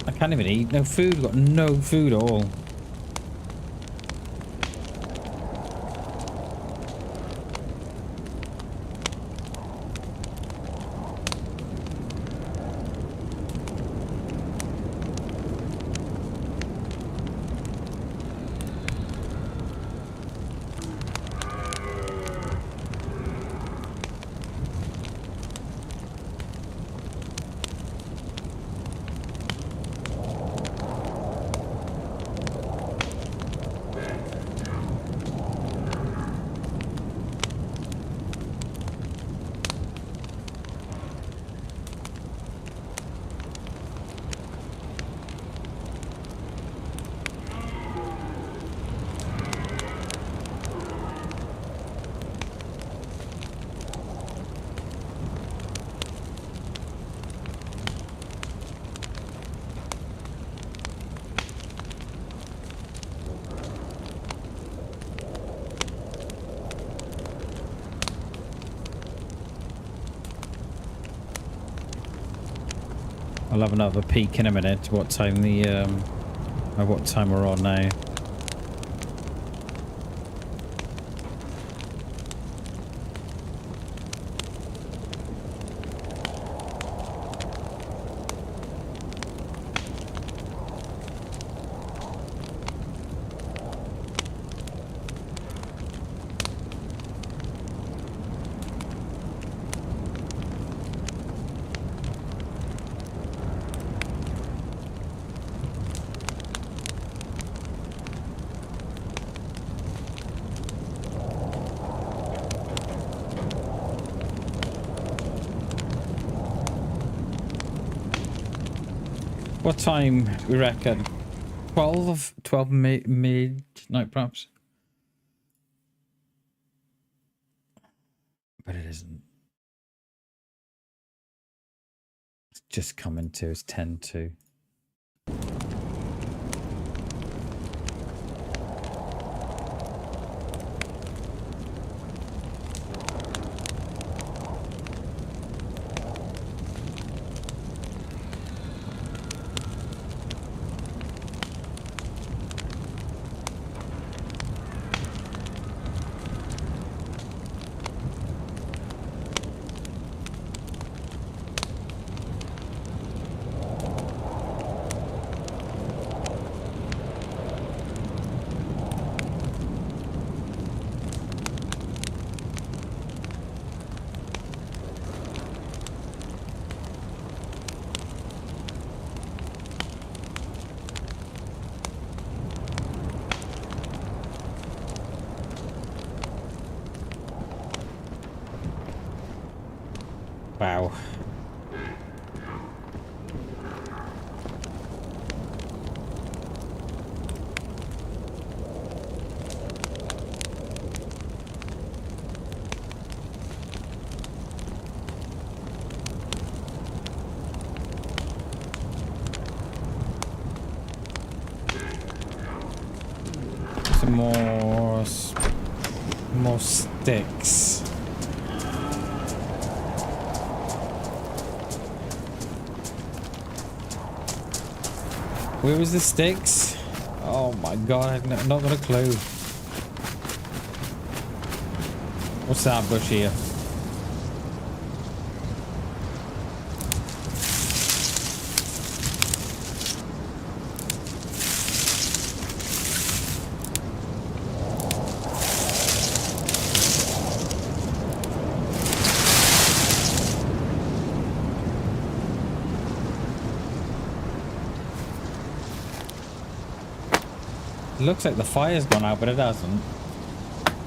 I can't even eat. No food. Got no food at all. I'll have another peek in a minute. What time what time we're on now? What time we reckon? 12 midnight perhaps? But it isn't. It's just coming to, it's 10 to. Wow. Some more sticks. Where was the sticks? Oh my god, I've not got a clue. What's that bush here? It looks like the fire's gone out, but it hasn't.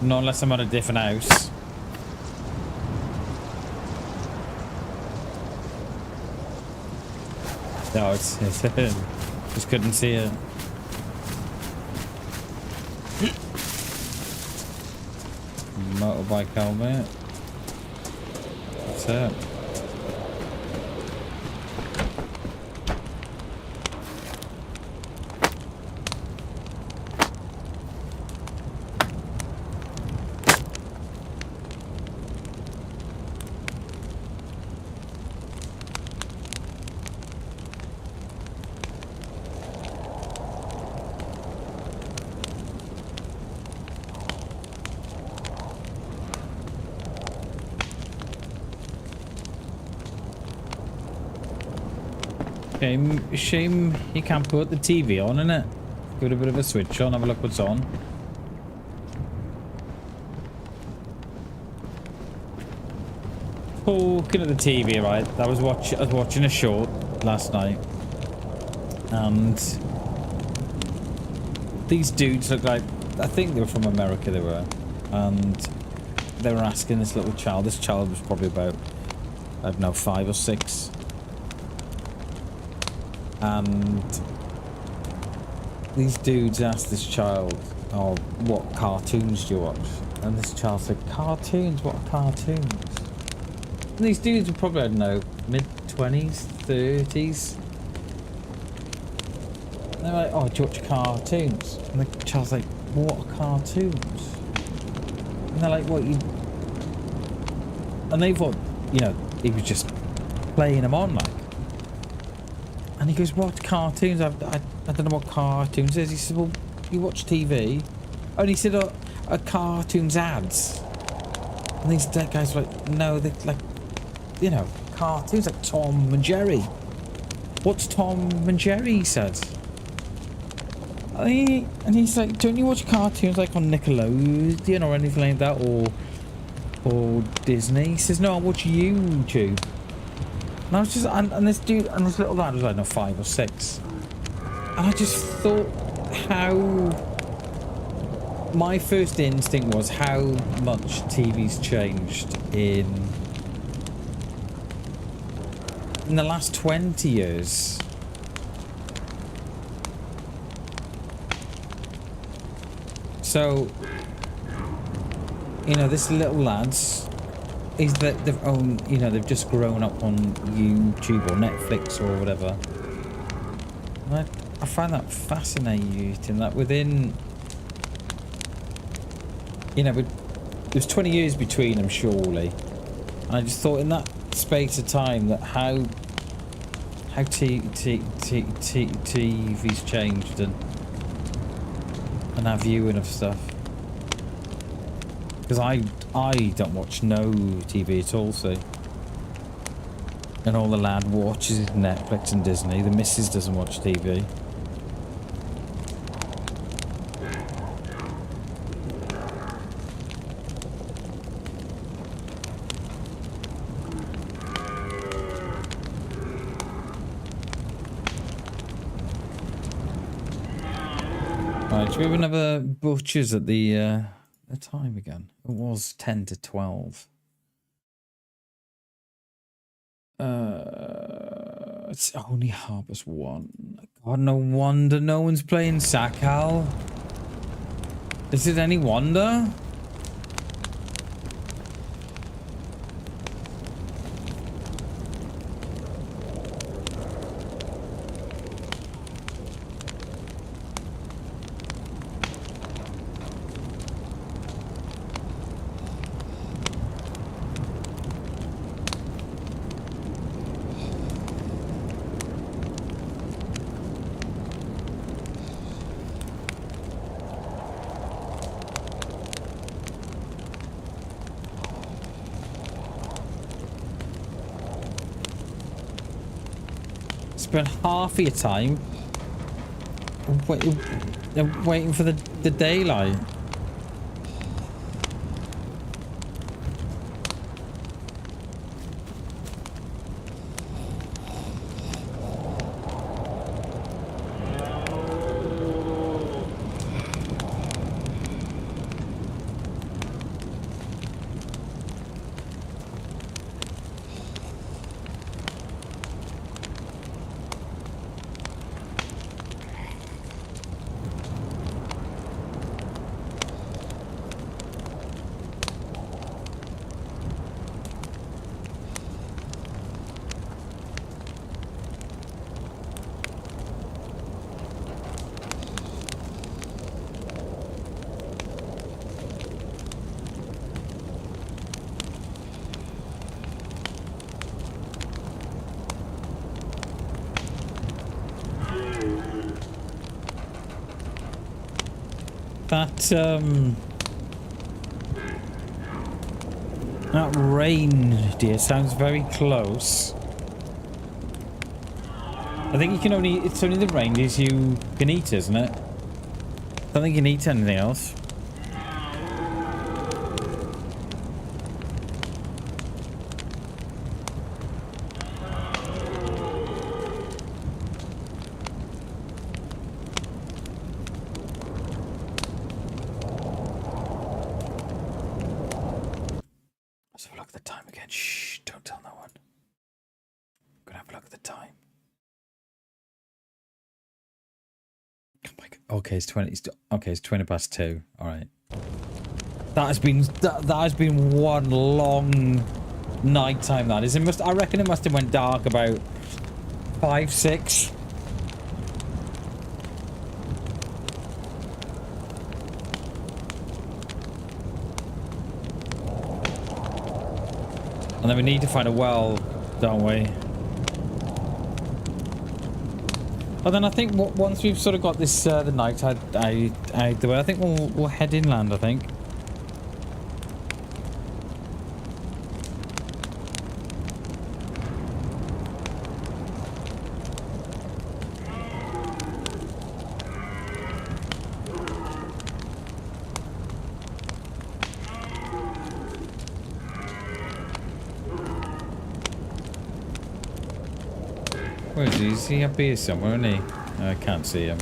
Not unless I'm on a different house. No, it's just couldn't see it. Motorbike helmet. That's it. Shame you can't put the TV on, innit? Give it a bit of a switch on, have a look what's on. Looking at the TV, right? I was watching a show last night, and these dudes look like, I think they were from America, they were, and they were asking this little child. This child was probably about, I don't know, 5 or 6. And these dudes asked this child, oh, what cartoons do you watch? And this child said, cartoons? What cartoons? And these dudes were probably, I don't know, mid-20s, 30s. And they're like, oh, do you watch cartoons? And the child's like, what are cartoons? And they're like, what, you... And they thought, you know, he was just playing them on, like. And he goes, what cartoons? I don't know what cartoons is. He said, well, you watch TV? And he said, are cartoons ads? And these guys were like, no, they're like, you know, cartoons like Tom and Jerry. What's Tom and Jerry? He said. And he's like, don't you watch cartoons like on Nickelodeon or anything like that? Or Disney? He says, no, I watch YouTube. And I was just, and this dude, and this little lad was, I don't know, 5 or 6. And I just thought how, my first instinct was how much TV's changed in the last 20 years. So, you know, this little lad's, is that they've owned, you know, they've just grown up on YouTube or Netflix or whatever. And I find that fascinating that within, you know, there's 20 years between them surely. And I just thought in that space of time that how TV's changed and our viewing of stuff. Because I don't watch no TV at all, see. And all the lad watches is Netflix and Disney. The missus doesn't watch TV. Right, should we have another butchers at the time again? It was 10 to 12. It's only 1:30. God, no wonder no one's playing Sakal. Is it any wonder? Spend half of your time waiting for the daylight. That reindeer sounds very close. I think you can only... It's only the reindeers you can eat, isn't it? I don't think you can eat anything else. Let's have a look at the time again. Shh, don't tell no one. I'm gonna have a look at the time. Oh my God. Okay, it's 20. Okay, it's 20 past 2. All right. That has been one long night time. That is. It must. I reckon it must have went dark about 5, 6. And then we need to find a well, don't we? But then I think once we've sort of got this the night out the way, I think we'll head inland. I think. Where is he? Is he up here somewhere, isn't he? I can't see him.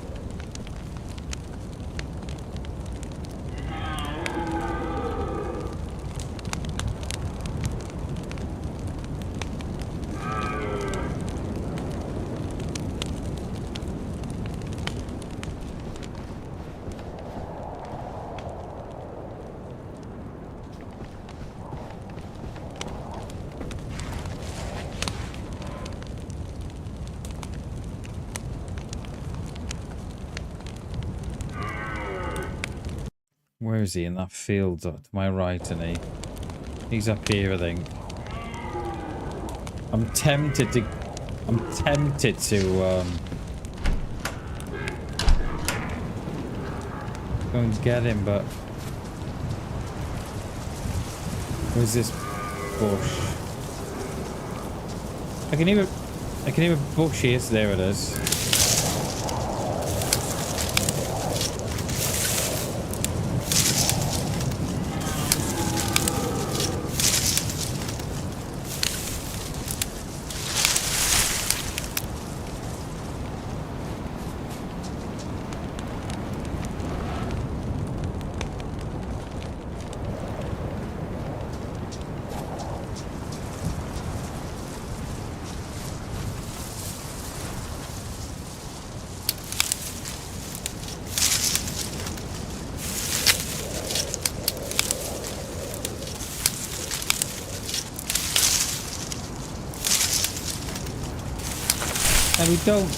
Where is he? In that field to my right, isn't he? He's up here, I think. I'm tempted to go and get him, but where's this bush? I can hear a bush here. So there it is. And we don't...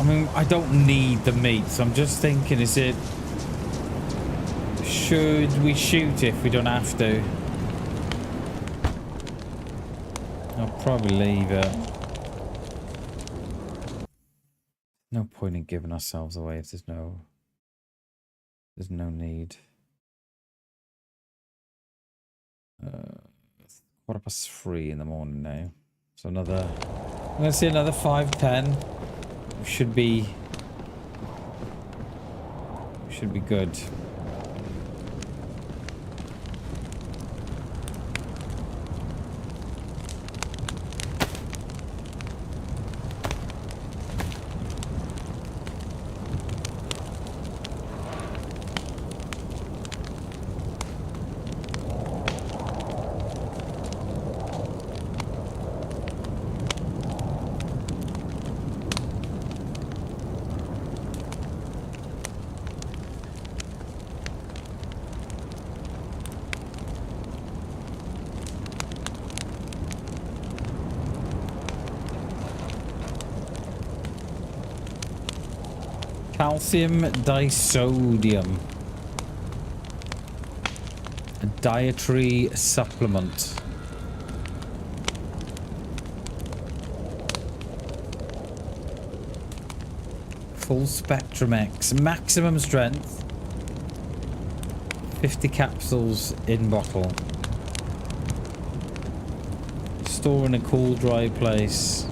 I mean, I don't need the meat, so I'm just thinking, is it... Should we shoot if we don't have to? I'll probably leave it. No point in giving ourselves away if there's no need. 3:15 in the morning now. So another... I'm going to see another 5:10. Should be good. Calcium disodium. A dietary supplement. Full spectrum X. Maximum strength. 50 capsules in bottle. Store in a cool, dry place.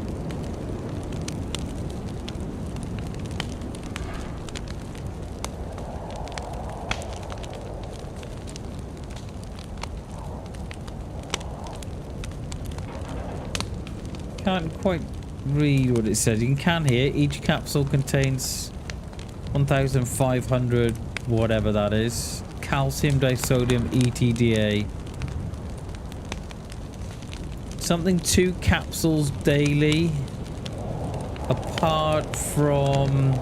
Can't quite read what it says. You can hear each capsule contains 1,500 whatever that is. Calcium disodium ETDA. Something 2 capsules daily. Apart from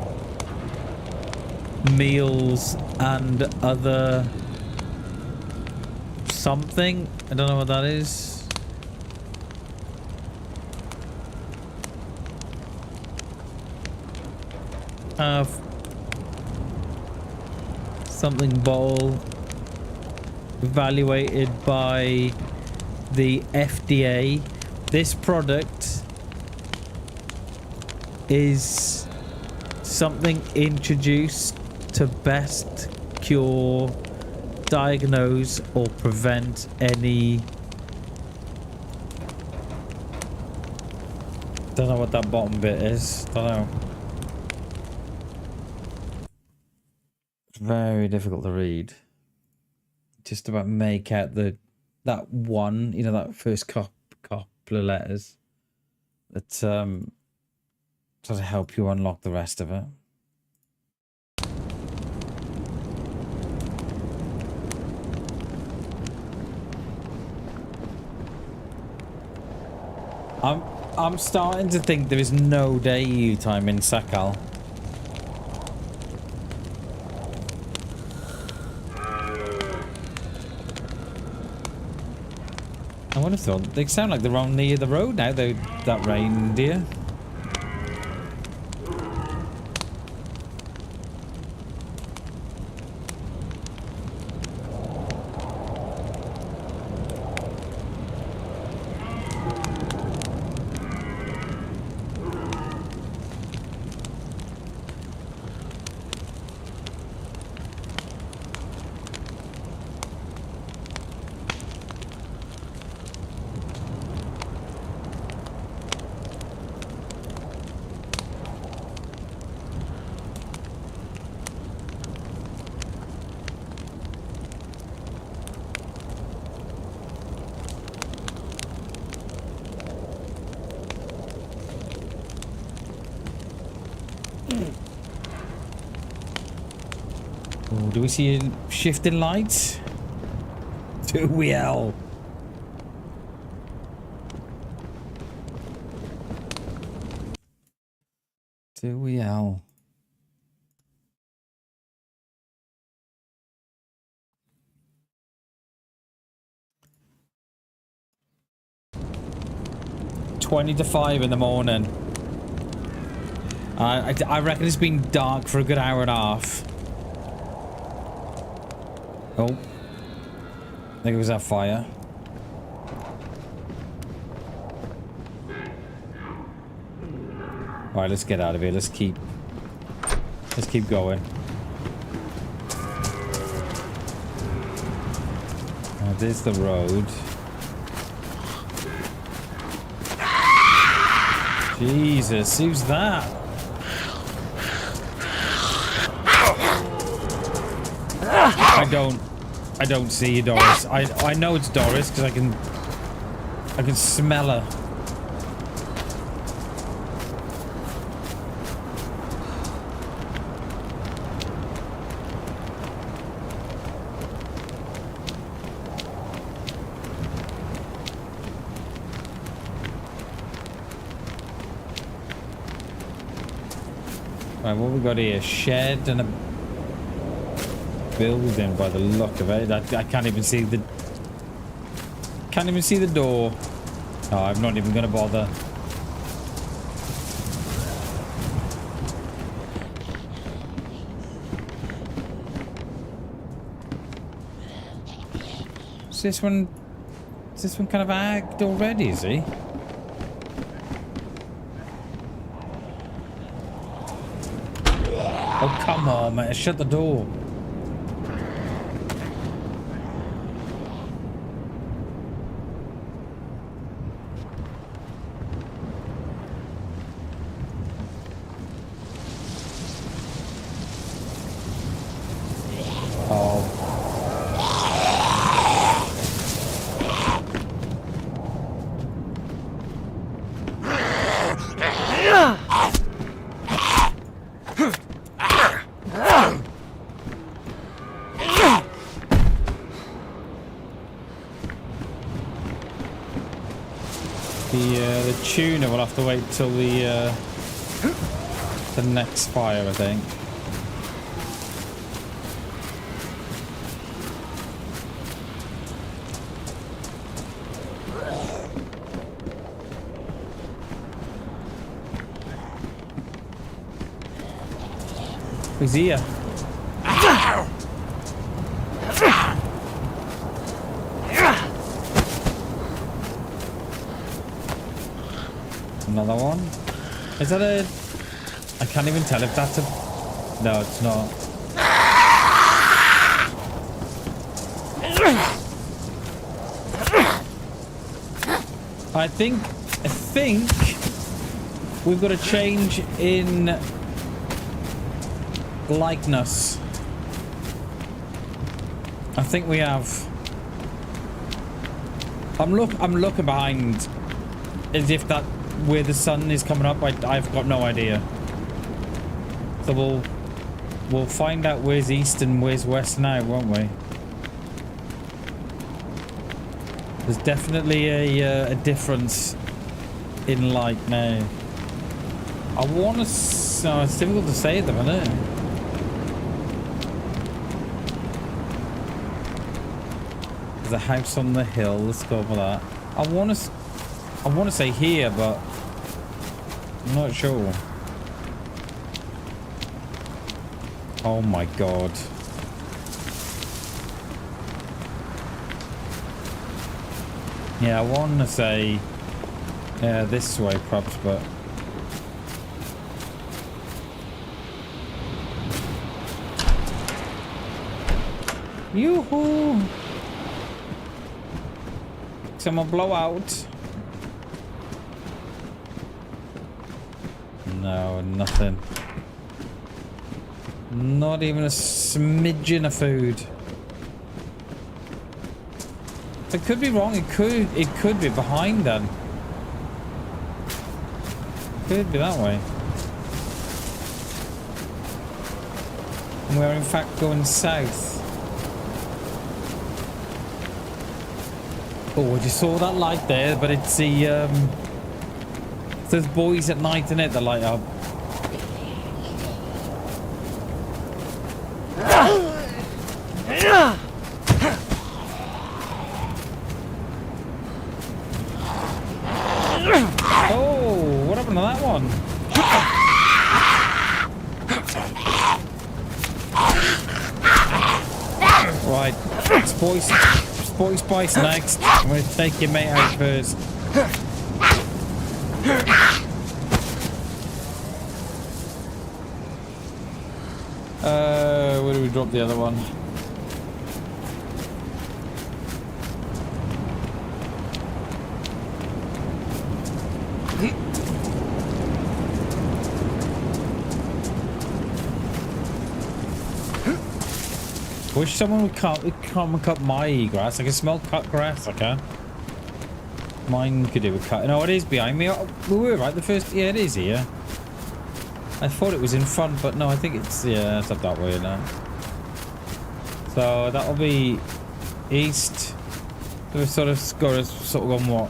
meals and other something. I don't know what that is. Something bowl evaluated by the FDA. This product is something introduced to best cure, diagnose or prevent any... Don't know what that bottom bit is. Don't know. Very difficult to read. Just about make out that one, you know, that first couple of letters that sort of help you unlock the rest of it. I'm starting to think there is no day time in Sakal. I would have thought they sound like they're on near the road now, though, that reindeer. Oh, do we see a shifting lights? Do we, Al? Do we, Al? Twenty to 5 in the morning. I reckon it's been dark for a good hour and a half. Oh. I think it was that fire. Alright, let's get out of here. Let's keep going. There's the road. Jesus, who's that? I don't see you, Doris. I know it's Doris because I can smell her. Right, what we got here? Shed and a building by the look of it. I can't even see the door. Oh, I'm not even gonna bother. Is this one kind of agged already, is he? Oh, come on, man. Shut the door. The tuna will have to wait till the next fire, I think. He's here. Another one. Is that a... I can't even tell if that's a... No, it's not. I think we've got a change in likeness. I think we have. I'm looking behind as if that where the sun is coming up. I've got no idea. So we'll find out where's east and where's west now, won't we? There's definitely a difference in light now. I want to. It's difficult to say at the minute. There's a house on the hill. Let's go for that. I want to say here, but I'm not sure. Oh my god. Yeah, I want to say this way, perhaps, but yoo-hoo! Some blowout. No, nothing. Not even a smidgen of food. I could be wrong. It could be behind then. Could be that way. And we're in fact going south. Oh, I just saw that light there, but it's the those boys at night in it that light up. Oh, what happened to that one? Right, Sporty Spice next. I'm going to take your mate out first. Where do we drop the other one? Wish someone would come and cut my grass. I can smell cut grass. I can. Mine could do with cut. No, it is behind me. Oh, we were right. The first. Yeah, it is here. I thought it was in front, but no, I think it's it's up that way now. So that'll be east. We've sort of gone what?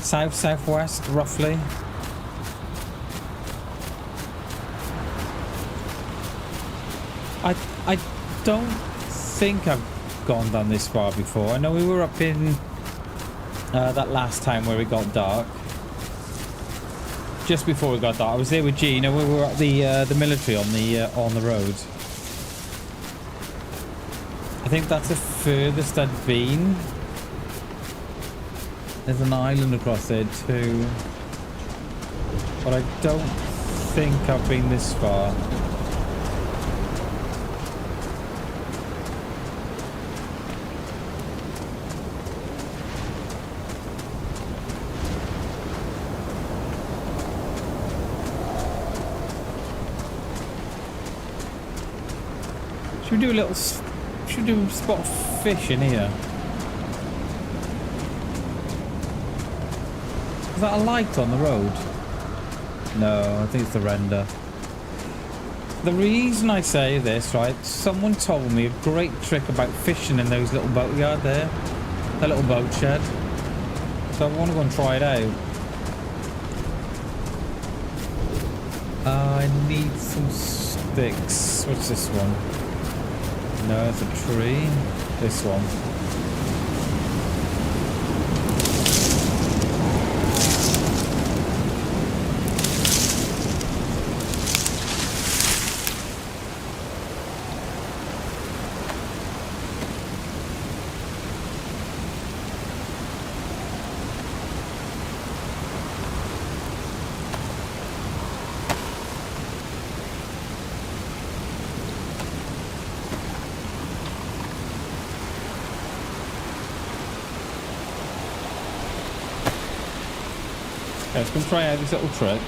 Southwest, roughly. I don't think I've gone down this far before. I know we were up in that last time where it got dark. Just before we got dark, I was there with G. You know, we were at the military on the road. I think that's the furthest I've been. There's an island across there too, but I don't think I've been this far. Should we do a little... Should we do a spot of fish in here? Is that a light on the road? No, I think it's the render. The reason I say this, right, someone told me a great trick about fishing in those little boatyard there. That little boat shed. So I want to go and try it out. I need some sticks. What's this one? No, it's a tree. This one. Okay, let's go and try out this little trick.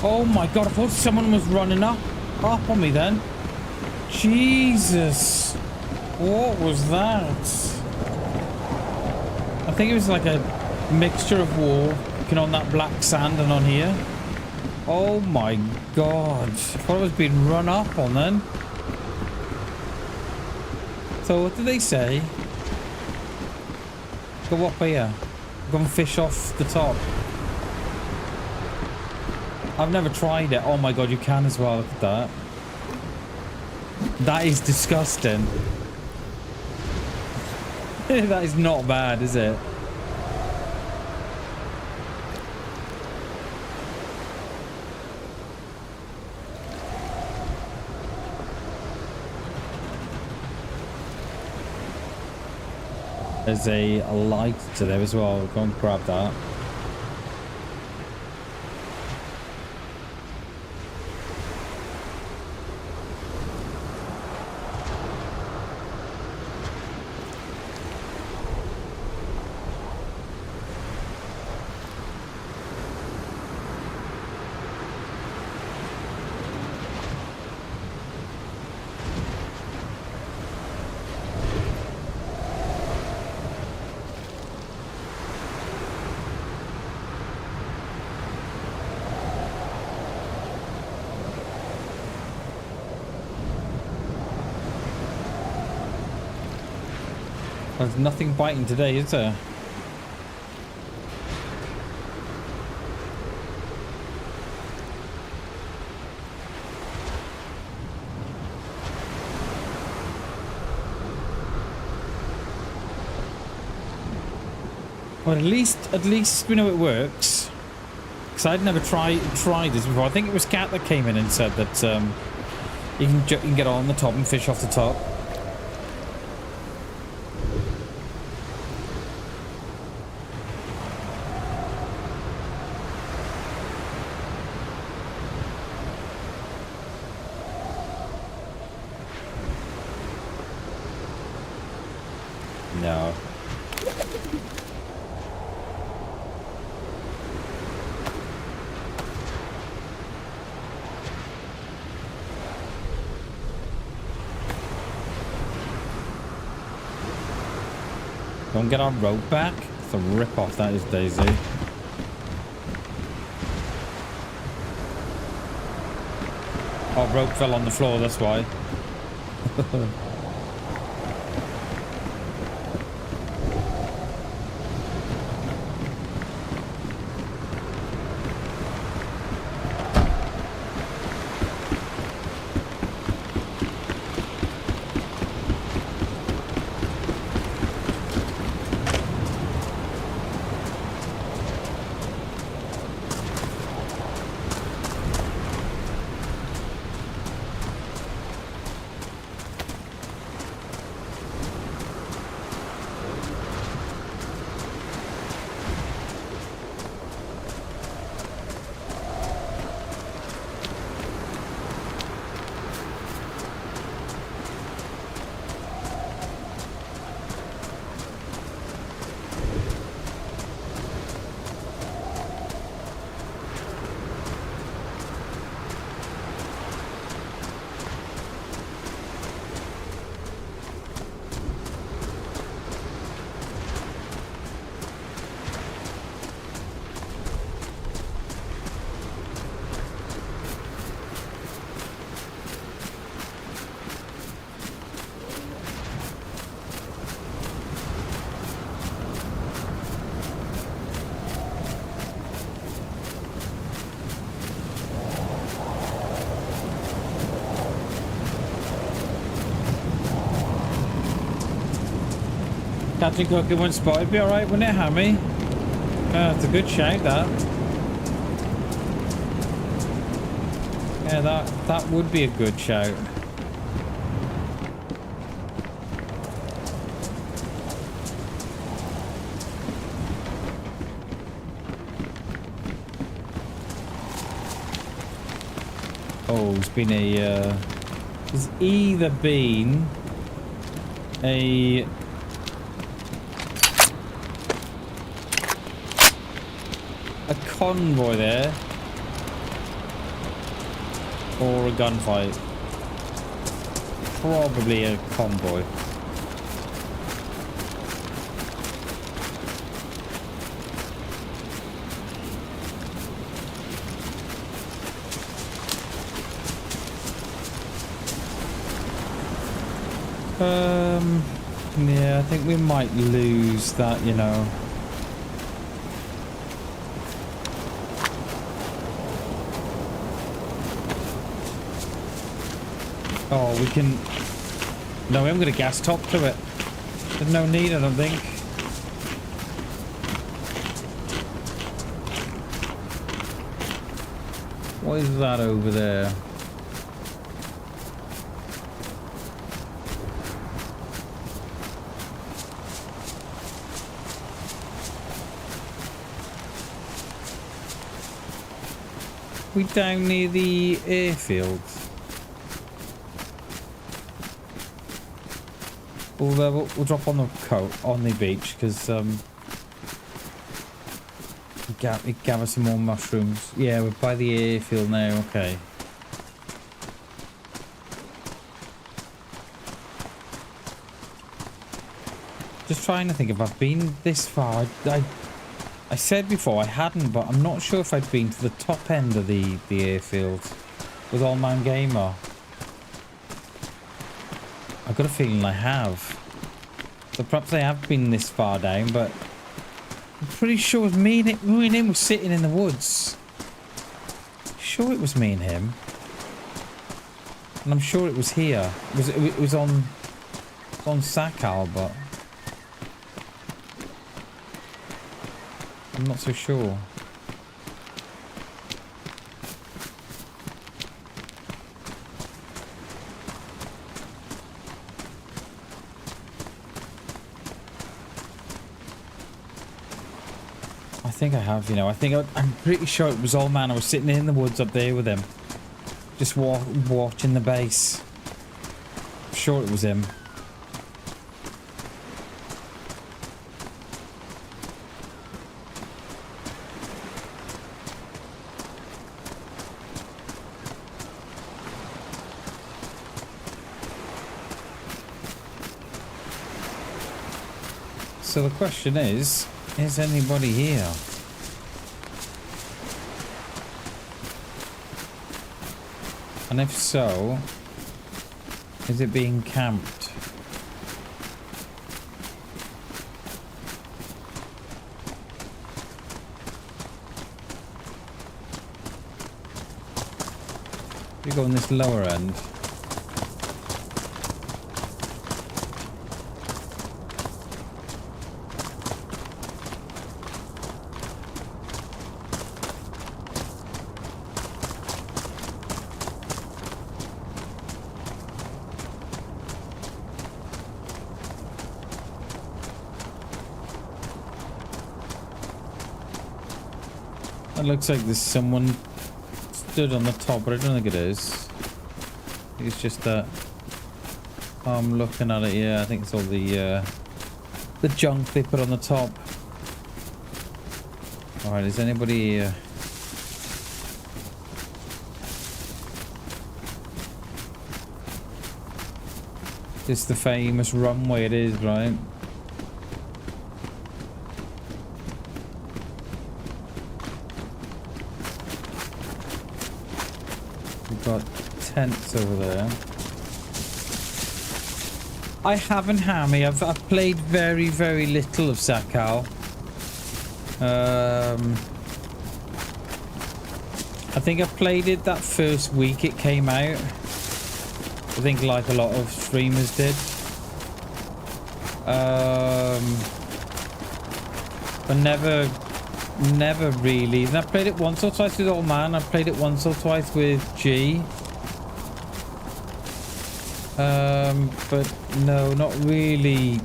Oh my god, I thought someone was running up on me then. Jesus. What was that? I think it was like a mixture of walking on that black sand and on here. Oh my god. I thought I was being run up on then. So what did they say? Go up here. Go and fish off the top. I've never tried it. Oh my god, you can as well. Look at that. That is disgusting. That is not bad, is it? There's a light to there as well. Go and grab that. There's nothing biting today, is there? Well, at least we know it works. Because I'd never tried this before. I think it was Kat that came in and said that you can get on the top and fish off the top. No. Don't get our rope back. It's a rip-off, that is, DayZ. Our rope fell on the floor, that's why. Captain Cooking when spotted. Be alright, wouldn't it, Hammy? It's a good shout, that. Yeah, that would be a good shout. Oh, it's been a, there's either been a convoy there or a gunfight. Probably a convoy. Yeah, I think we might lose that, you know. Oh, we can... No, we haven't got a gas top to it. There's no need, I don't think. What is that over there? We down near the airfield. We'll drop on the beach because we gather some more mushrooms. Yeah, we're by the airfield now. Okay. Just trying to think if I've been this far. I said before I hadn't, but I'm not sure if I'd been to the top end of the airfield with Oldman Gamer. I've got a feeling I have. So perhaps I have been this far down, but I'm pretty sure it was me and him were sitting in the woods. Sure it was me and him. And I'm sure it was here. It was on Sakal, but I'm not so sure. I think I have, you know. I'm pretty sure it was Old Man. I was sitting in the woods up there with him, just watching the base. I'm sure it was him. So the question is anybody here? And if so, is it being camped? We go on this lower end. It looks like there's someone stood on the top, but I don't think it is. I think it's just that I'm looking at it. Yeah, I think it's all the junk they put on the top. All right, is anybody here? It's the famous runway. It is, right? Got tents over there. I haven't, Hammy. I've played very, very little of Sakal. I think I played it that first week it came out. I think like a lot of streamers did. But never really. And I played it once or twice with Old Man. I played it once or twice with G. But no, not really.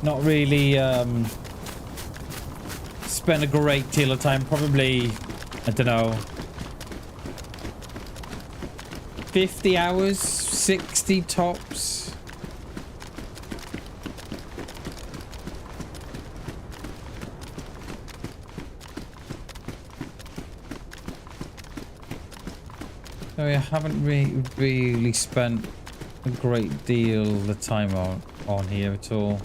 Not really, spent a great deal of time. Probably, I don't know, 50 hours, 60 tops. So I haven't really spent a great deal of the time on here at all.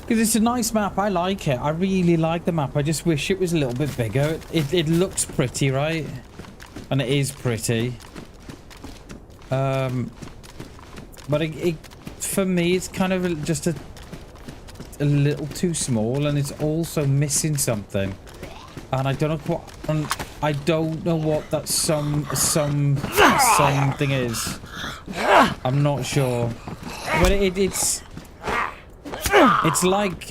Because it's a nice map. I like it. I really like the map. I just wish it was a little bit bigger. It looks pretty, right? And it is pretty. But for me, it's kind of just a little too small, and it's also missing something. And I don't know what. I don't know what that something is. I'm not sure. But it's like,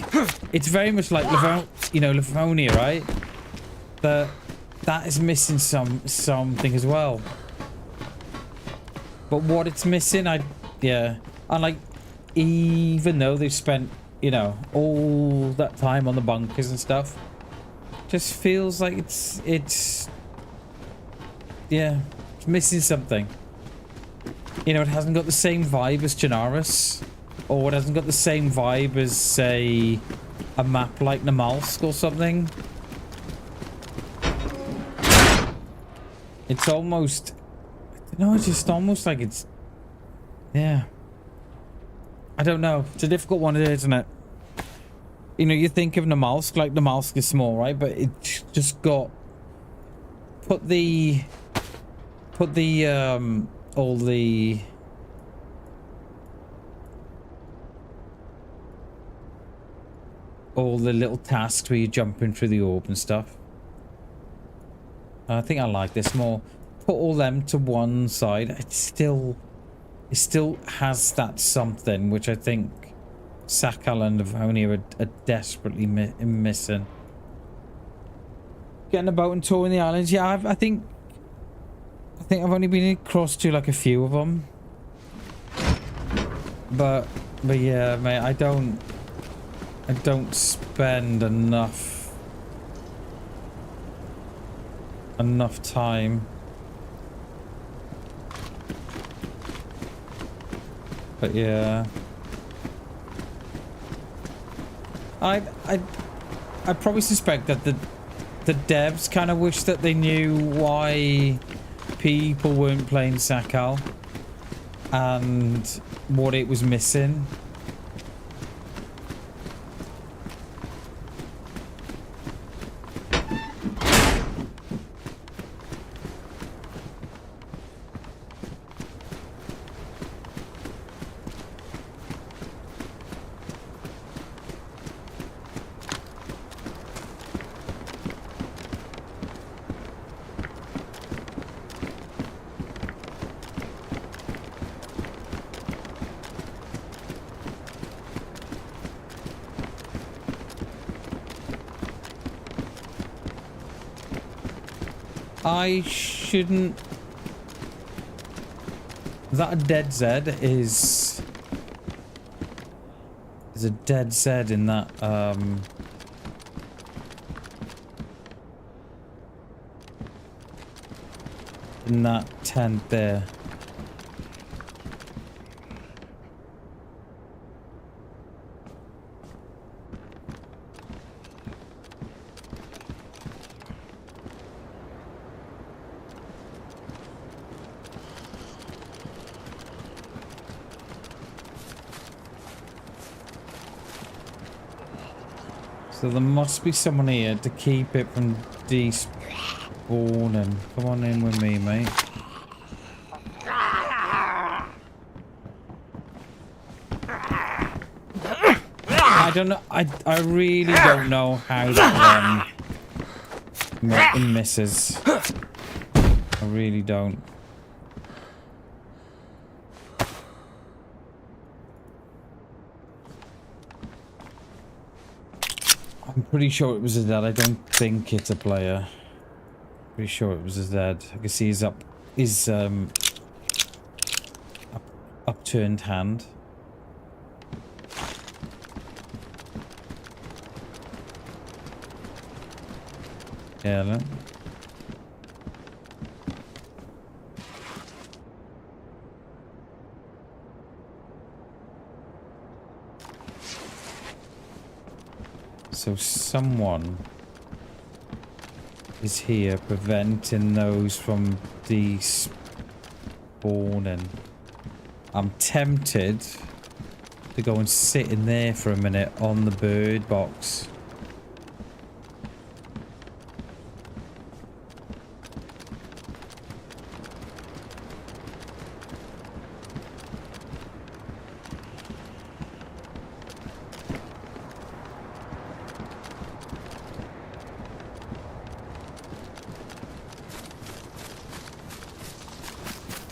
it's very much like Livonia, right? That is missing something as well. But what it's missing, yeah. And like, even though they've spent, all that time on the bunkers and stuff, just feels like it's missing something. It hasn't got the same vibe as Chernarus. Or it hasn't got the same vibe as, say, a map like Namalsk or something. It's almost... I don't know, it's just almost like it's... Yeah. I don't know. It's a difficult one, isn't it? You think of Namalsk, like Namalsk is small, right? But it's just got... Put the... all the... all the little tasks where you're jumping through the orb and stuff. I think I like this more. Put all them to one side. It still has that something which I think Sakal and Livonia are desperately missing. Getting about and touring the islands. Yeah, I think I've only been across to like a few of them. But yeah, mate, I don't spend enough time. But yeah, I probably suspect that the devs kind of wish that they knew why people weren't playing Sakal and what it was missing. I shouldn't... That a dead Z is a dead Z in that tent there. So there must be someone here to keep it from despawning. Come on in with me, mate. don't know. I really don't know how that one misses. I really don't. I'm pretty sure it was a dead. I don't think it's a player. Pretty sure it was a dead. I can see his upturned hand. Yeah, look. So someone is here preventing those from despawning. I'm tempted to go and sit in there for a minute on the bird box.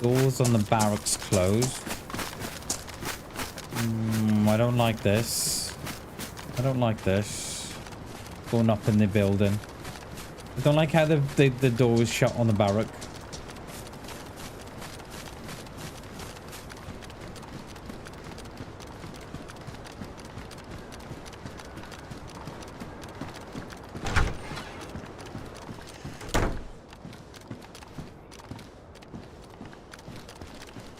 Doors on the barracks closed. I don't like this. I don't like this. Going up in the building. I don't like how the door is shut on the barrack.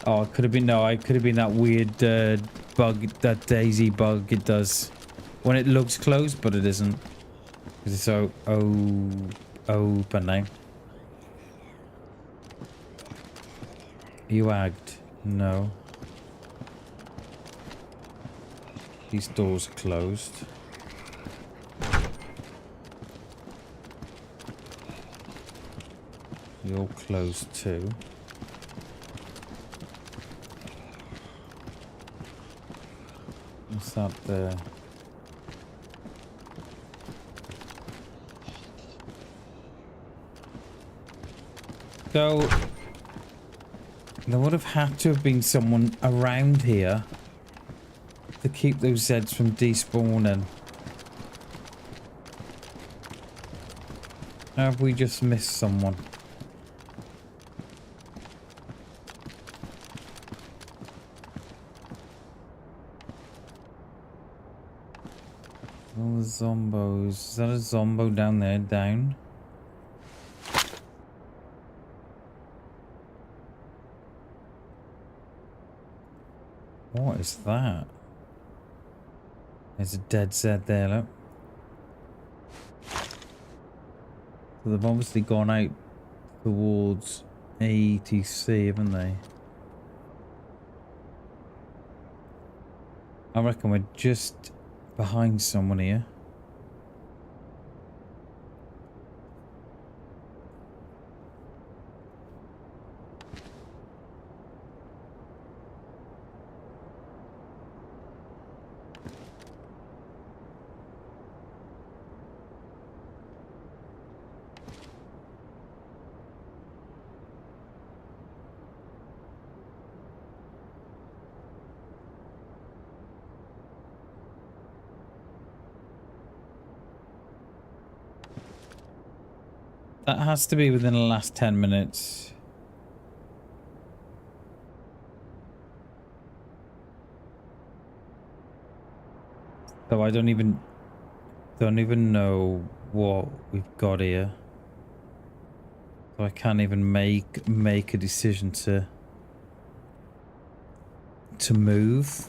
Oh, it could have been, no, it could have been that weird bug, that DayZ bug it does when it looks closed, but it isn't. Because it's so open now. Are you agged? No. These doors are closed. You're closed too. What's that there? So there would have had to have been someone around here to keep those Zeds from despawning. Have we just missed someone? All the zombos. Is that a zombo down there? Down? What is that? There's a dead Zed there, look. So they've obviously gone out towards ATC, haven't they? I reckon we're just behind someone here. That has to be within the last 10 minutes. So I don't even know what we've got here. So I can't even make a decision to move.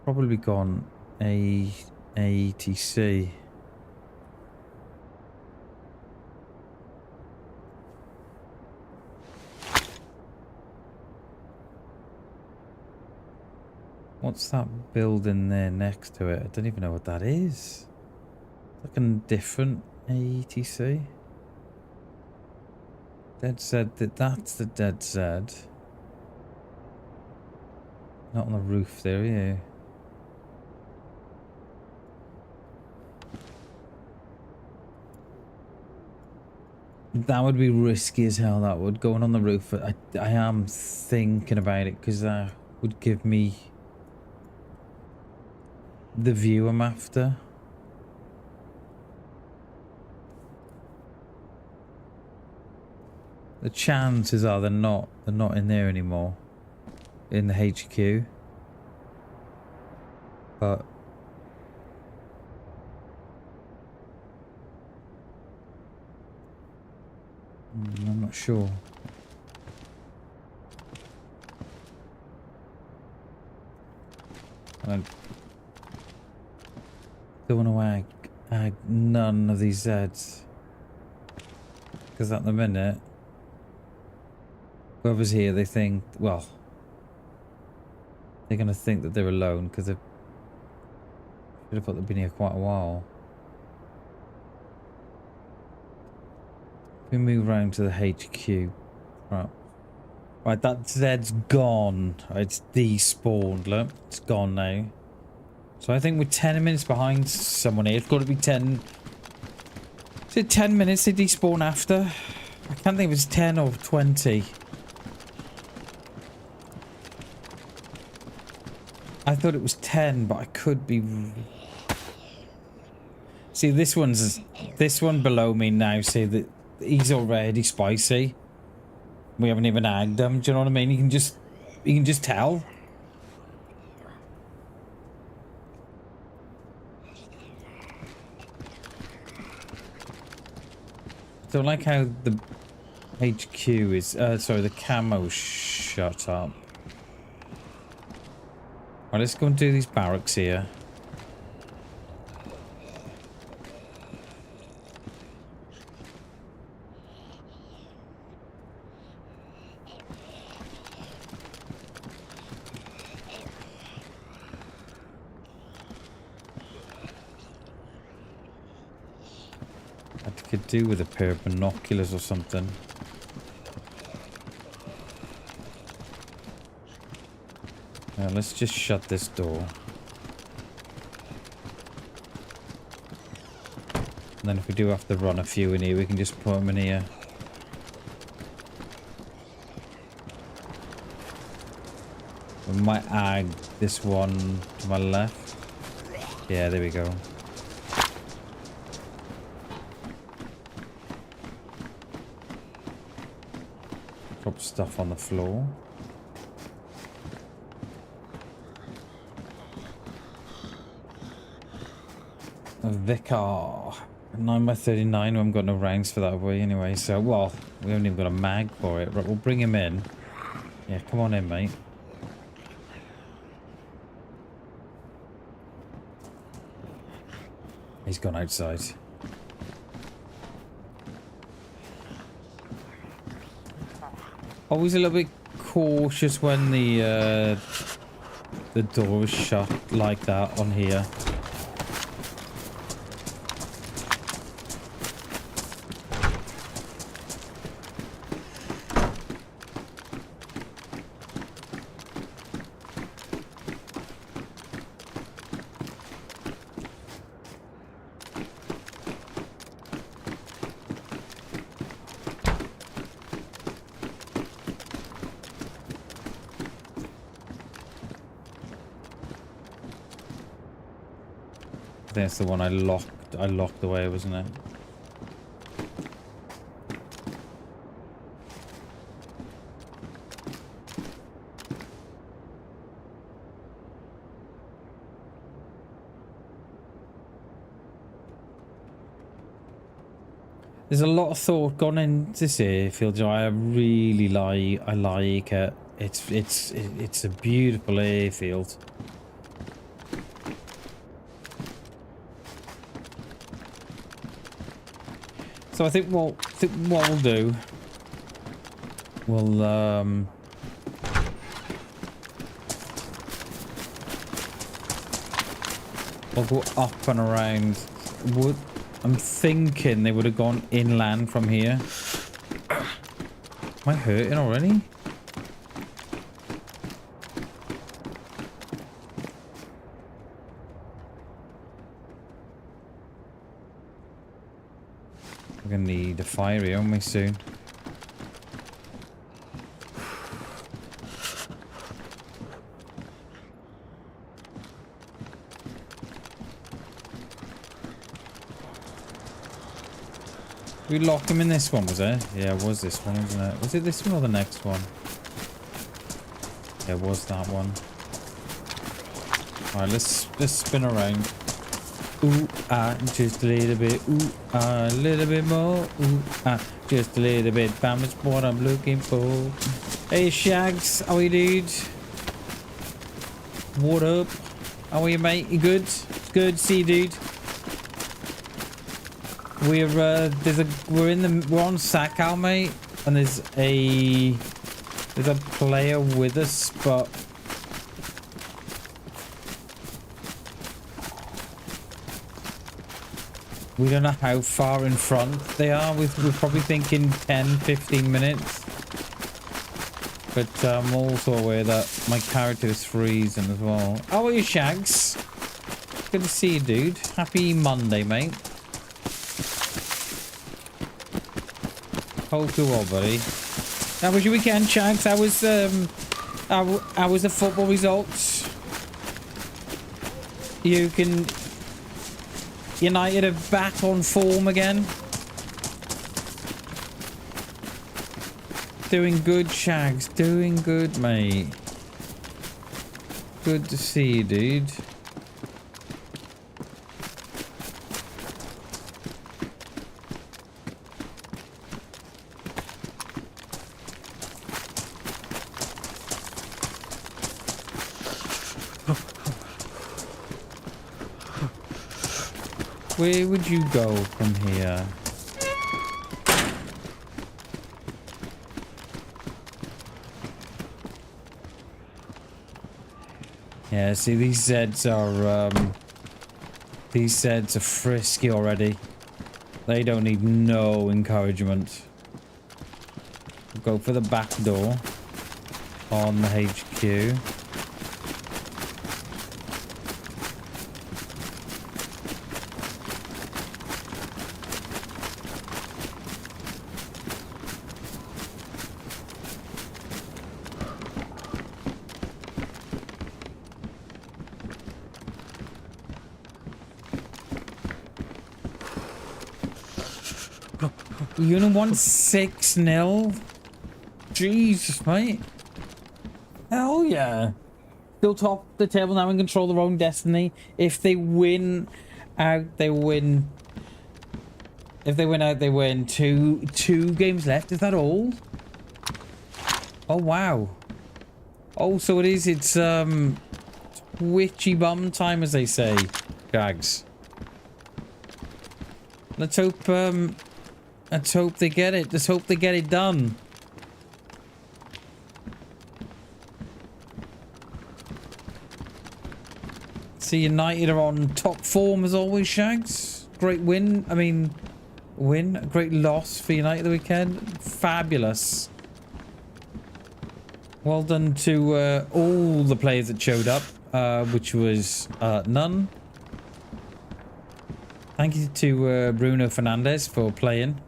Probably gone ATC. What's that building there next to it? I don't even know what that is. It's like a different AETC. Dead Z, that's the Dead Z. Not on the roof there, yeah. That would be risky as hell, that would. Going on the roof, I am thinking about it because that would give me the view I'm after. The chances are they're not in there anymore. In the HQ. But I'm not sure. I don't want to ag none of these Zs. Because at the minute, whoever's here, they think, well, they're going to think that they're alone because they should have thought they've been here quite a while. We move around to the HQ. Right, that Z's gone. It's despawned, look. It's gone now. So I think we're 10 minutes behind someone here. It's got to be 10... Is it 10 minutes they despawn after? I can't think if it's 10 or 20. I thought it was 10, but I could be... See, this one below me now, see that he's already spicy. We haven't even agged him, do you know what I mean? You can just tell. So I like how the HQ is, sorry, the camo shut up. Right, let's go and do these barracks here. I could do with a pair of binoculars or something. Now let's just shut this door. And then if we do have to run a few in here, we can just put them in here. We might ag this one to my left. Yeah, there we go. Drop stuff on the floor. A Vicar. 9x39. We haven't got no ranks for that, have we? Anyway, so, well, we haven't even got a mag for it. Right, we'll bring him in. Yeah, come on in, mate. He's gone outside. Always a little bit cautious when the door is shut like that on here. That's the one I locked away, wasn't it? There's a lot of thought gone into this airfield. I really like it. It's a beautiful airfield. So I think what we'll do, we'll Or go up and around. I'm thinking they would have gone inland from here. Am I hurting already? We're gonna need a fire here, aren't we, soon? We lock him in this one, was it? Yeah, it was this one, wasn't it? Was it this one or the next one? Yeah, it was that one. Alright, let's spin around. Ooh, ah, just a little bit. Ooh, ah, a little bit more. Ooh, ah, just a little bit. Bam, it's what I'm looking for. Hey, Shags, how are you, dude? What up? How are you, mate? You good? Good, see you, dude. We're on Sakal, mate, and there's a player with us, but we don't know how far in front they are. We're probably thinking 10-15 minutes. But I'm also aware that my character is freezing as well. How are you, Shags? Good to see you, dude. Happy Monday, mate. Hope you're well, buddy. How was your weekend, Shags? How was the football results? United are back on form again. Doing good, Shags. Doing good, mate. Good to see you, dude. Where would you go from here? Yeah, see, these Zeds are frisky already. They don't need no encouragement. Go for the back door on the HQ. You only won 6-0? Jesus, mate. Hell yeah. Still top the table now and control their own destiny. If they win out, they win. If they win out, they win. Two games left. Is that all? Oh, wow. Oh, so it is. It's, twitchy bum time, as they say. Gags. Let's hope they get it. Let's hope they get it done. See, United are on top form as always, Shags. Great win. I mean, win. Great loss for United the weekend. Fabulous. Well done to all the players that showed up, which was none. Thank you to Bruno Fernandes for playing.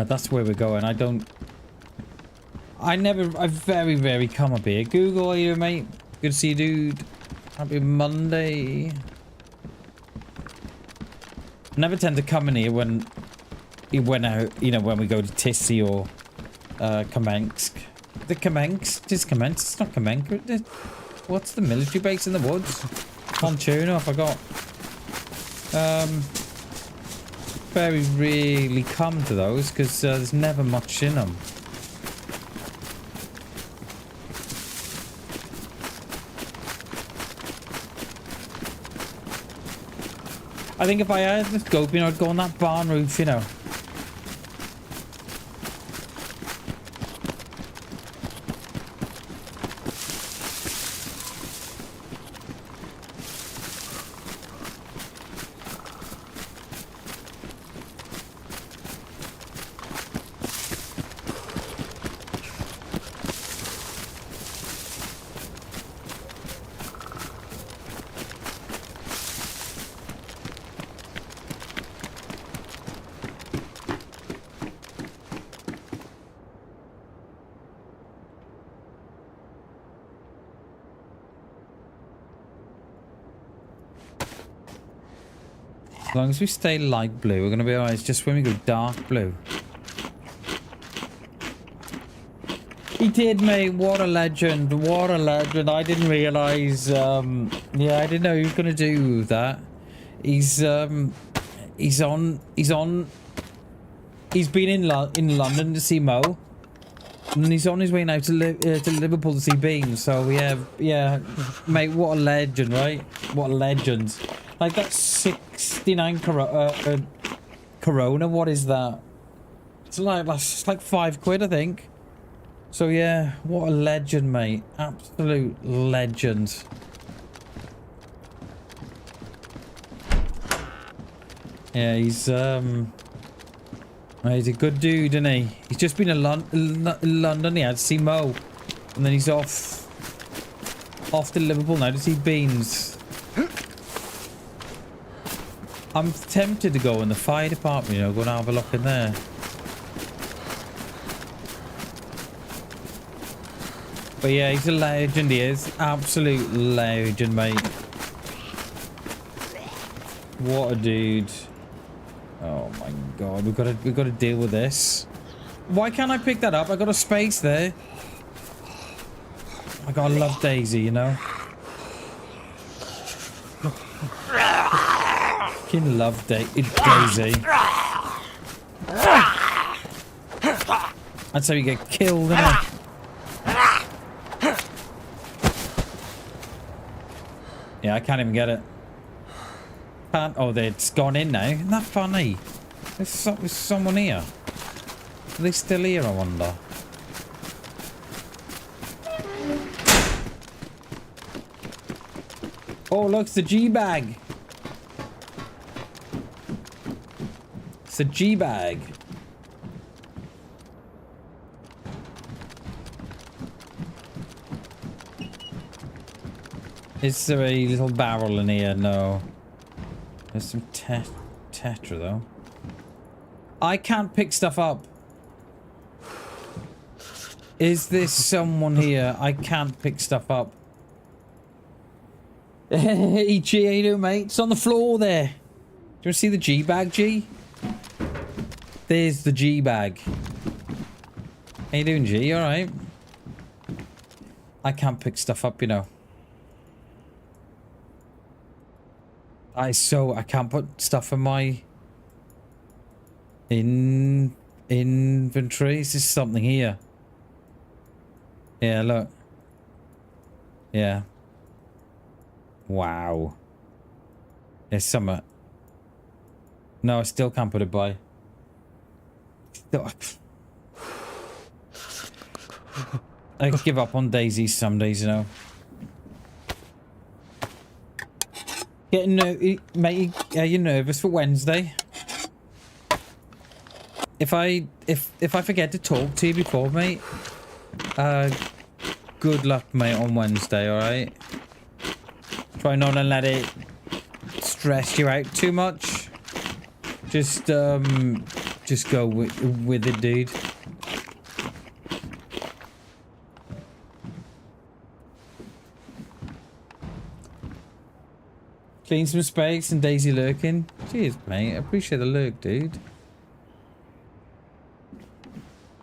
That's where we're going. I very rarely come up here. Google, are you, mate? Good to see you, dude. Happy Monday. Never tend to come in here when you went out, you know, when we go to Tissy or Kamensk. The Kamensk? It is Kamensk. It's not Kamensk. What's the military base in the woods? Pontuno, I forgot. Very rarely come to those because there's never much in them. I think if I had the scope, you know, I'd go on that barn roof, you know. As long as we stay light blue, we're going to be alright. It's just when we go dark blue. He did, mate. What a legend. What a legend. I didn't realise, yeah, I didn't know he was going to do that. He's been in London to see Mo. And he's on his way now to Liverpool to see Bean. So, yeah, mate, what a legend, right? What a legend. Like, that's 69 Corona. What is that? It's like £5, I think. So, yeah, what a legend, mate. Absolute legend. Yeah, he's a good dude, isn't he? He's just been in London. He had to see Mo. And then he's off to Liverpool now to see Beans. I'm tempted to go in the fire department, you know, go and have a look in there. But yeah, he's a legend, he is. Absolute legend, mate. What a dude. Oh my god, we've got to deal with this. Why can't I pick that up? I got a space there. I gotta love DayZ, you know. Fucking love DayZ. That's how you get killed, isn't it? Yeah, I can't even get it. Can't. Oh, it's gone in now. Isn't that funny? There's someone here. Are they still here, I wonder? Oh, look, it's the G-bag. It's a G-bag. Is there a little barrel in here? No. There's some tetra, though. I can't pick stuff up. Is there someone here? I can't pick stuff up. Hey, G, how you doing, mate? It's on the floor there. Do you want to see the G-bag, G? There's the G-bag. How you doing, G? You alright? I can't pick stuff up, you know. I can't put stuff in my inventory. Is there something here? Yeah, look. Yeah. Wow. There's some. No, I still can't put it by. I give up on DayZ some days, you know. Mate, are you nervous for Wednesday? If I forget to talk to you before, mate, good luck, mate, on Wednesday, alright? Try not to let it stress you out too much. Just go with it, dude. Clean some space and DayZ lurking. Cheers, mate. I appreciate the lurk, dude.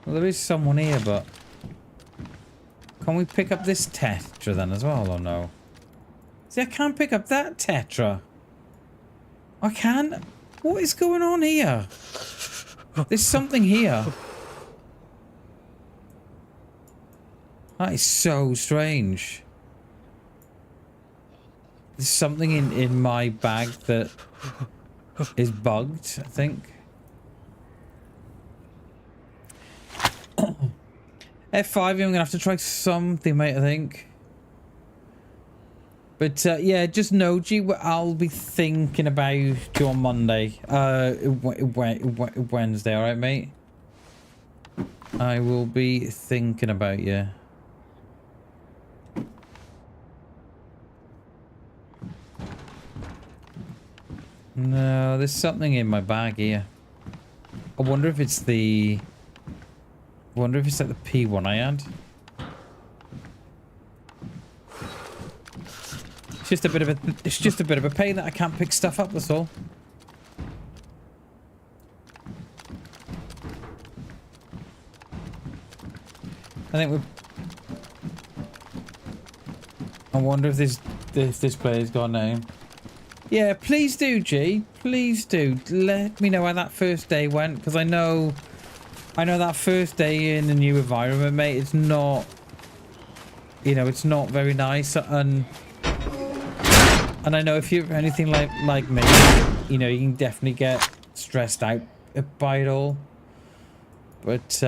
Well, there is someone here, but... Can we pick up this tetra then as well, or no? See, I can't pick up that tetra. I can? What is going on here? There's something here. That is so strange. There's something in my bag that is bugged, I think. F5, I'm going to have to try something, mate, I think. But, yeah, just know, G, I'll be thinking about you on Monday. Wednesday, alright, mate? I will be thinking about you. No, there's something in my bag here. I wonder if it's the... I wonder if it's like the P1 I had. It's just a bit of a... It's just a bit of a pain that I can't pick stuff up, that's all. I think we're... I wonder if this player's got a name. Yeah, please do, G. Please do. Let me know how that first day went, because I know that first day in the new environment, mate, it's not... You know, it's not very nice, and I know if you're anything like me, you know, you can definitely get stressed out by it all. But,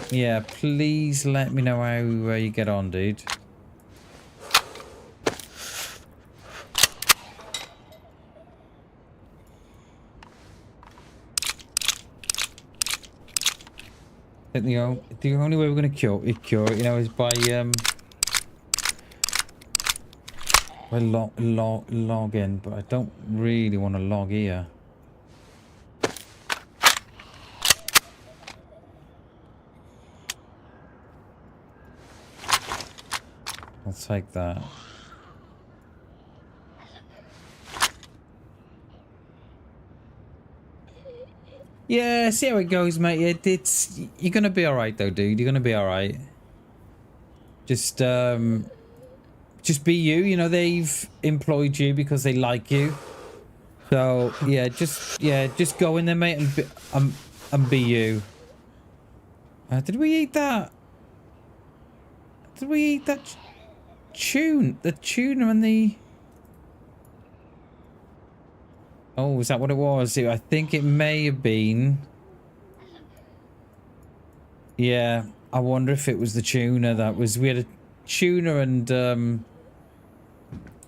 yeah, please let me know how you get on, dude. I think the only way we're gonna cure it, you know, is by log in, but I don't really want to log here. I'll take that. Yeah, see how it goes, mate. You're gonna be alright though, dude. You're gonna be alright. Just be you. You know, they've employed you because they like you. So yeah, just go in there, mate, and be you. Did we eat that? Did we eat that tune? The tuna and the... Oh, is that what it was? I think it may have been... Yeah, I wonder if it was the tuna that was... We had a tuna and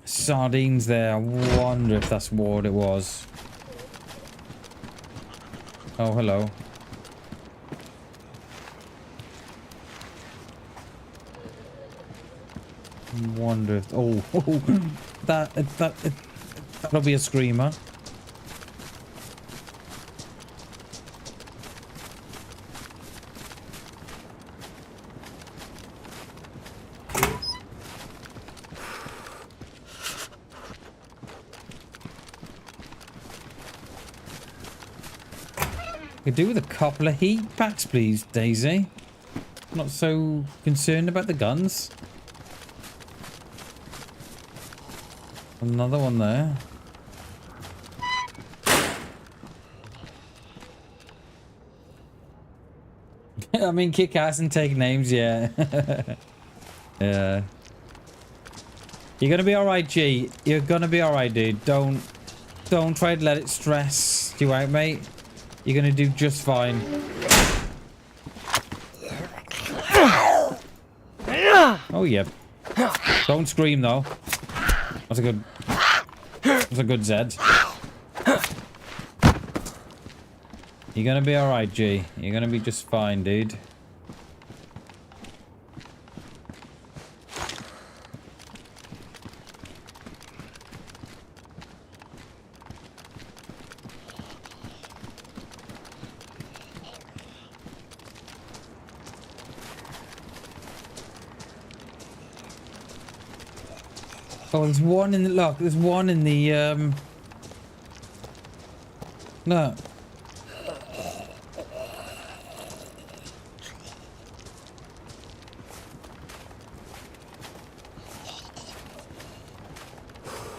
sardines there. I wonder if that's what it was. Oh, hello. I wonder if... Oh, that'll be a screamer. Could do with a couple of heat packs, please, DayZ. Not so concerned about the guns. Another one there. I mean, kick ass and take names, yeah. Yeah. You're gonna be alright, G. You're gonna be alright, dude. Don't try to let it stress you out, mate. You're gonna do just fine. Oh, yeah. Don't scream, though. That's a good Zed. You're gonna be alright, G. You're gonna be just fine, dude. Oh, there's one in the... Look, there's one in the, No.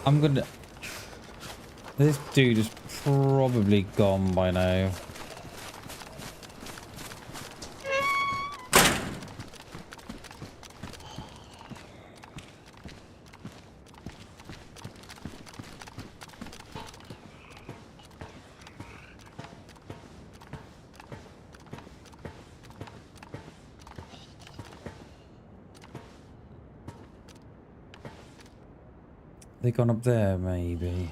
I'm gonna... This dude is probably gone by now. They gone up there, maybe.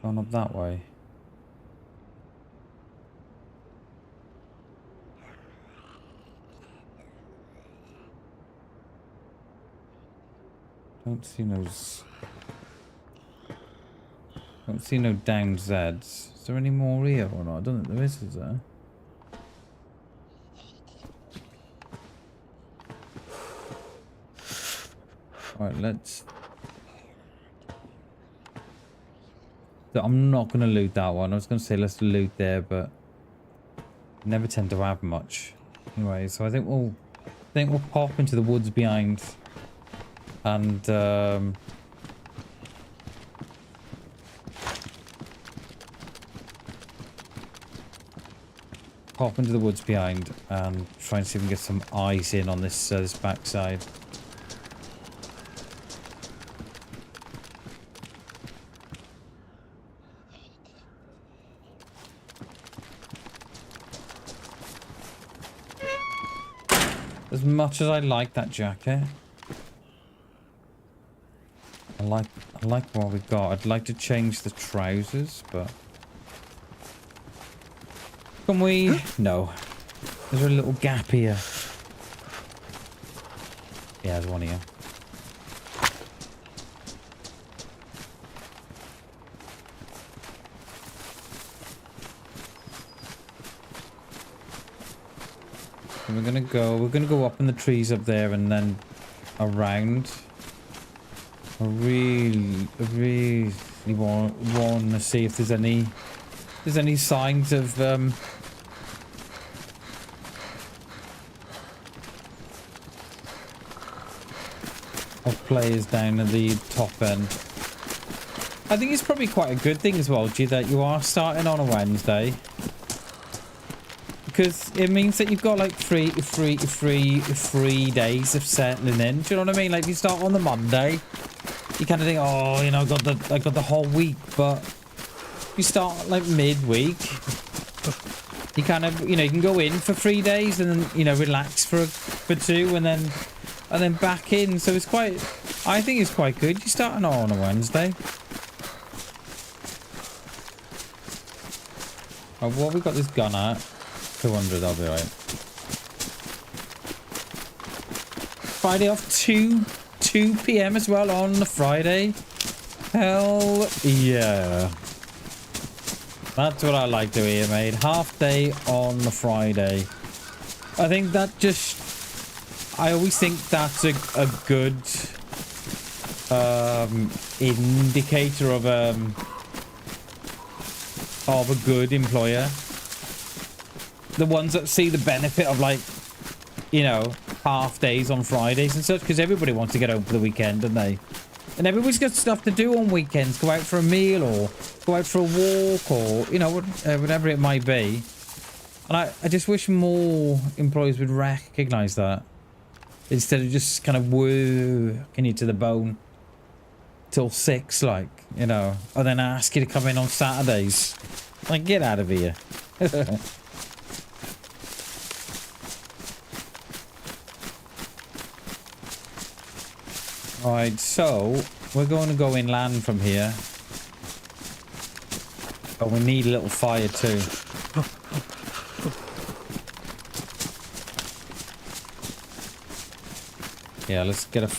Gone up that way. Don't see no down Zs. Is there any more here or not? I don't think there is there? Alright, let's... I'm not going to loot that one. I was going to say let's loot there, but... never tend to have much. Anyway, so I think we'll pop into the woods behind. And, pop into the woods behind and try and see if we can get some eyes in on this this backside. As much as I like that jacket, I like what we got. I'd like to change the trousers, but can we? No. There's a little gap here. Yeah, there's one here. And we're gonna go up in the trees up there and then around. I really want to see if there's any signs of players down at the top end. I think it's probably quite a good thing as well, G, that you are starting on a Wednesday. Because it means that you've got like three days of settling in. Do you know what I mean? Like if you start on the Monday, you kind of think, oh, you know, I got the whole week. But you start like midweek, you kind of, you know, you can go in for 3 days and then, you know, relax for 2 and then back in. So it's quite, I think it's quite good. You're starting on a Wednesday. Oh, what have we got this gun at? 200, I'll be right. Friday off 2 p.m. as well on the Friday. Hell yeah. That's what I like to hear, mate. Half day on the Friday. I think that just... I always think that's a good indicator of a good employer. The ones that see the benefit of, like, you know, half days on Fridays and such, because everybody wants to get home for the weekend, don't they? And everybody's got stuff to do on weekends. Go out for a meal or go out for a walk or, you know, whatever it might be. And I just wish more employers would recognize that. Instead of just kind of working you to the bone till 6, like, you know, and then ask you to come in on Saturdays. Like, get out of here. Alright, so we're going to go inland from here. But we need a little fire too. Yeah, let's get a...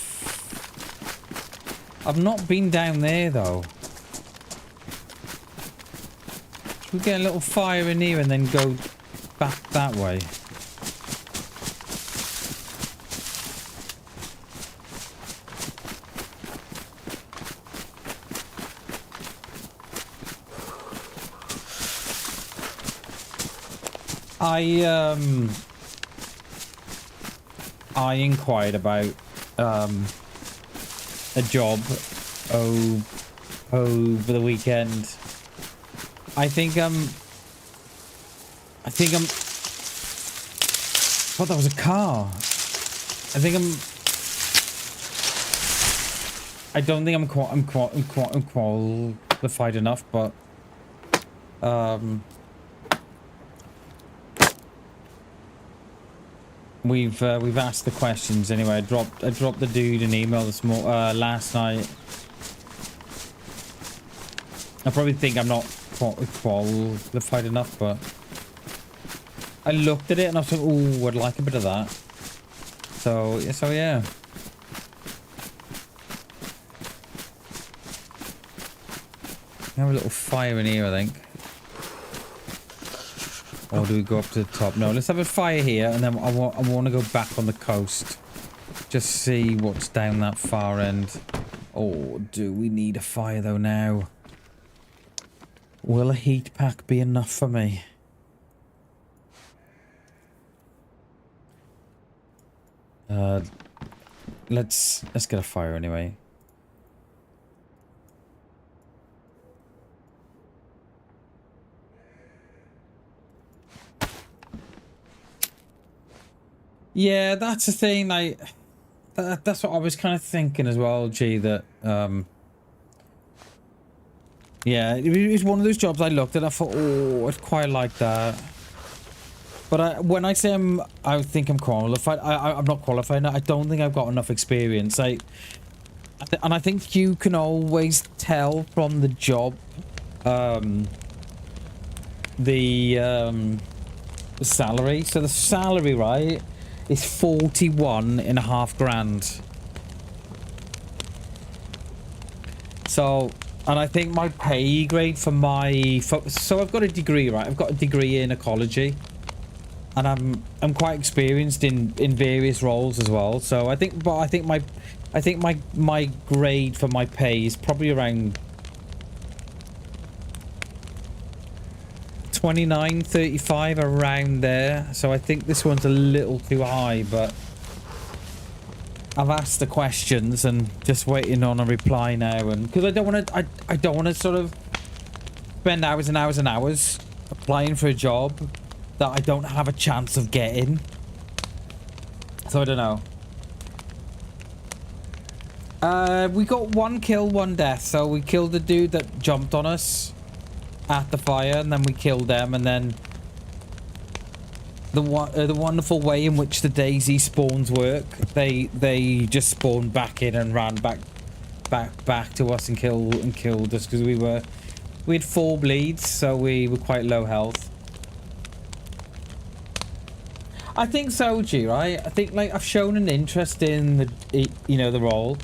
I've not been down there though. Should we get a little fire in here and then go back that way? I inquired about a job over the weekend. I think I'm oh, that was a car. I don't think I'm qualified enough, but we've asked the questions anyway. I dropped the dude an email last night. I probably think I'm not qualified enough, but I looked at it and I was like, oh, I'd like a bit of that. So yeah. We have a little fire in here, I think. Or do we go up to the top? No, let's have a fire here, and then I want to go back on the coast. Just see what's down that far end. Oh, do we need a fire though now? Will a heat pack be enough for me? Let's get a fire anyway. Yeah, that's the thing. That's what I was kind of thinking as well, G. That yeah, it was one of those jobs I looked at. I thought, oh, I'd quite like that. But when I say I think I'm qualified. I'm not qualified. I don't think I've got enough experience. And I think you can always tell from the job, the salary. So the salary, right, is 41.5 grand. So, and I think my pay grade for so I've got a degree, right? I've got a degree in ecology. And I'm quite experienced in various roles as well. So I think my grade for my pay is probably around 29, 35, around there. So I think this one's a little too high, but I've asked the questions and just waiting on a reply now. And because I don't want to sort of spend hours and hours and hours applying for a job that I don't have a chance of getting. So I don't know. We got 1 kill, 1 death. So we killed the dude that jumped on us at the fire, and then we killed them, and then the wonderful way in which the DayZ spawns work, they just spawned back in and ran back to us and killed us because we had 4 bleeds, so we were quite low health. I think so, G, right? I think, like, I've shown an interest in the role.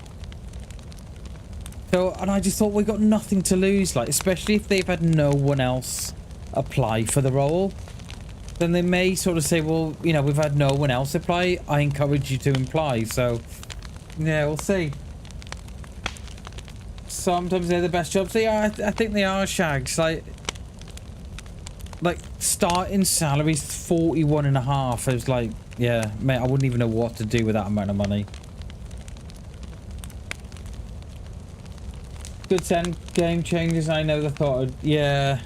So, and I just thought we got nothing to lose, like, especially if they've had no one else apply for the role. Then they may sort of say, well, we've had no one else apply. I encourage you to apply. So, yeah, we'll see. Sometimes they're the best jobs. They are. I think they are, Shags. Like starting salary's 41.5. I was like, yeah, mate, I wouldn't even know what to do with that amount of money. Good 10 game changes. I know the thought. Yeah,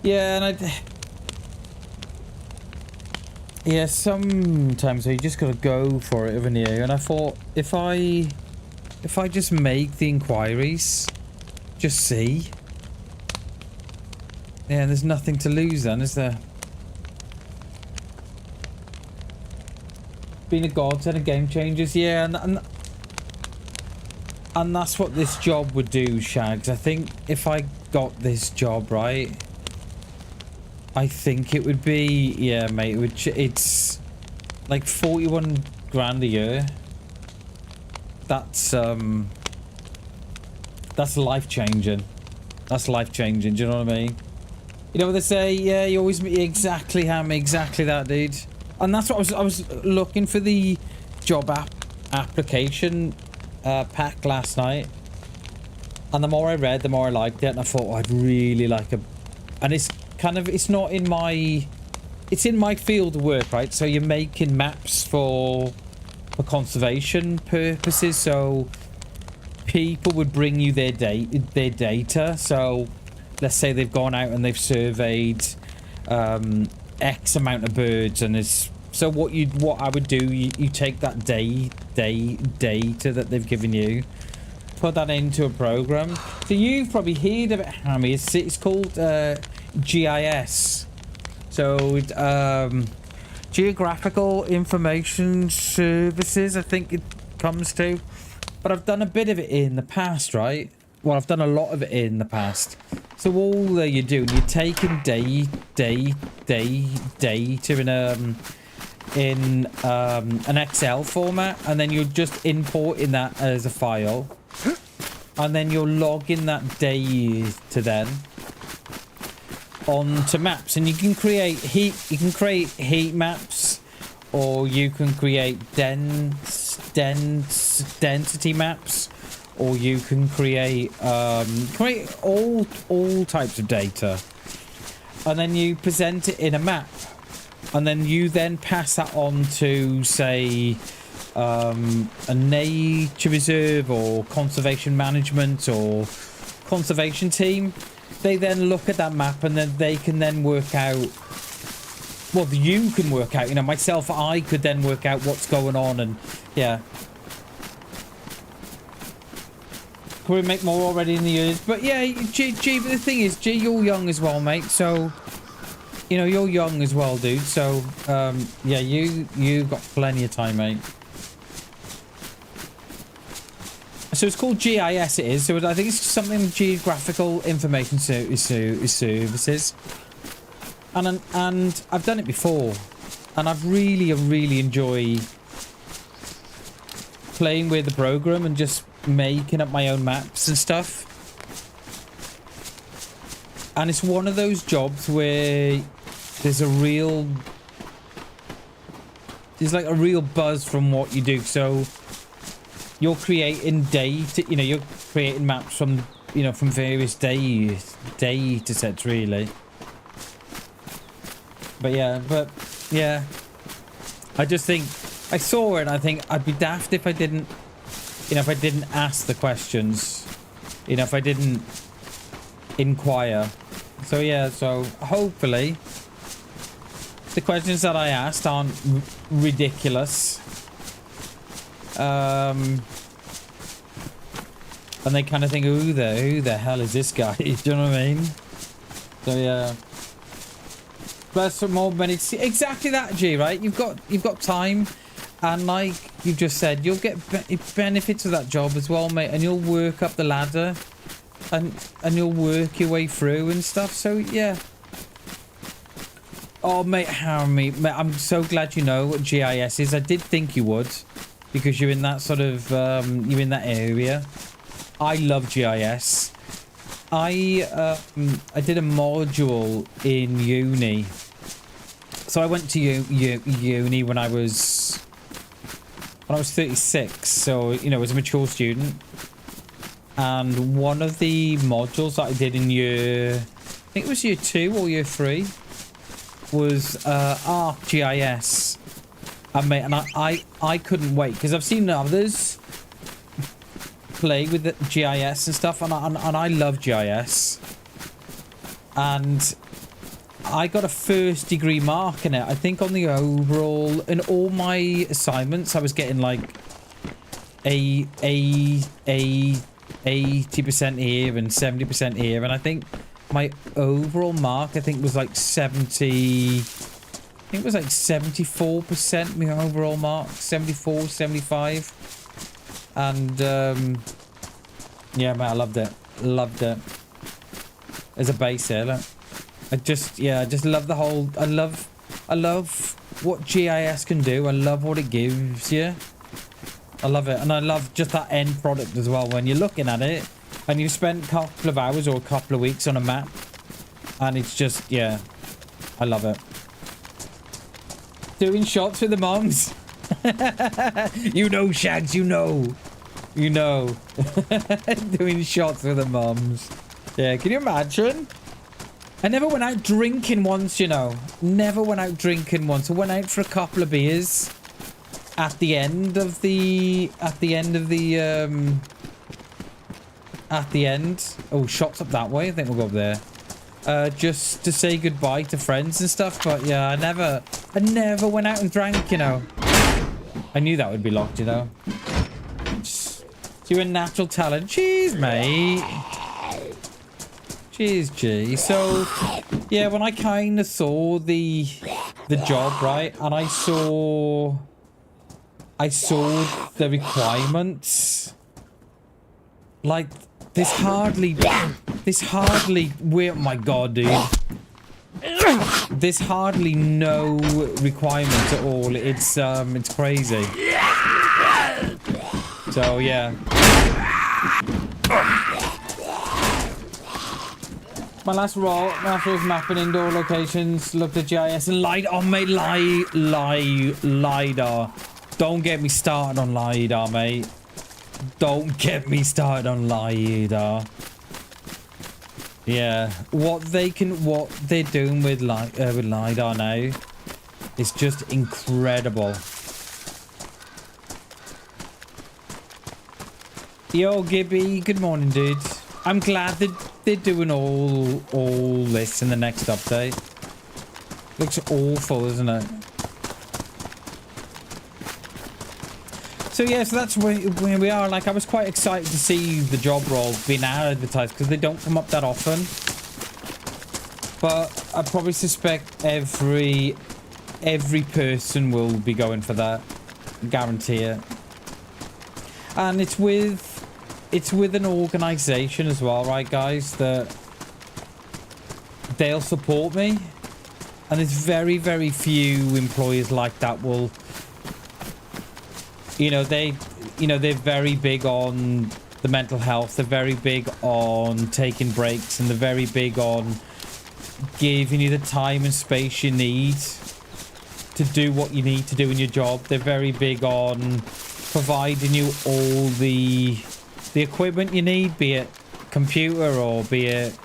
and yeah, sometimes you just gotta go for it, haven't you? And I thought if I just make the inquiries, just see. Yeah, there's nothing to lose then, is there? Been a godsend of game changes, yeah, and that's what this job would do, Shags. I think if I got this job right, I think it would be, yeah, mate, it's like 41 grand a year. That's life-changing. That's life-changing, do you know what I mean? You know what they say? Yeah, you always meet exactly that, dude. And that's what I was looking for the job application pack last night. And the more I read, the more I liked it. And I thought, oh, I'd really like and it's not in my... It's in my field of work, right? So you're making maps for conservation purposes. So people would bring you their data. So... let's say they've gone out and they've surveyed X amount of birds, and so what I would do, you take that data that they've given you, put that into a program. So you've probably heard of it, Hammy. It's called GIS. So geographical information services, I think it comes to. But I've done a bit of it in the past, right? Well, I've done a lot of it in the past. So all that you're doing, you're taking data in an Excel format, and then you're just importing that as a file, and then you're logging that data then onto maps, and you can create heat maps, or you can create density maps, or you can create all types of data, and then you present it in a map, and then you then pass that on to, say, a nature reserve or conservation management or conservation team. They then look at that map, and then they can then work out, well, you can work out, you know, myself, I could then work out what's going on, and yeah. Can we make more already in the years? But yeah, G, but the thing is, G, you're young as well, mate, so, you know, you're young as well, dude, so, yeah, you've got plenty of time, mate. So it's called GIS, it is. So I think it's something Geographical Information Services. And I've done it before. And I've really enjoy playing with the program and just making up my own maps and stuff. And it's one of those jobs where there's like a real buzz from what you do. So you're creating data, you know, you're creating maps from, you know, from various data sets, really. But yeah, I just think, I saw it and I think I'd be daft if I didn't, you know, if I didn't ask the questions, you know, if I didn't inquire. So yeah, so hopefully the questions that I asked aren't ridiculous. And they kind of think, who the hell is this guy? Do you know what I mean? So yeah. Plus some more money. Exactly that, G, right? You've got time, and like you just said, you'll get benefits of that job as well, mate. And you'll work up the ladder, and you'll work your way through and stuff. So yeah. Oh, mate, mate, I'm so glad you know what GIS is. I did think you would, because you're in that sort of you're in that area. I love GIS. I did a module in uni. So I went to uni when I was 36. So, you know, as a mature student. And one of the modules that I did in I think it was year 2 or year 3, was ArcGIS. And mate, and I couldn't wait, because I've seen others play with the GIS and stuff, and I love GIS. And I got a first degree mark in it. I think on the overall, in all my assignments, I was getting like a 80% here and 70% here, and I think my overall mark, I think, was like 70. I think it was like 74%, my overall mark, 74, 75. And yeah, man, I loved it. As a base here, look. I just love the whole. I love what GIS can do. I love what it gives you. I love it, and I love just that end product as well. When you're looking at it, and you've spent a couple of hours or a couple of weeks on a map, and it's just, yeah, I love it. Doing shots with the moms. You know, Shags, you know. Doing shots with the moms. Yeah, can you imagine? I never went out drinking once, you know. Never went out drinking once. I went out for a couple of beers at the end. Oh, shots up that way. I think we'll go up there. Just to say goodbye to friends and stuff. But yeah, I never went out and drank, you know. I knew that would be locked, you know. You're a natural talent. Cheers, mate. Cheers, G. So, yeah, when I kind of saw the the job, right? And I saw the requirements. Like, there's hardly, oh my god, dude. There's hardly no requirements at all. It's crazy. So, yeah. My last role was mapping indoor locations, looked at GIS and LiDAR. Oh, mate, LiDAR. Don't get me started on LiDAR, mate. Don't get me started on LiDAR. Yeah, what they're doing with LiDAR now is just incredible. Yo, Gibby, good morning, dude. I'm glad that they're doing all this in the next update. Looks awful, isn't it? So yeah, so that's where we are. Like, I was quite excited to see the job role being advertised because they don't come up that often. But I probably suspect every person will be going for that. Guarantee it. And it's with an organization as well, right, guys, that they'll support me. And there's very, very few employers like that will, they're very big on the mental health. They're very big on taking breaks, and they're very big on giving you the time and space you need to do what you need to do in your job. They're very big on providing you all the equipment you need, be it computer or be it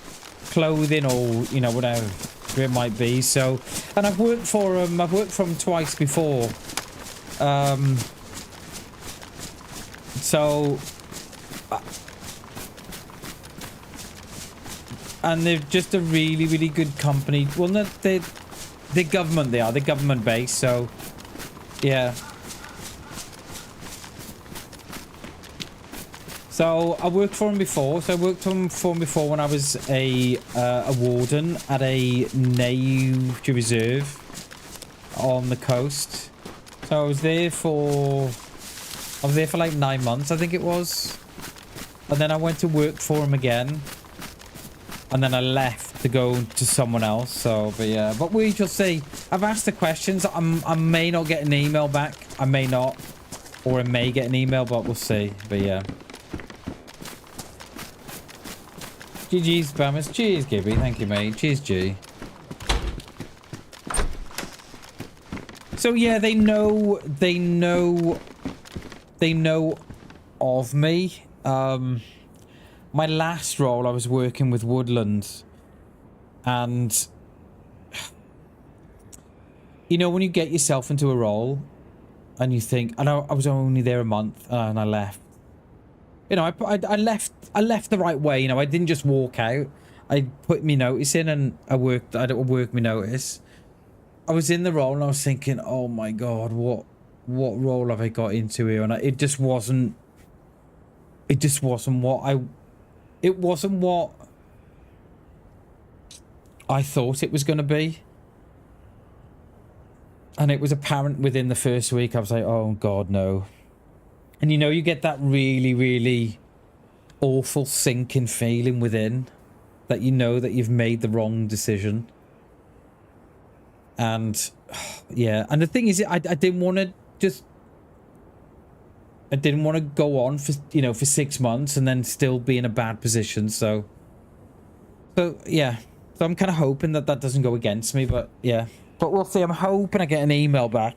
clothing or whatever it might be. So, and I've worked for them twice before. So, and they're just a really, really good company. Well, they're government. They're government based. So, yeah. So I worked for them before. So I worked for them before when I was a warden at a nature reserve on the coast. So I was there for like 9 months, I think it was. And then I went to work for them again. And then I left to go to someone else. So, but yeah, but we shall see. I've asked the questions. I may not get an email back. I may not, or I may get an email, but we'll see. But yeah. GG's, Bammers. Cheers, Gibby. Thank you, mate. Cheers, G. So yeah, they know of me. My last role, I was working with Woodland, and when you get yourself into a role and you think, I know I was only there a month and I left. I left the right way. I didn't just walk out. I put me notice in and I worked my notice. I was in the role and I was thinking, oh my god, what role have I got into here? And it wasn't what I thought it was going to be. And it was apparent within the first week. I was like, oh god, no. And you get that really, really awful sinking feeling within that that you've made the wrong decision. And yeah, and the thing is, I didn't want to go on for for 6 months and then still be in a bad position. So yeah, so I'm kind of hoping that doesn't go against me, but yeah, but we'll see. I'm hoping I get an email back,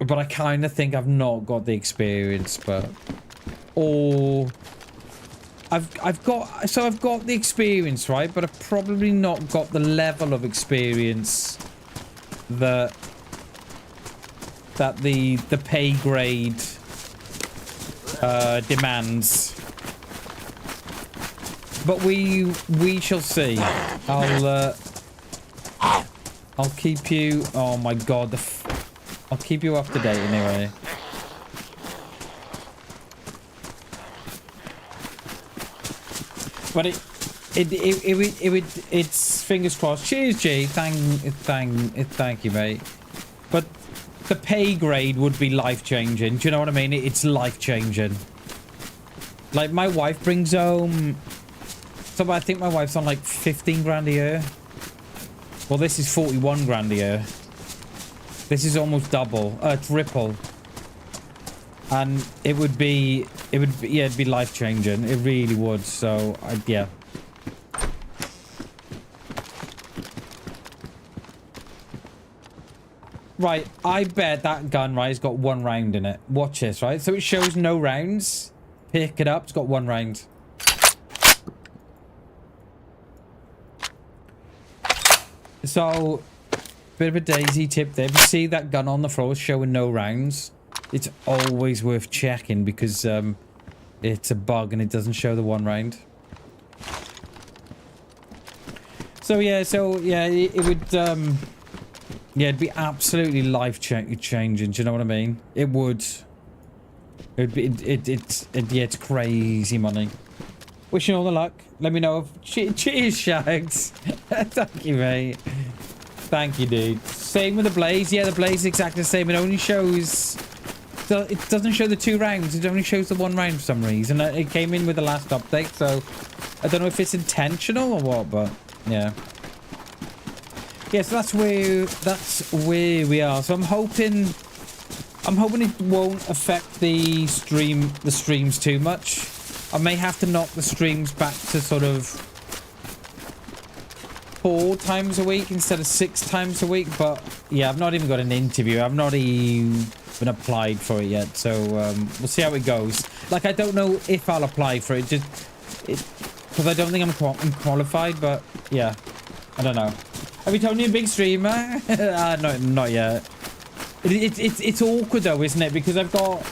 but I kind of think I've not got the experience, I've got the experience, right? But I've probably not got the level of experience that the pay grade demands. But we shall see. I'll keep you. Oh my god, I'll keep you up to date anyway. it's fingers crossed. Cheers, G. Thank you, mate. But the pay grade would be life changing. Do you know what I mean? It's life changing. Like my wife brings home. So I think my wife's on like 15 grand a year. Well, this is 41 grand a year. This is almost double, triple. And it'd be life changing. It really would. So yeah. Right, I bet that gun, right, has got 1 round in it. Watch this, right? So it shows no rounds. Pick it up, it's got 1 round. So, bit of a DayZ tip there. If you see that gun on the floor showing no rounds, it's always worth checking because it's a bug and it doesn't show the 1 round. So yeah, it would yeah, it'd be absolutely life changing. Do you know what I mean? It would. It'd be yeah, it's crazy money. Wishing all the luck. Let me know if cheers, Shags. Thank you, mate. Thank you, dude. Same with the Blaze. Yeah, the Blaze is exactly the same. It only shows. It doesn't show the 2 rounds. It only shows the 1 round for some reason. It came in with the last update, so I don't know if it's intentional or what, but yeah. Yeah, so that's where we are. So I'm hoping it won't affect the streams too much. I may have to knock the streams back to sort of 4 times a week instead of 6 times a week. But yeah, I've not even got an interview. I've not even applied for it yet. So we'll see how it goes. Like, I don't know if I'll apply for it. Because I don't think I'm qualified. But yeah, I don't know. Have you told me a big streamer? No, not yet. It's awkward though, isn't it? Because I've got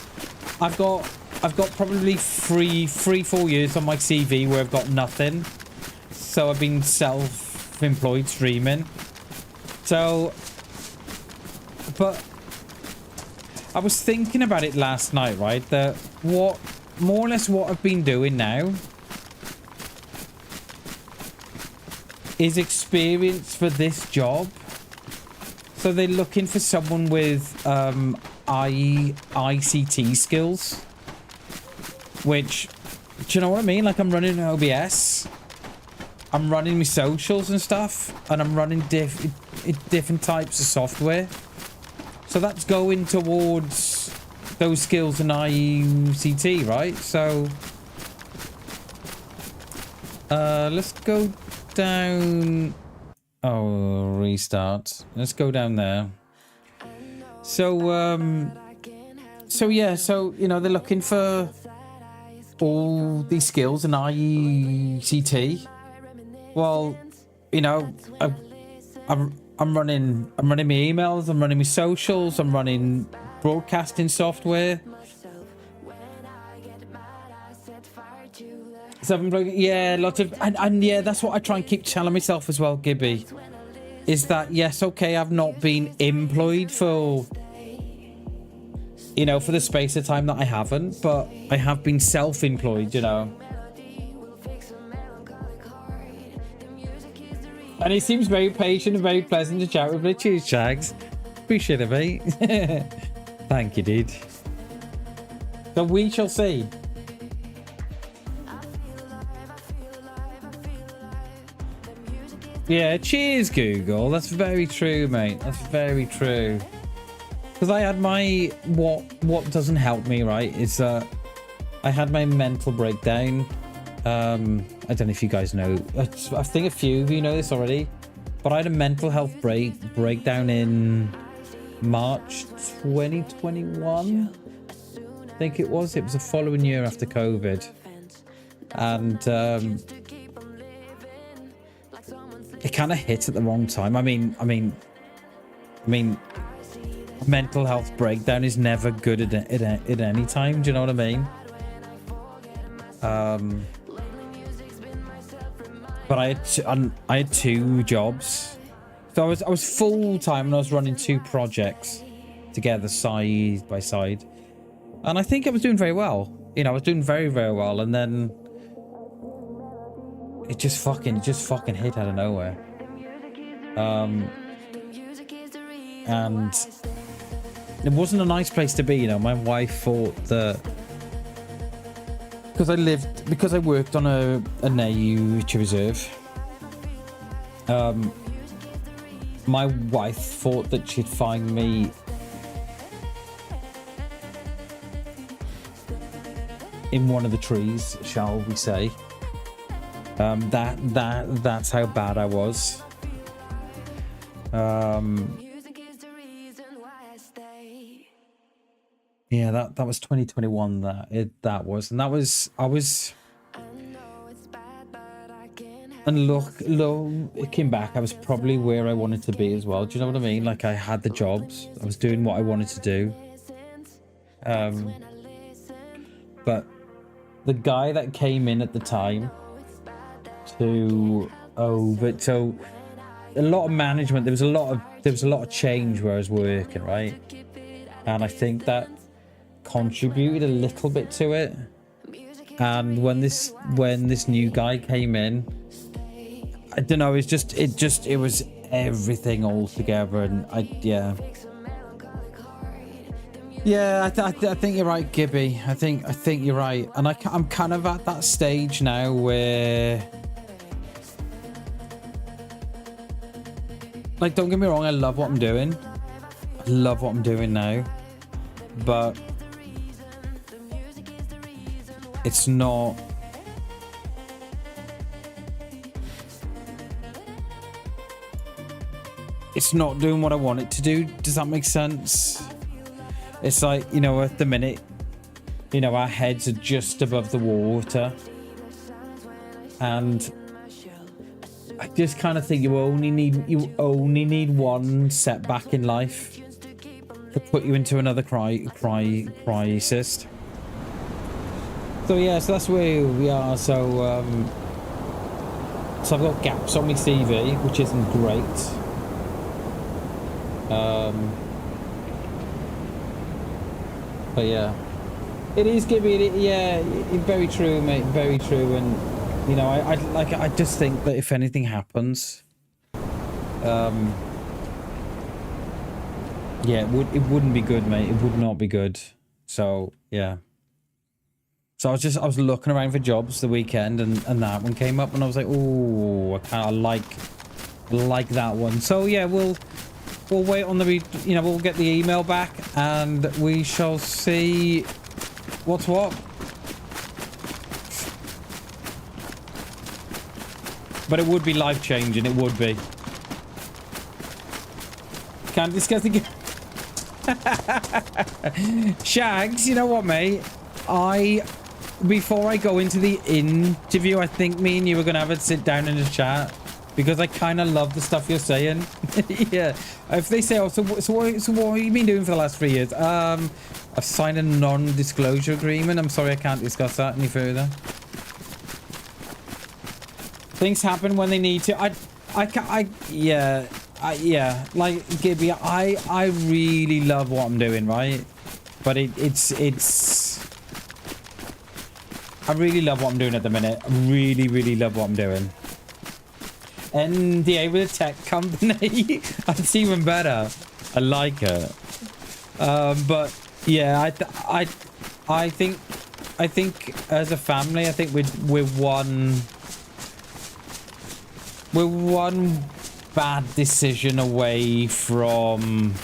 probably 3-4 years on my CV where I've got nothing. So I've been self-employed streaming. So, but I was thinking about it last night, right? That more or less what I've been doing now is experience for this job. So they're looking for someone with ICT skills, which, do you know what I mean? Like, I'm running OBS, I'm running my socials and stuff, and I'm running different types of software. So that's going towards those skills in ICT, right? So let's go down. Oh, restart. Let's go down there. So yeah, so you know, they're looking for all these skills in ICT. Well, you know, I'm running my emails, I'm running my socials, I'm running broadcasting software. Self-employed, yeah, lots of, and yeah, that's what I try and keep telling myself as well, Gibby, is that yes, okay, I've not been employed for, you know, for the space of time that I haven't, but I have been self-employed, you know. And he seems very patient and very pleasant to chat with me. Cheers, Shags. Appreciate it, mate. Thank you, dude. So we shall see. Yeah, cheers, Google. That's very true, mate. That's very true. Because I had my... What doesn't help me, right, is that I had my mental breakdown. I don't know if you guys know. I think a few of you know this already. But I had a mental health breakdown in March 2021. I think it was. It was the following year after COVID. And... it kind of hit at the wrong time. I mean, mental health breakdown is never good at any time. Do you know what I mean? But I had 2 jobs, so I was full time and I was running 2 projects together, side by side, and I think I was doing very well. You know, I was doing very, very well, and then it just fucking hit out of nowhere. And it wasn't a nice place to be, you know. My wife thought that because I worked on a nature reserve, my wife thought that she'd find me in one of the trees, shall we say. That's how bad I was. Yeah, that was 2021. That was and look, looking back, I was probably where I wanted to be as well. Do you know what I mean? Like, I had the jobs, I was doing what I wanted to do. But the guy that came in at the time to so a lot of management, there was a lot of change where I was working, right? And I think that contributed a little bit to it. And when this new guy came in, I don't know, it was everything all together. And I think you're right, Gibby. I think you're right. And I'm kind of at that stage now where, like, don't get me wrong, I love what I'm doing. I love what I'm doing now. But it's not doing what I want it to do. Does that make sense? It's like, you know, at the minute, you know, our heads are just above the water, and I just kind of think you only need one setback in life to put you into another crisis. So yeah, so that's where we are. So I've got gaps on my CV, which isn't great. But yeah, it is Gibby. Yeah, very true, mate. Very true. And you know, I just think that if anything happens, yeah, it wouldn't be good, mate. It would not be good. So yeah. So I was looking around for jobs the weekend, and that one came up, and I was like, oh, I kind of like that one. So yeah, we'll wait on we'll get the email back, and we shall see what's what. But it would be life changing. It would be. Can't discuss the Shags. You know what, mate? Before I go into the interview, I think me and you were gonna have a sit down in the chat, because I kind of love the stuff you're saying. Yeah. If they say, oh, so what have you been doing for the last 3 years? I've signed a non-disclosure agreement. I'm sorry, I can't discuss that any further. Things happen when they need to. Yeah, like Gibby, I really love what I'm doing, right? But it's I really love what I'm doing at the minute. I really love what I'm doing. NDA with a tech company. That's even better. I like it. But yeah, I think as a family, I think we're one bad decision away from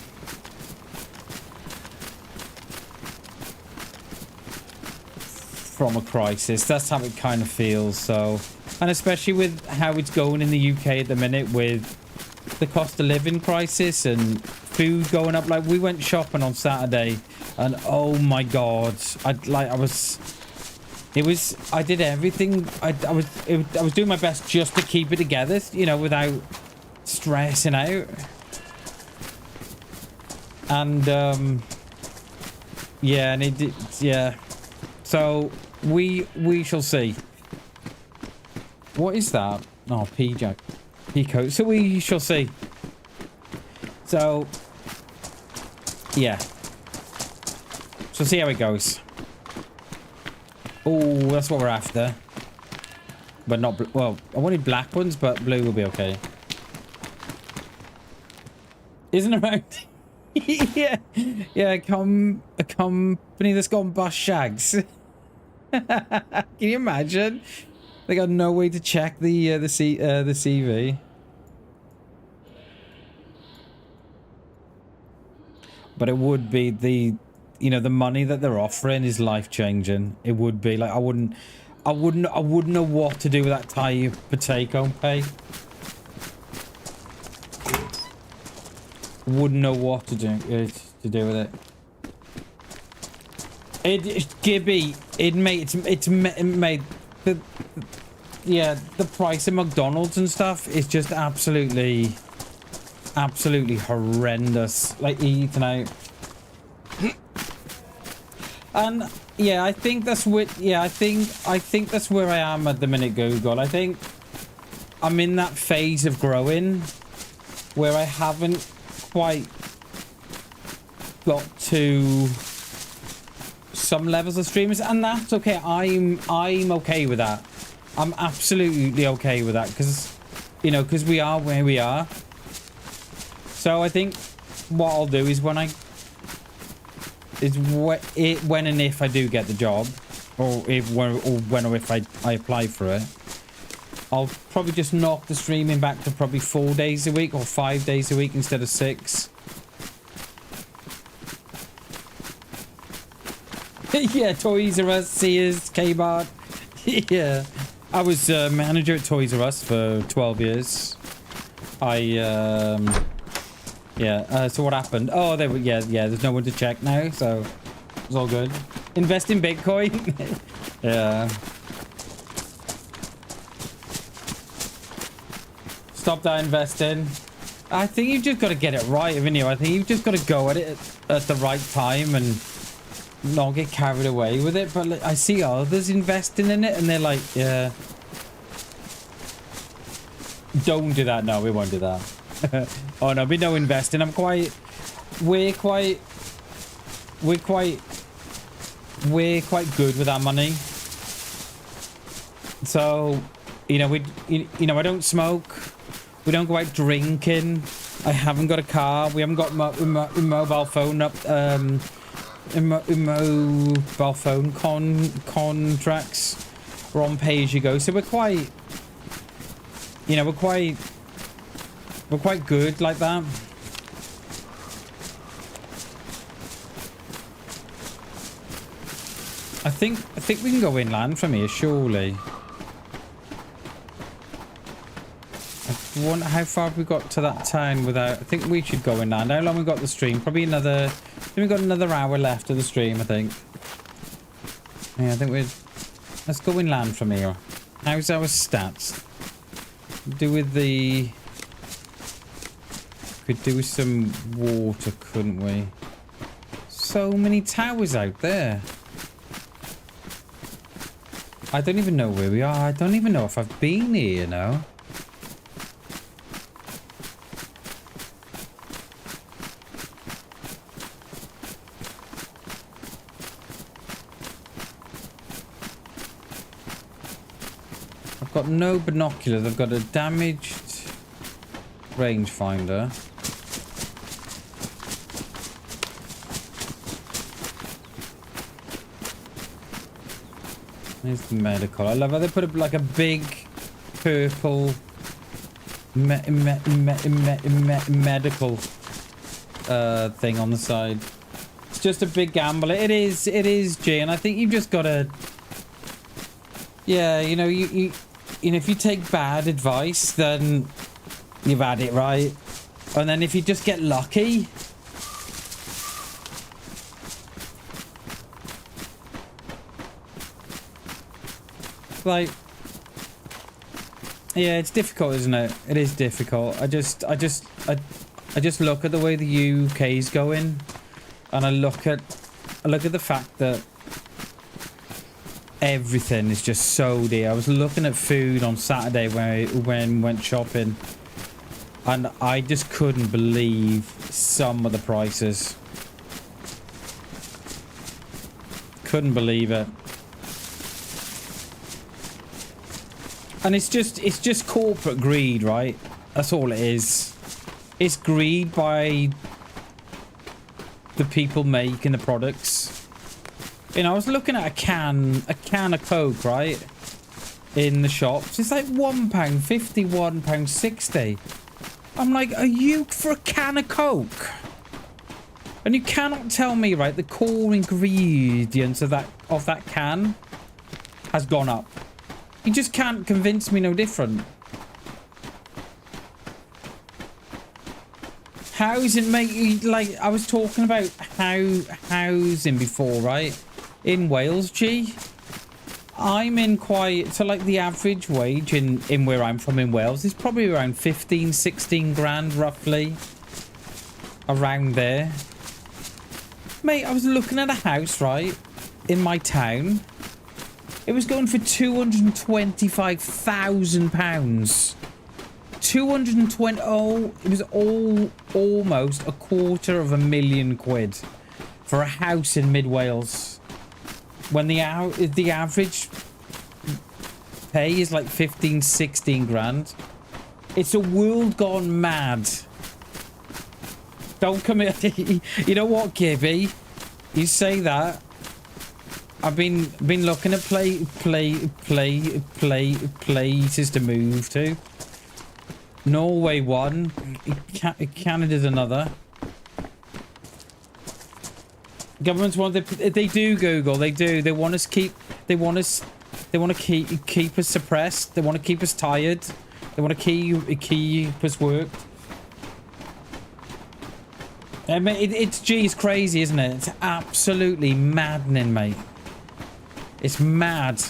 a crisis. That's how it kind of feels. So, and especially with how it's going in the UK at the minute, with the cost of living crisis and food going up. Like, we went shopping on Saturday, and oh my god, I did everything. I was doing my best just to keep it together, you know, without stressing out. And yeah, and yeah. So we shall see. What is that? Oh, Pico. So we shall see. So yeah, so see how it goes. Oh, that's what we're after. but not well. I wanted black ones, but blue will be okay. Isn't it right? Yeah, yeah. A company that's gone bust shags. Can you imagine? They got no way to check the CV. But it would be the money that they're offering is life changing. It would be like I wouldn't know what to do with that type of take home pay. Wouldn't know what to do with it. Gibby, it made the price of McDonald's and stuff is just absolutely horrendous. Like eating out, and yeah, I think that's what. Yeah, I think that's where I am at the minute, Google. I think I'm in that phase of growing where I haven't quite got to some levels of streamers, and that's okay. I'm okay with that. I'm absolutely okay with that because we are where we are. So I think what I'll do is when and if I do get the job, or when or if I apply for it, I'll probably just knock the streaming back to probably 4 days a week or 5 days a week instead of 6. Yeah, Toys R Us, Sears, Kmart. Yeah, I was manager at Toys R Us for 12 years. So what happened? Oh, there's no one to check now, so it's all good. Invest in Bitcoin. Yeah. Stop that investing. I think you've just got to get it right, haven't you? I think you've just got to go at it at the right time and not get carried away with it. But like, I see others investing in it and they're like, yeah, don't do that. No, we won't do that. Oh no, be no investing. We're quite good with our money. So, I don't smoke. We don't go out drinking. I haven't got a car. We haven't got mobile phone mobile phone contracts. We're on pay as you go. So we're quite good like that. I think we can go inland from here, surely. I wonder how far have we got to that town without... I think we should go inland. How long we got the stream? Probably another... I think we've got another hour left of the stream, I think. Yeah, I think we're... Let's go inland from here. How's our stats? Do with the... Could do with some water, couldn't we? So many towers out there. I don't even know where we are. I don't even know if I've been here, you know. I've got no binoculars. I've got a damaged rangefinder. There's the medical. I love how they put up like a big purple medical thing on the side. It's just a big gamble. It is, G, and I think you've just got to... Yeah, you know, if you take bad advice, then you've had it right. And then if you just get lucky... Like, yeah, it's difficult, isn't it? It is difficult. I just look at the way the UK's going, and I look at the fact that everything is just so dear. I was looking at food on Saturday when we went shopping, and I just couldn't believe some of the prices. Couldn't believe it. And it's just corporate greed, right? That's all it is. It's greed by the people making the products. You know, I was looking at a can of Coke, right? In the shops. It's like £1.50, £1.60. I'm like, are you for a can of Coke? And you cannot tell me, right, the core ingredients of that can has gone up. You just can't convince me no different. Housing, mate, like, I was talking about housing before, right? In Wales, G. I'm in quite... So, like, the average wage in where I'm from in Wales is probably around 15, 16 grand, roughly. Around there. Mate, I was looking at a house, right? In my town. It was going for £225,000. 220... Oh, it was almost £250,000 for a house in mid-Wales. When the average pay is like 15, 16 grand. It's a world gone mad. Don't come here. You know what, Gibby? You say that. I've been looking at places to move to. Norway one, Canada's another. Governments want they do, Google, they do. They want us keep us suppressed. They want to keep us tired. They want to keep us worked. I mean, it's crazy, isn't it? It's absolutely maddening, mate. It's mad.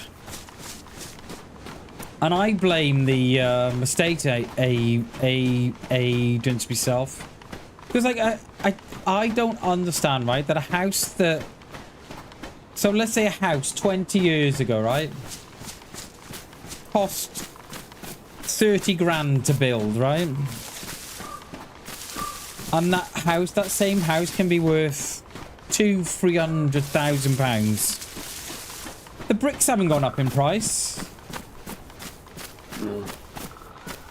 And I blame the estate agents myself. Because, like, I don't understand, right? That a house that... So, let's say a house 20 years ago, right? Cost 30 grand to build, right? And that same house can be worth £300,000. The bricks haven't gone up in price.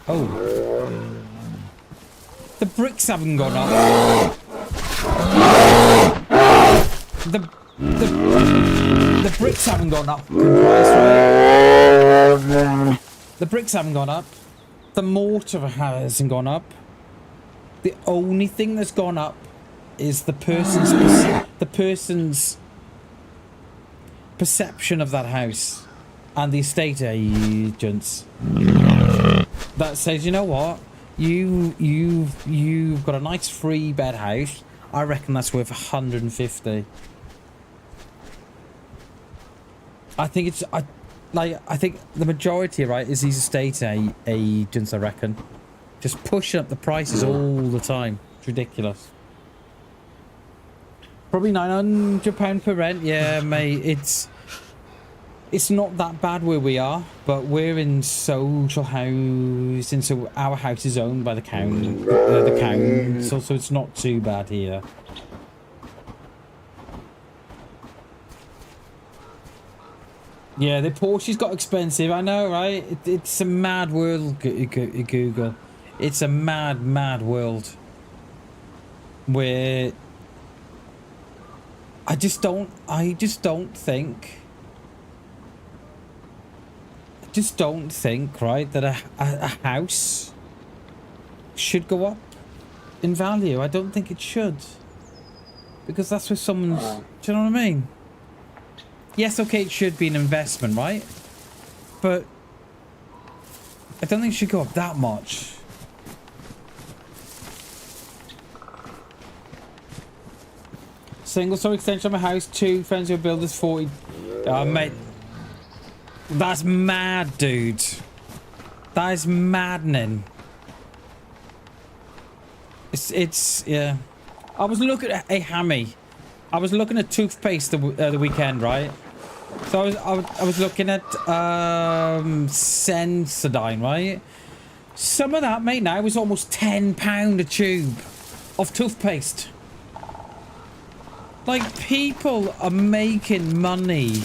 Oh. The bricks haven't gone up. The bricks haven't gone up in price, right? The bricks haven't gone up. The mortar hasn't gone up. The only thing that's gone up is the person's perception of that house and the estate agents that says, you know what, you've got a nice 3-bed house. I reckon that's worth 150. I think I think the majority, right, is these estate agents, I reckon. Just pushing up the prices all the time. It's ridiculous. Probably £900 per rent. Yeah, mate. It's not that bad where we are, but we're in social housing, so our house is owned by the council, so it's not too bad here. Yeah, the Porsche's got expensive. I know, right? It's a mad world, Google. It's a mad world where I just don't think, right, that a house should go up in value. I don't think it should, because that's where someone's, do you know what I mean? Yes, okay, it should be an investment, right? But I don't think it should go up that much. Single story extension of my house, 2 friends who build this 40. Oh, mate. That's mad, dude. That is maddening. It's yeah. I was looking at a hammy. I was looking at toothpaste the weekend, right? So I was looking at Sensodyne, right? Some of that, mate, now is almost £10 a tube of toothpaste. Like, people are making money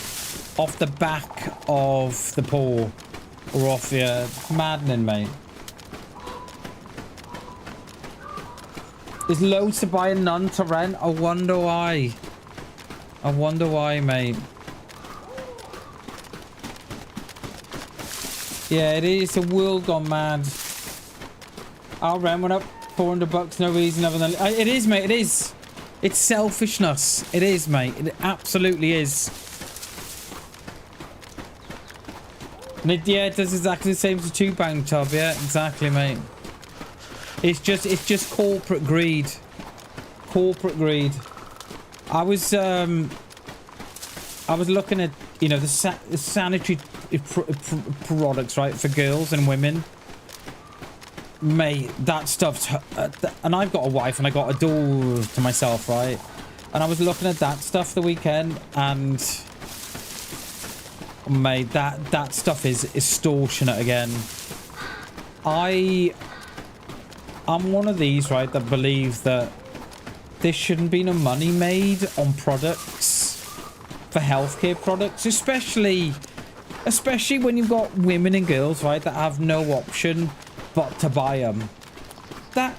off the back of the poor. We're off, yeah. It's maddening, mate. There's loads to buy and none to rent. I wonder why. I wonder why, mate. Yeah, it is a world gone mad. Our rent went up $400, no reason other than... It is, mate, it is. It's selfishness. It is, mate. It absolutely is. And it does exactly the same as a £2 tub. Yeah, exactly, mate. It's just corporate greed. Corporate greed. I was looking at, you know, the sanitary products, right, for girls and women. Mate, that stuff's... and I've got a wife and I got a doll to myself, right? And I was looking at that stuff the weekend and... Mate, that stuff is extortionate again. I'm one of these, right, that believe that there shouldn't be no money made on products for healthcare products, especially when you've got women and girls, right, that have no option but to buy them. That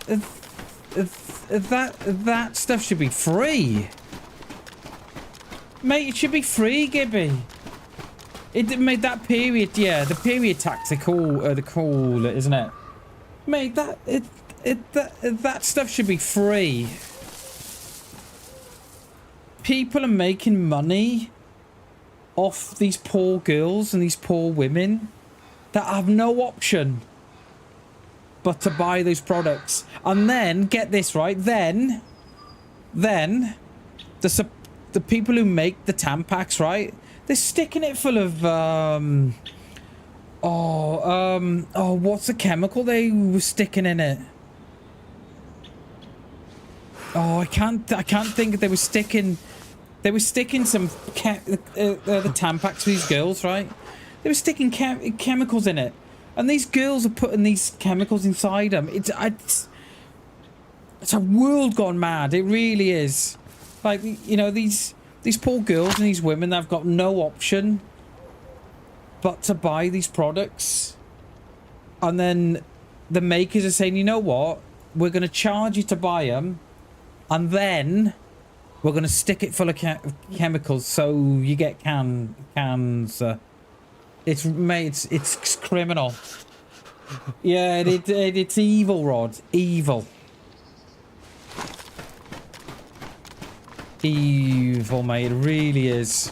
stuff should be free, mate. It should be free, Gibby. It made that period, yeah. The period tax, they call it, isn't it? Mate, that stuff should be free. People are making money off these poor girls and these poor women that have no option but to buy those products. And then, get this, right? Then the people who make the Tampax, right? They're sticking it full of, what's the chemical they were sticking in it? Oh, I can't think. They were sticking some the Tampax for these girls, right? They were sticking chemicals in it, and these girls are putting these chemicals inside them. It's a world gone mad. It really is. Like, you know, these poor girls and these women that have got no option but to buy these products, and then the makers are saying, you know what, we're going to charge you to buy them, and then we're going to stick it full of chemicals so you get cancer. It's criminal. Yeah, it's evil, Rod. Evil. Evil, mate. It really is.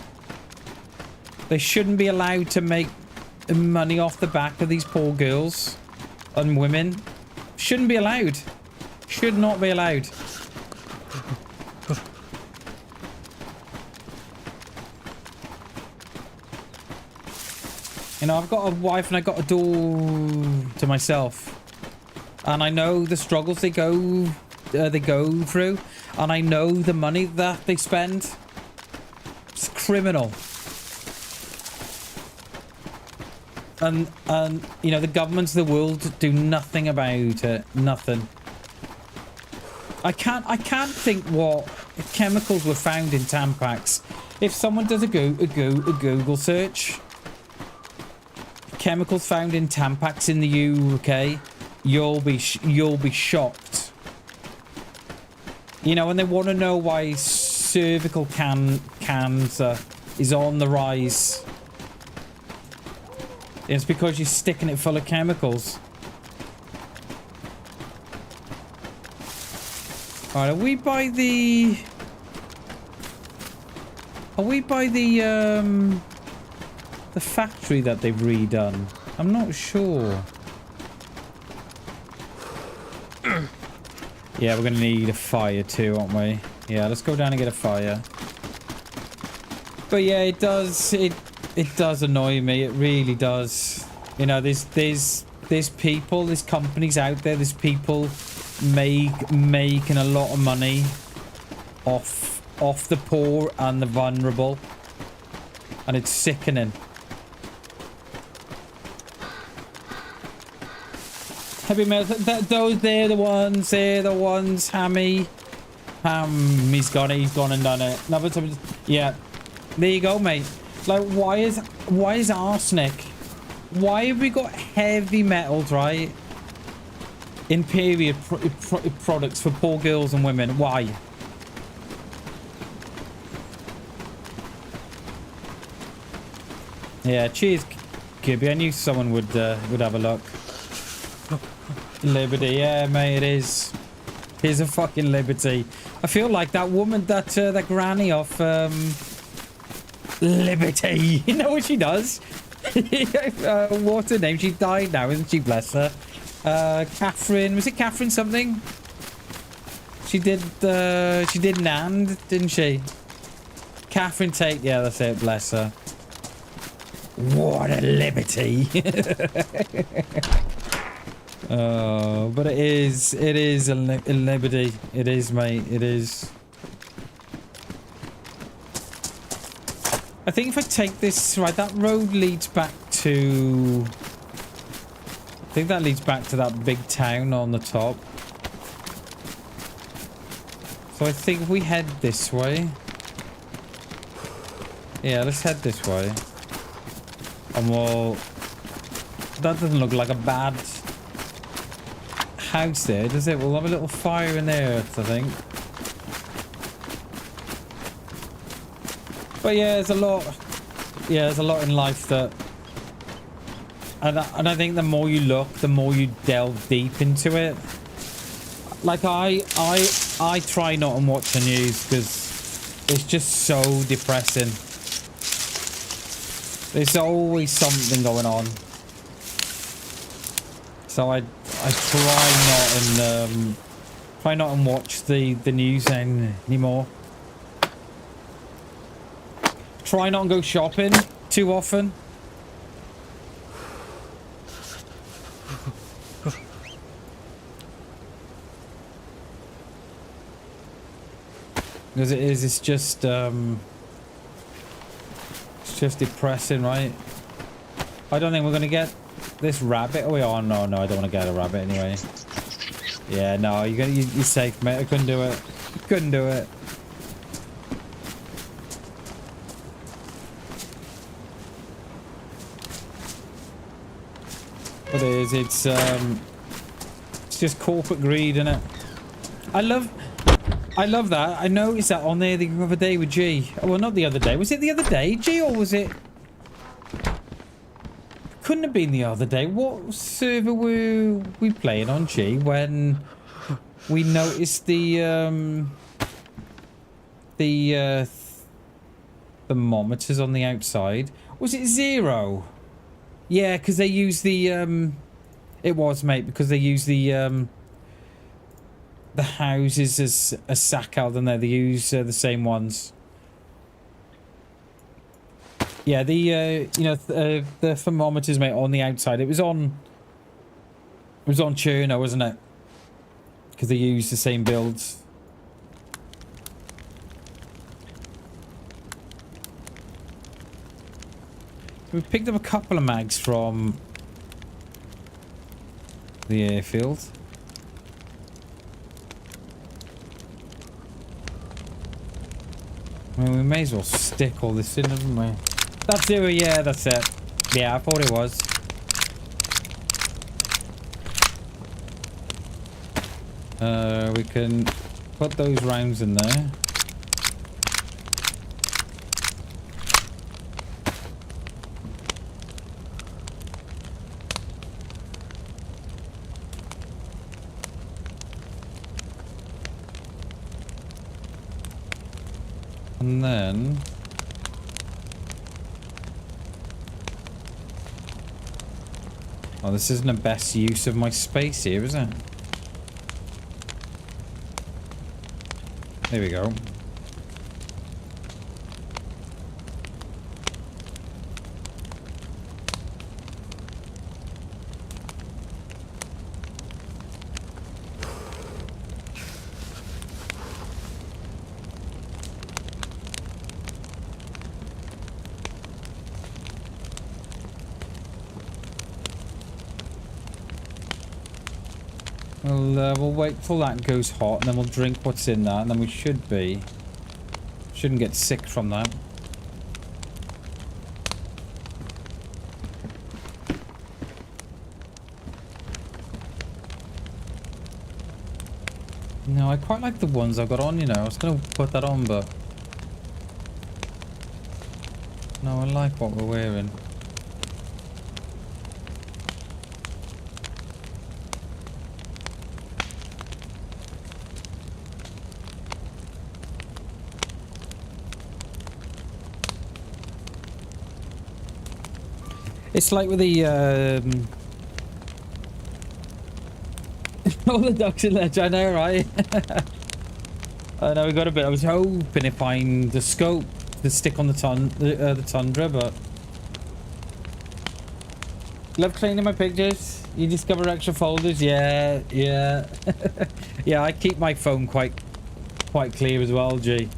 They shouldn't be allowed to make money off the back of these poor girls and women. Shouldn't be allowed. Should not be allowed. You know, I've got a wife and I got a doll to myself, and I know the struggles they go through, and I know the money that they spend. It's criminal. And you know, the governments of the world do nothing about it. Nothing. I can't think what chemicals were found in Tampax. If someone does a Google search, chemicals found in Tampax in the UK, you'll be shocked. You know, and they want to know why cervical cancer is on the rise. It's because you're sticking it full of chemicals. Alright, are we by the factory that they've redone? I'm not sure. Yeah, we're gonna need a fire too, aren't we? Yeah, let's go down and get a fire. But yeah, it does annoy me. It really does. You know, there's people, there's companies out there, there's people making a lot of money off the poor and the vulnerable, and it's sickening. Heavy metal, they're the ones, Hammy. He's gone and done it. Another time, yeah. There you go, mate. Like, why is arsenic Why have we got heavy metals, right? In period products for poor girls and women. Why? Yeah, cheers, Gibby. I knew someone would have a look. Liberty, yeah, mate, it is. Here's a fucking liberty. I feel like that woman, that granny off Liberty. You know what she does? What's her name? She died now, isn't she? Bless her. Catherine. Was it Catherine something? She did Nand, didn't she? Catherine Tate. Yeah, that's it. Bless her. What a liberty. But it is a liberty. It is, mate. It is. I think if I take this right, that road leads back to. I think that leads back to that big town on the top. So I think if we head this way. Yeah, let's head this way. And we'll. That doesn't look like a bad house there, does it? We'll have a little fire in there, I think. But yeah, there's a lot. Yeah, there's a lot in life that. And I think the more you look, the more you delve deep into it. Like I try not to watch the news because it's just so depressing. There's always something going on. So I try not and watch the news anymore. Try not and go shopping too often. Because it's just depressing, right? I don't think we're gonna get this rabbit. Oh, oh no, I don't want to get a rabbit anyway. Yeah, no, you're safe, mate. I couldn't do it. Couldn't do it. What it is, it's just corporate greed, isn't it? I love that. I noticed that on there the other day with G. Oh, well, not the other day. Was it the other day, G, or was it? Couldn't have been the other day. What server were we playing on, G, when we noticed the thermometers on the outside? Was it 0? Yeah, because they use the it was, mate, because they use the houses as a sack out, and they use the same ones. Yeah, the you know, the thermometers, mate, on the outside. It was on Cherno, wasn't it? Because they use the same builds. We picked up a couple of mags from the airfield. I mean, we may as well stick all this in, haven't we? That's it, yeah, that's it. Yeah, I thought it was. We can put those rounds in there. And then oh, this isn't the best use of my space here, is it? There we go. We'll wait till that goes hot, and then we'll drink what's in that, and then we shouldn't get sick from that. No, I quite like the ones I've got on, you know. I was going to put that on, but... No, I like what we're wearing. It's like with the, all the ducks in ledge, I know, right? I know we got a bit. I was hoping to find the scope to stick on the tundra, but love cleaning my pictures. You discover extra folders, yeah. Yeah, I keep my phone quite clear as well, G.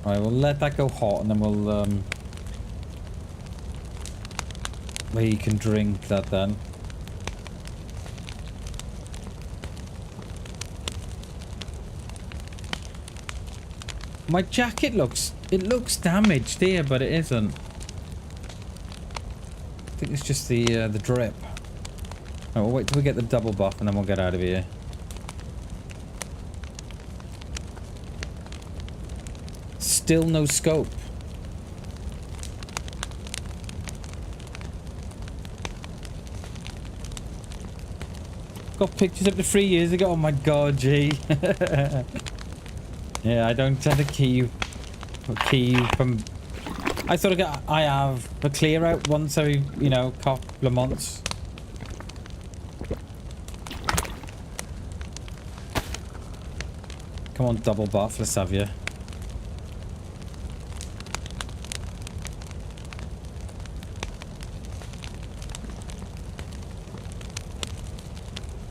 Alright, we'll let that go hot and then we'll we can drink that then. My jacket looks damaged here, but it isn't. I think it's just the drip. Oh, we'll wait till we get the double buff and then we'll get out of here. Still no scope. Got pictures up to 3 years ago. Oh my god, G. Yeah, I don't tend to key from. I sort of I have a clear out once every, you know, couple of months. Come on, double buff, let's have you.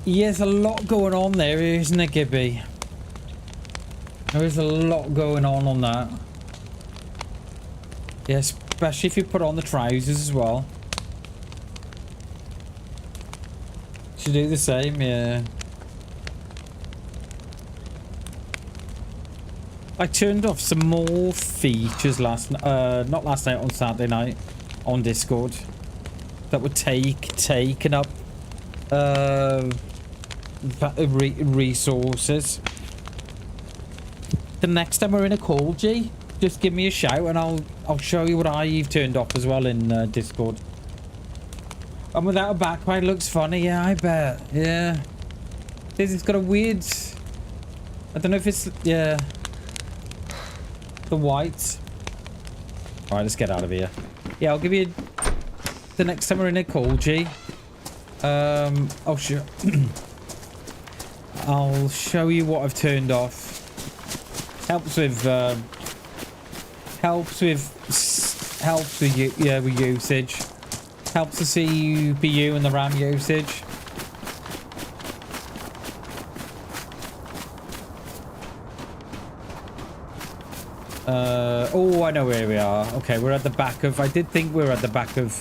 Yeah, there's a lot going on there, isn't there, Gibby? There is a lot going on that. Yeah, especially if you put on the trousers as well. Should do the same, yeah. I turned off some more features not last night, on Saturday night, on Discord, that were taking up resources. The next time we're in a call, G, just give me a shout and I'll show you what I've turned off as well in Discord. And without a backpack, it looks funny. Yeah, I bet. Yeah, it's got a weird. I don't know if it's, yeah, the white. All right, let's get out of here. Yeah, I'll give you the next time we're in a call, G. Oh sure. I'll show you what I've turned off. Helps with with usage. Helps the CPU and the RAM usage. Oh, I know where we are. Okay, we're at the back of. I did think we were at the back of.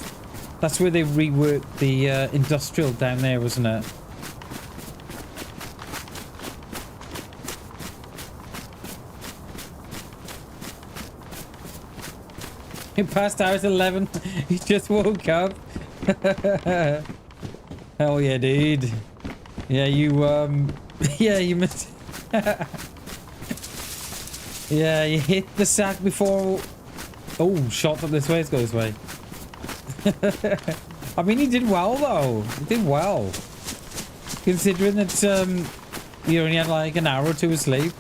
That's where they reworked the industrial down there, wasn't it? He passed out at 11. He just woke up. Hell yeah, dude. Yeah, you yeah, you missed. Yeah, you hit the sack before. Oh, shot up this way. Let's go this way. I mean, he did well though. He did well, considering that you only had like an hour or two of sleep.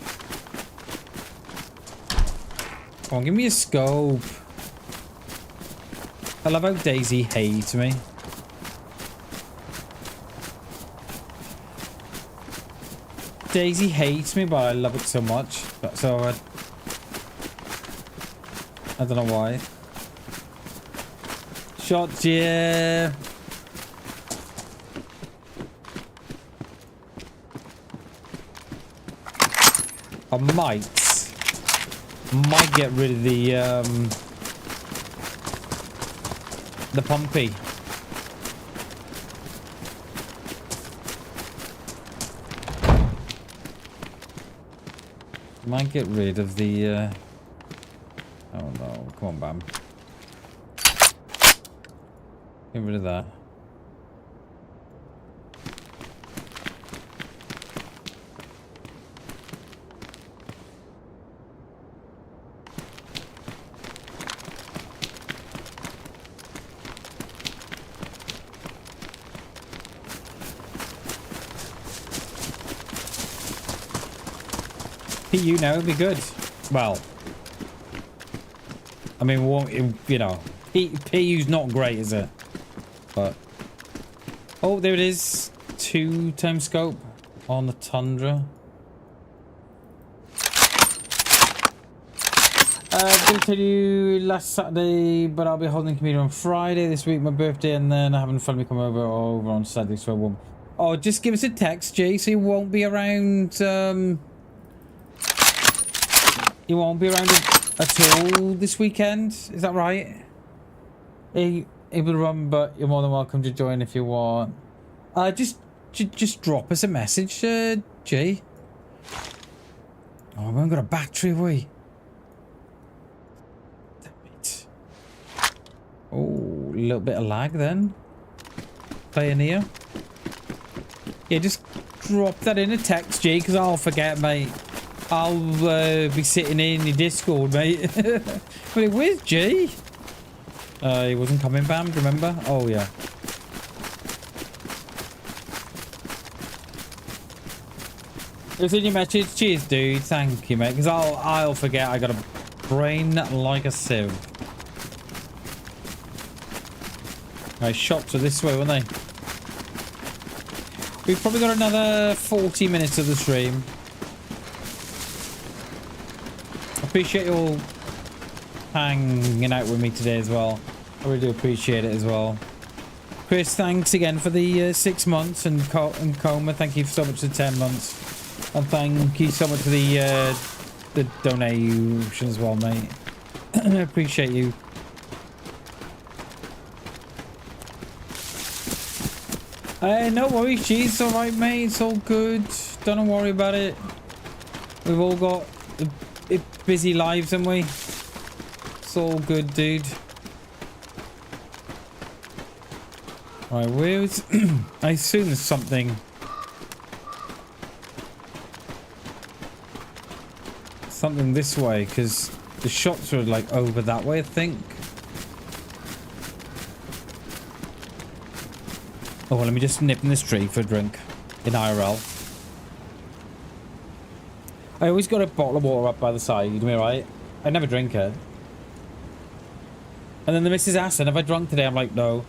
Come on, give me a scope. I love how DayZ hates me. DayZ hates me, but I love it so much. So I don't know why. Shot, yeah. I might get rid of the pumpy. Might get rid of the oh no, come on, Bam. Get rid of that. PU now would be good. Well, I mean, you know, PU's not great, is it? But oh, there it is. 2x scope on the Tundra. Didn't tell you last Saturday, but I'll be holding a community on Friday this week, my birthday, and then having fun. We come over on Saturday, so I won't. Oh, just give us a text, Jay, so you won't be around. You won't be around at all this weekend. Is that right? Able to run, but you're more than welcome to join if you want. Just drop us a message, Jay. Oh, we haven't got a battery, have we? Oh, a little bit of lag then. Pioneer. Yeah, just drop that in a text, G, because I'll forget, mate. I'll be sitting in your Discord, mate. Wait, where's G? He wasn't coming, Bam, remember? Oh, yeah. It's in your message. Cheers, dude. Thank you, mate. Because I'll forget. I got a brain like a sieve. Right, shops are this way, weren't they? We've probably got another 40 minutes of the stream. Appreciate you all hanging out with me today as well. I really do appreciate it as well. Chris, thanks again for the 6 months, and Coma, thank you so much for the 10 months. And thank you so much for the donation as well, mate. I appreciate you. No worries, G. It's alright, mate. It's all good. Don't worry about it. We've all got busy lives, haven't we? It's all good, dude. Alright, where's... I assume there's something... Something this way, because the shots are like over that way, I think. Oh, well, let me just nip in this tree for a drink in IRL. I always got a bottle of water up by the side, you know, right? I never drink it. And then the missus asked, have I drunk today? I'm like, no.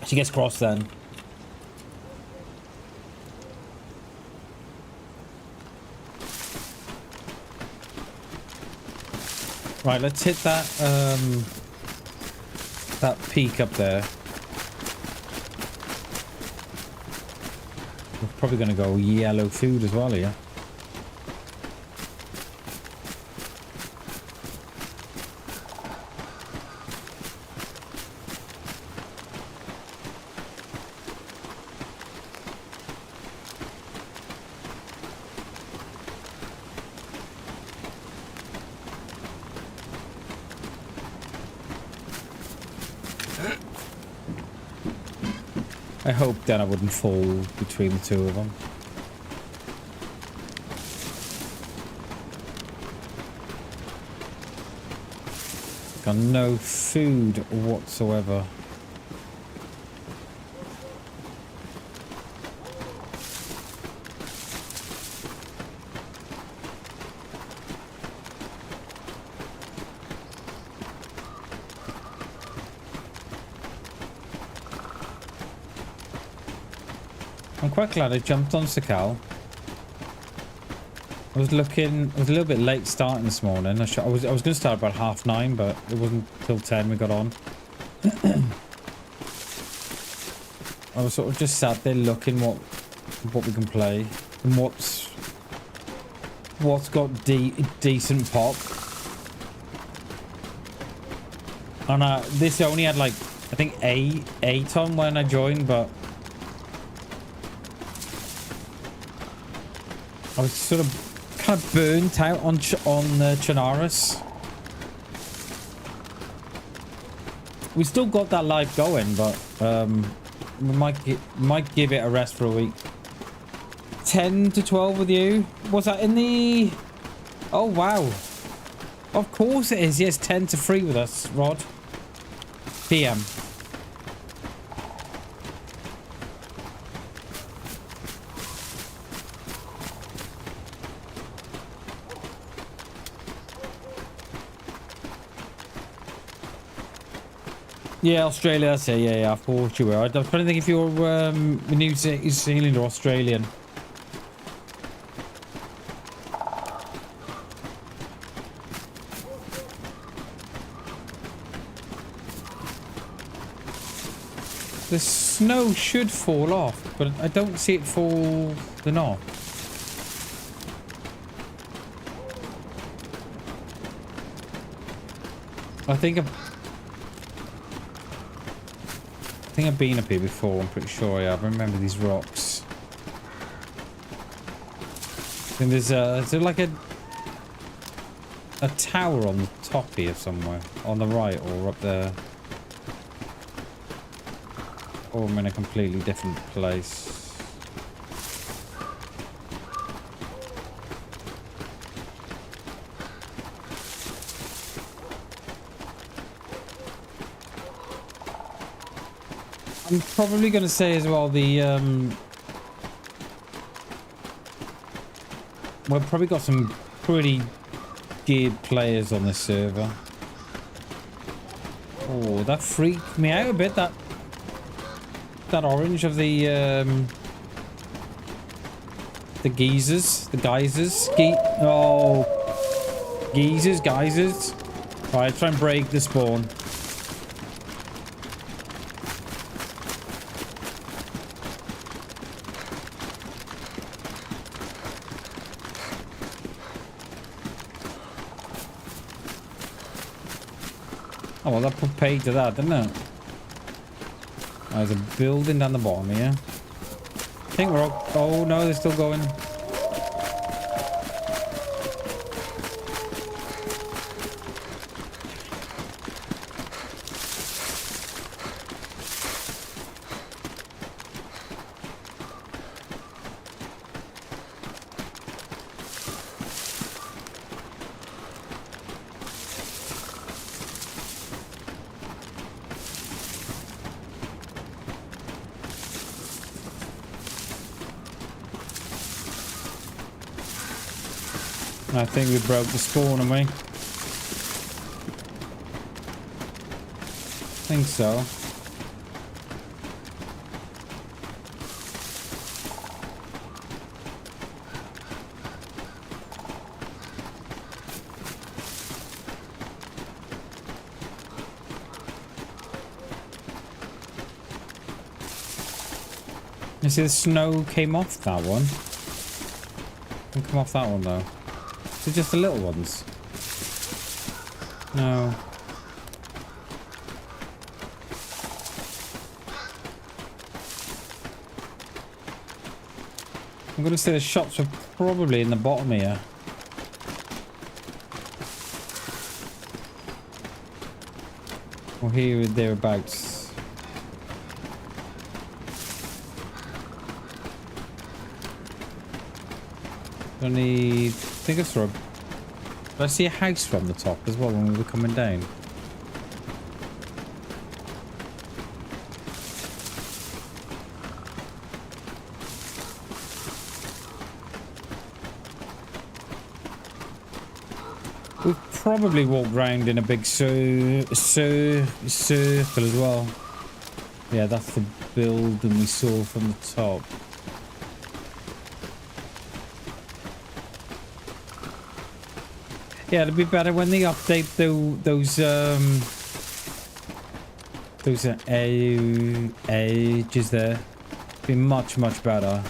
She gets cross then. Right, let's hit that, that peak up there. We're probably going to go yellow food as well here. I hoped then I wouldn't fall between the two of them. Got no food whatsoever. I'm quite glad I jumped on Sakal. I was a little bit late starting this morning. I was going to start about 9:30, but it wasn't till 10 we got on. I was sort of just sat there looking what we can play and what's got decent pop. And this only had like I think eight on when I joined, but I was sort of kind of burnt out on Chinaris. We still got that live going, but we might give it a rest for a week. 10 to 12 with you. Was that in the... Oh, wow. Of course it is. Yes, 10 to 3 with us, Rod. PM. Yeah, Australia, that's it. Yeah, I thought you were. I was trying to think if you're New Zealand or Australian. The snow should fall off, but I don't see it fall off. I think I've been up here before. I'm pretty sure I have. I remember these rocks. And is there like a tower on the top here somewhere, on the right or up there? Or I'm in a completely different place. I'm probably going to say as well we've probably got some pretty geared players on this server. Oh, that freaked me out a bit, that orange of the geysers. Geysers. Alright, try and break the spawn. Oh, well, that put paid to that, didn't it? There's a building down the bottom here. I think we're all... Oh, no, they're still going. I think we broke the spawn, haven't we? I think so. You see the snow came off that one. Didn't come off that one though. Is it just the little ones? No. I'm going to say the shots are probably in the bottom here. Or here or thereabouts. I think I saw did I see a house from the top as well when we were coming down? We've probably walked round in a big circle as well. Yeah, that's the building we saw from the top. Yeah, it'll be better when they update those edges there. Be much better.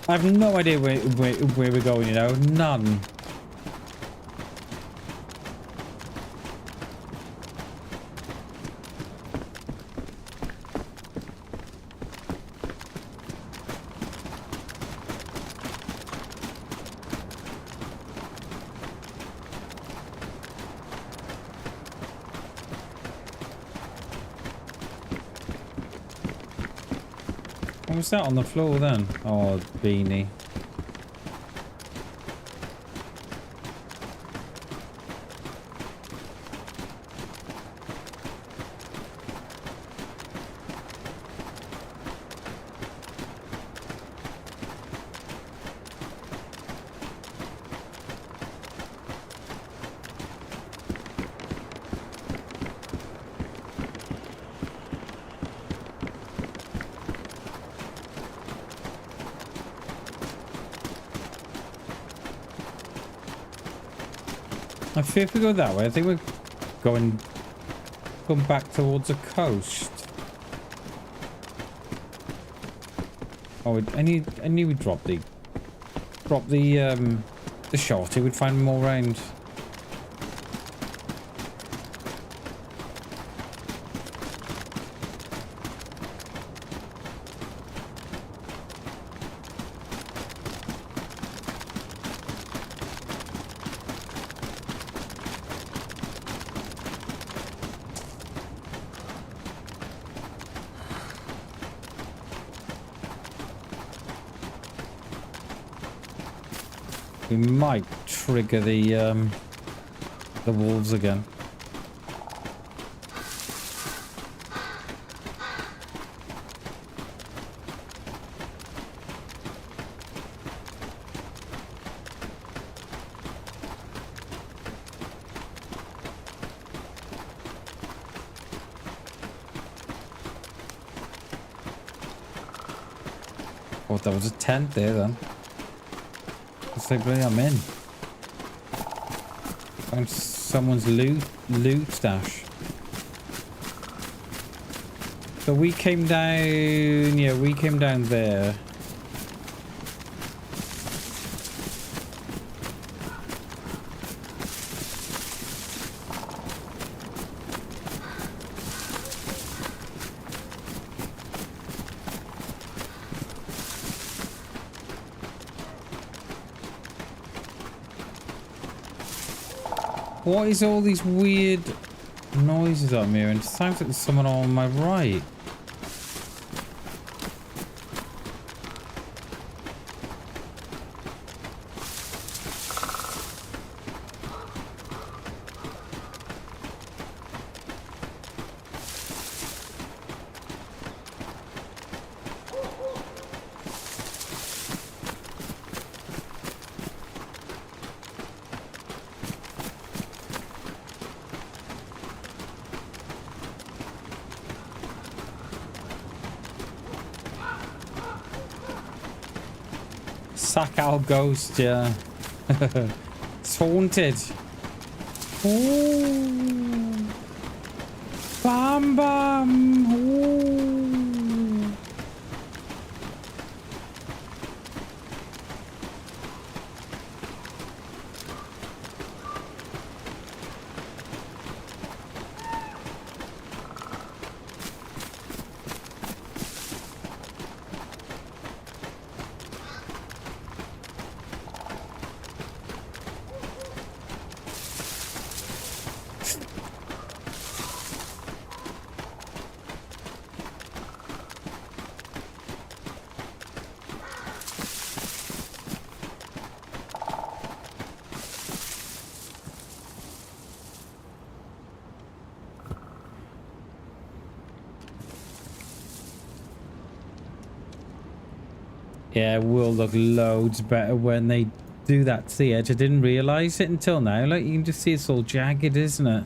I have no idea where we're going, you know, none. What was that on the floor then? Oh, beanie. I fear if we go that way, I think we're going back towards the coast. Oh, I knew we'd drop the shot. It would find more round. We might trigger the wolves again. Oh, there was a tent there then. Looks like bloody I'm in. Found someone's loot stash. So we came down, yeah, we came down there. What is all these weird noises I'm hearing? It sounds like there's someone on my right. Sack our ghost, yeah. It's haunted. Ooh. Bam bam. Ooh. Yeah, it will look loads better when they do that to the edge. I didn't realise it until now. Like, you can just see it's all jagged, isn't it?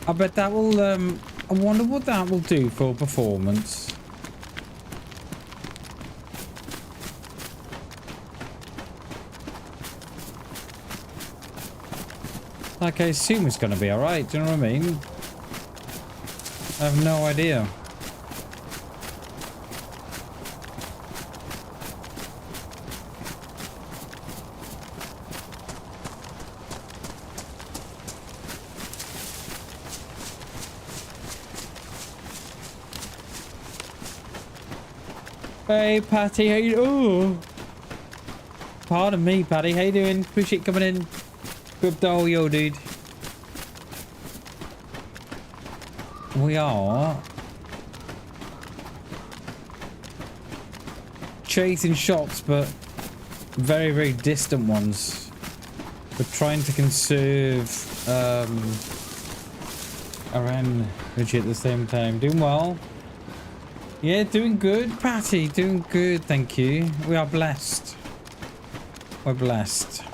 I bet that will, I wonder what that will do for performance. Like, I assume it's going to be alright, do you know what I mean? I have no idea. Hey, Patty, how you? Oh, pardon me, Patty. How you doing? Appreciate you coming in. Good doll, yo, dude. We are chasing shots, but very, very distant ones. We're trying to conserve our energy at the same time. Doing well. Yeah, doing good, Patty. Doing good, thank you. We are blessed. We're blessed.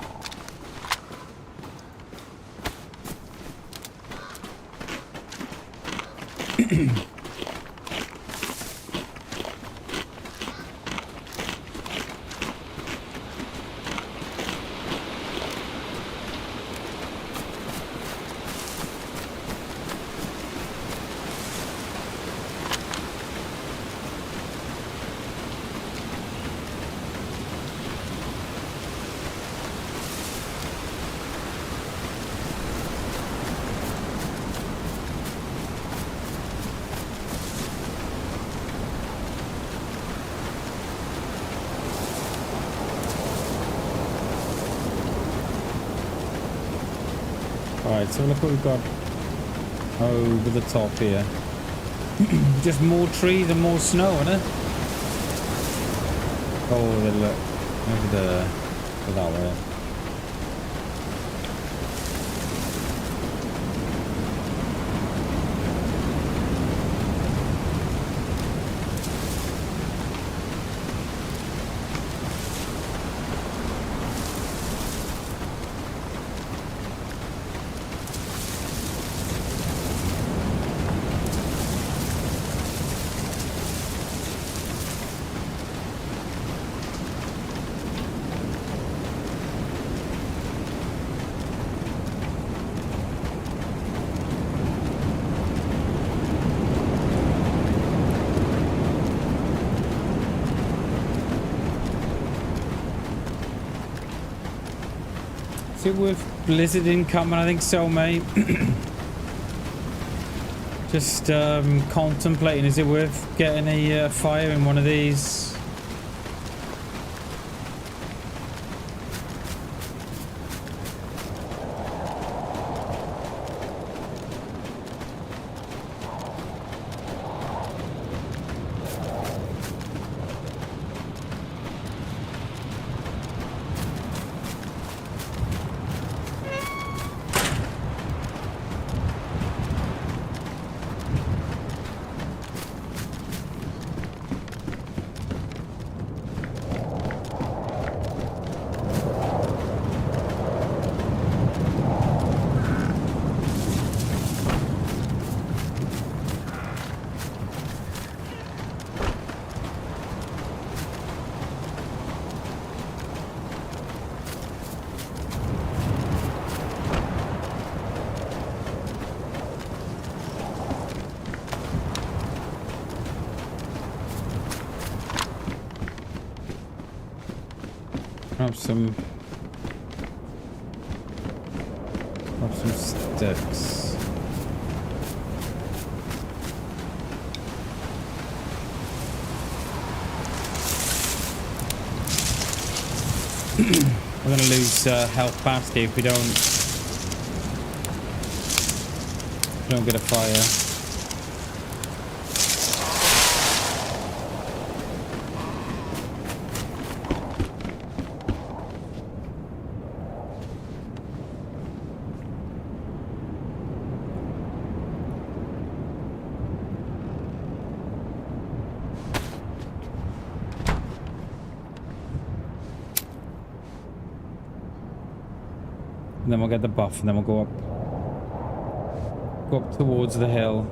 Right, so look what we've got over the top here. Just more trees and more snow, isn't it? Oh, look over there. Go that way. Is it worth blizzard incoming? I think so, mate. Just contemplating, is it worth getting a fire in one of these? Grab some sticks. We're gonna lose health fast if we don't get a fire. And then we'll get the buff, and then we'll go up towards the hill.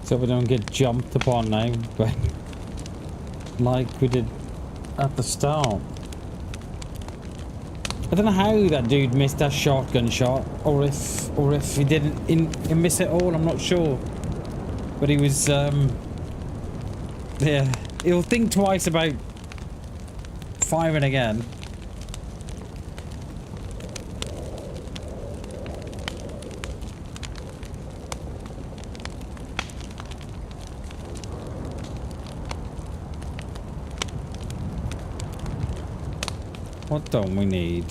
So we don't get jumped upon now, but like we did at the start. I don't know how that dude missed that shotgun shot, or if he didn't miss it all. I'm not sure, but he was yeah. He'll think twice about firing again. What don't we need?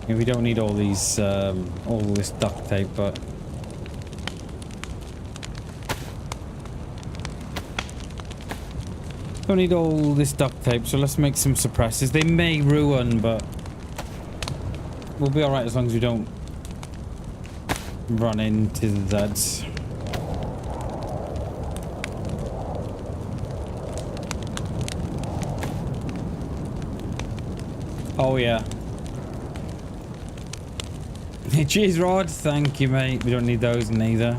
Yeah, we don't need all these, all this duct tape, but don't need all this duct tape. So let's make some suppressors. They may ruin, but we'll be all right as long as we don't run into the Zeds. Oh yeah. Cheers, Rod. Thank you, mate. We don't need those neither.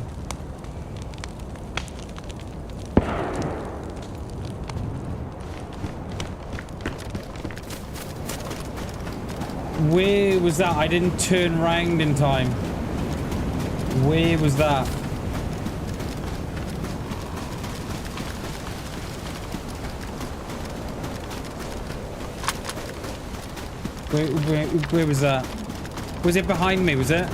Where was that? I didn't turn round in time. Where was that? Where was that? Was it behind me, was it?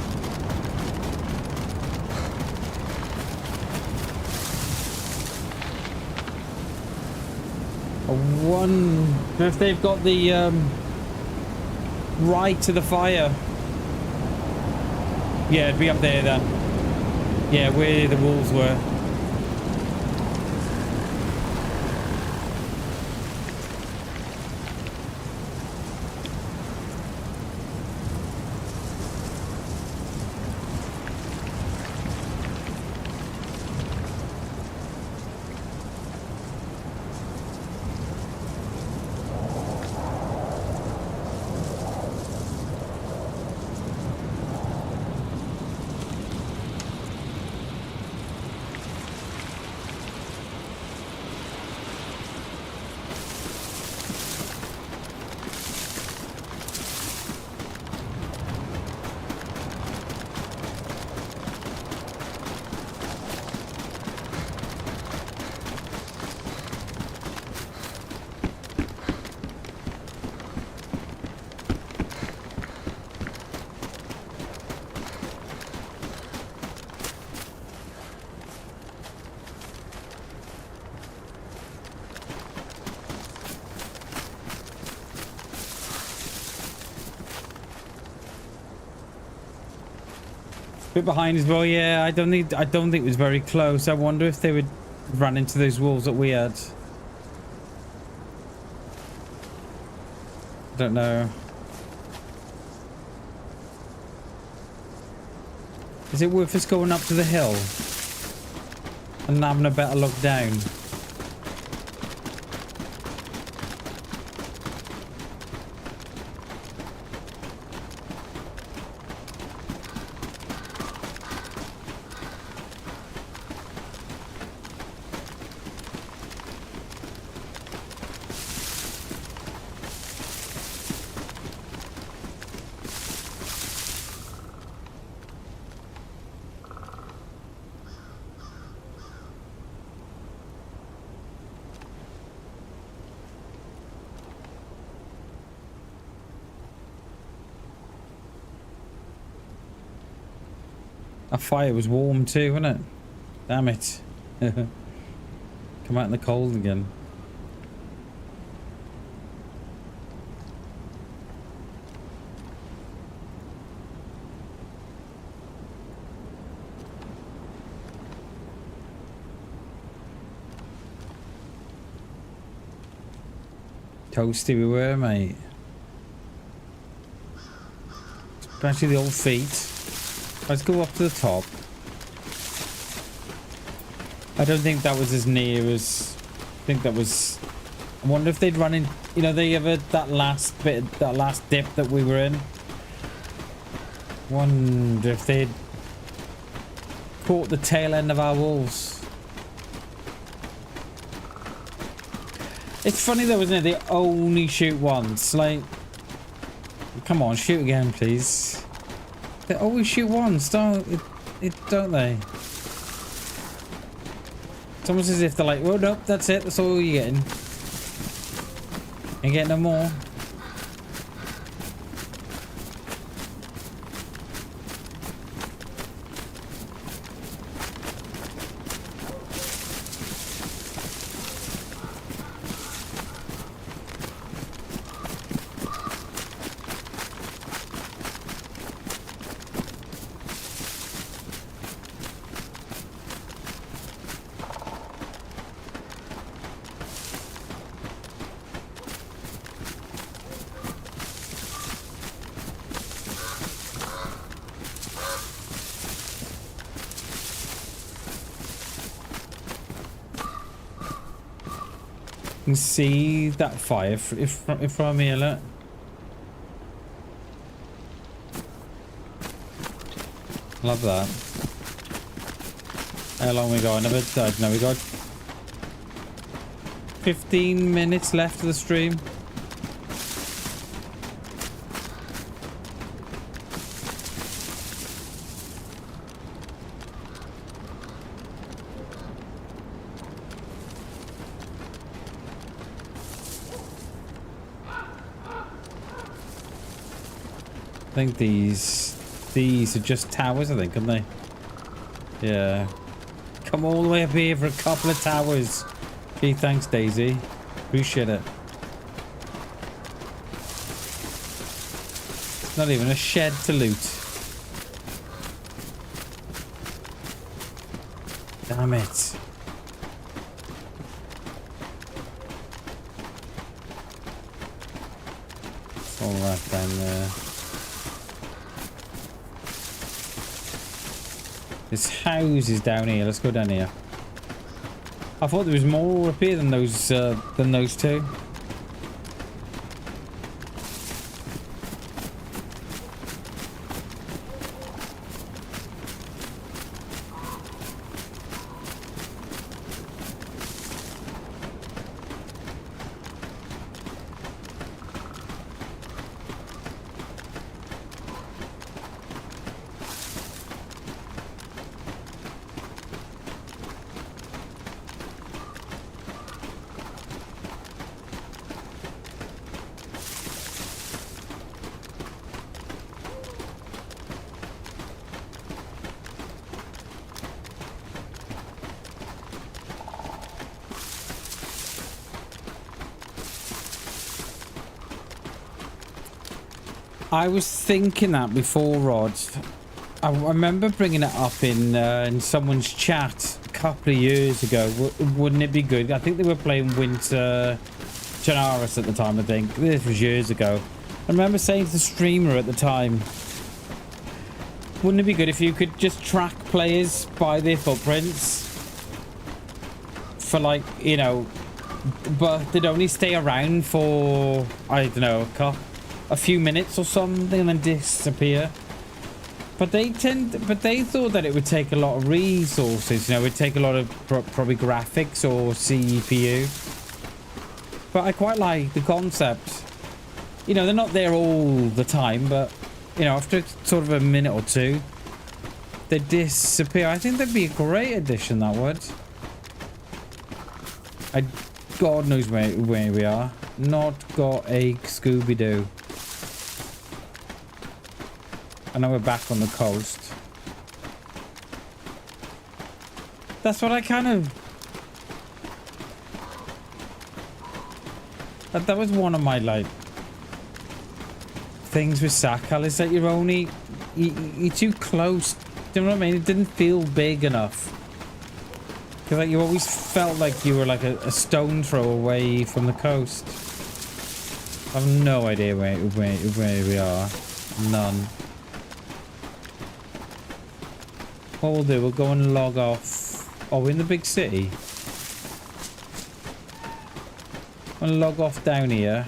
I wonder if they've got the right to the fire. Yeah, it'd be up there then. Yeah, where the wolves were. Bit behind as well. Yeah, I don't think it was very close. I wonder if they would run into those wolves that we had. Don't know. Is it worth us going up to the hill and having a better look down? That fire was warm too, wasn't it? Damn it. Come out in the cold again. Toasty we were, mate. Especially the old feet. Let's go up to the top. I don't think that was as near as... I think that was... I wonder if they'd run in... You know, they ever... That last bit... That last dip that we were in. Wonder if they'd... caught the tail end of our wolves. It's funny though, isn't it? They only shoot once. Like... Come on, shoot again, please. They always shoot once, don't they? It's almost as if they're like, well, nope, that's it. That's all you're getting. Ain't getting no more. can see that fire if from here, look. Love that. How long we got? Another, I don't know, we got 15 minutes left of the stream. I think these are just towers, I think, aren't they? Yeah. Come all the way up here for a couple of towers. Gee, thanks, DayZ. Appreciate it. It's not even a shed to loot. Damn it. All that down there. This house is down here. Let's go down here. I thought there was more up here than those two. I was thinking that before, Rod. I remember bringing it up in someone's chat a couple of years ago. Wouldn't it be good? I think they were playing Winter Janaris at the time, I think. This was years ago. I remember saying to the streamer at the time, wouldn't it be good if you could just track players by their footprints? For like, you know, but they'd only stay around for, I don't know, a few minutes or something and then disappear. But they thought that it would take a lot of resources, you know, it would take a lot of probably graphics or CPU. But I quite like the concept. You know, they're not there all the time, but you know, after sort of a minute or two, they disappear. I think that'd be a great addition, that would. God knows where we are. Not got a Scooby-Doo. I know we're back on the coast. That's what I kind of... That was one of my, like, things with Sakal, is that you're only... You're too close. Do you know what I mean? It didn't feel big enough. Because, like, you always felt like you were, like, a stone throw away from the coast. I have no idea where we are. None. What we'll do, we'll go and log off. Oh, we're in the big city. I'll log off down here.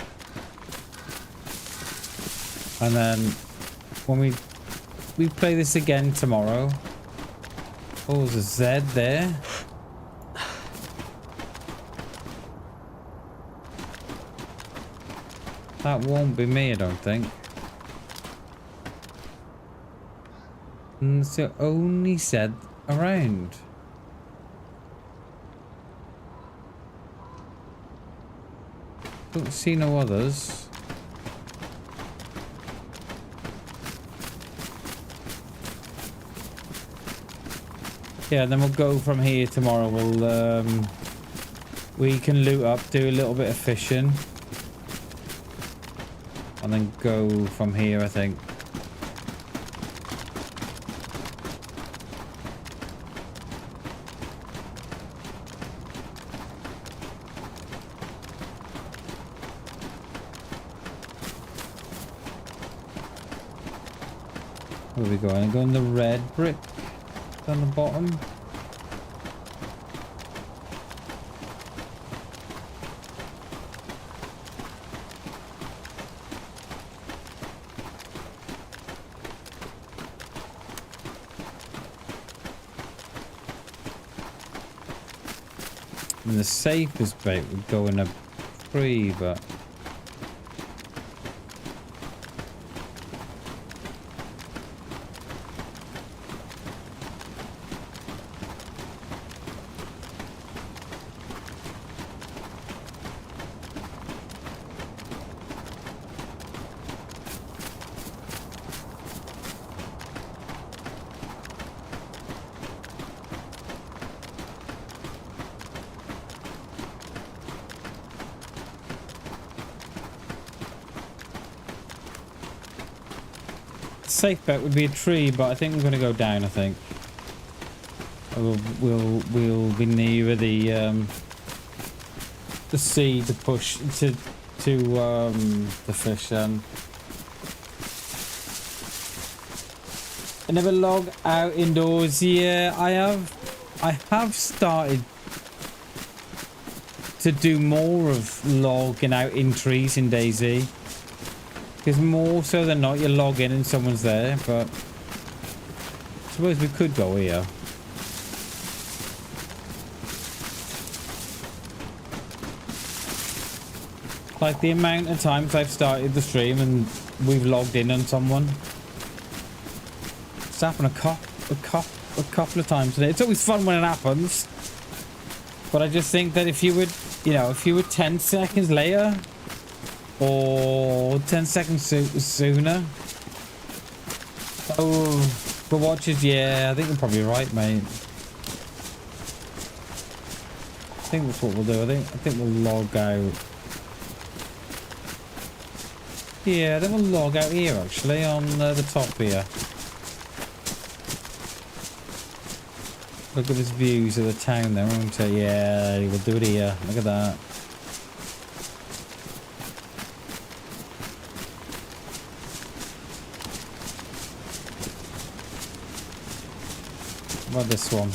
And then when we play this again tomorrow. Oh, there's a Z there. That won't be me, I don't think. It's the only set around. Don't see no others. Yeah, then we'll go from here tomorrow. We can loot up, do a little bit of fishing. And then go from here, I think. Where are we going? I'm going the red brick down the bottom. And the safest bait would go in a tree, but... safe bet would be a tree, but I think we're going to go down. I think we'll be nearer the sea to push to the fish. I never log out indoors. Yeah, I have started to do more of logging out in trees in DayZ. Because more so than not, you log in and someone's there, but I suppose we could go here. Like the amount of times I've started the stream and we've logged in on someone. It's happened a couple of times today. It's always fun when it happens. But I just think that if you would, you know, if you were 10 seconds later, or 10 seconds sooner. Oh, for watches, yeah, I think you're probably right, mate. I think that's what we'll do. I think we'll log out. Yeah, then we'll log out here, actually, on the top here. Look at his views of the town there, won't it? Yeah, we'll do it here. Look at that. What about this one?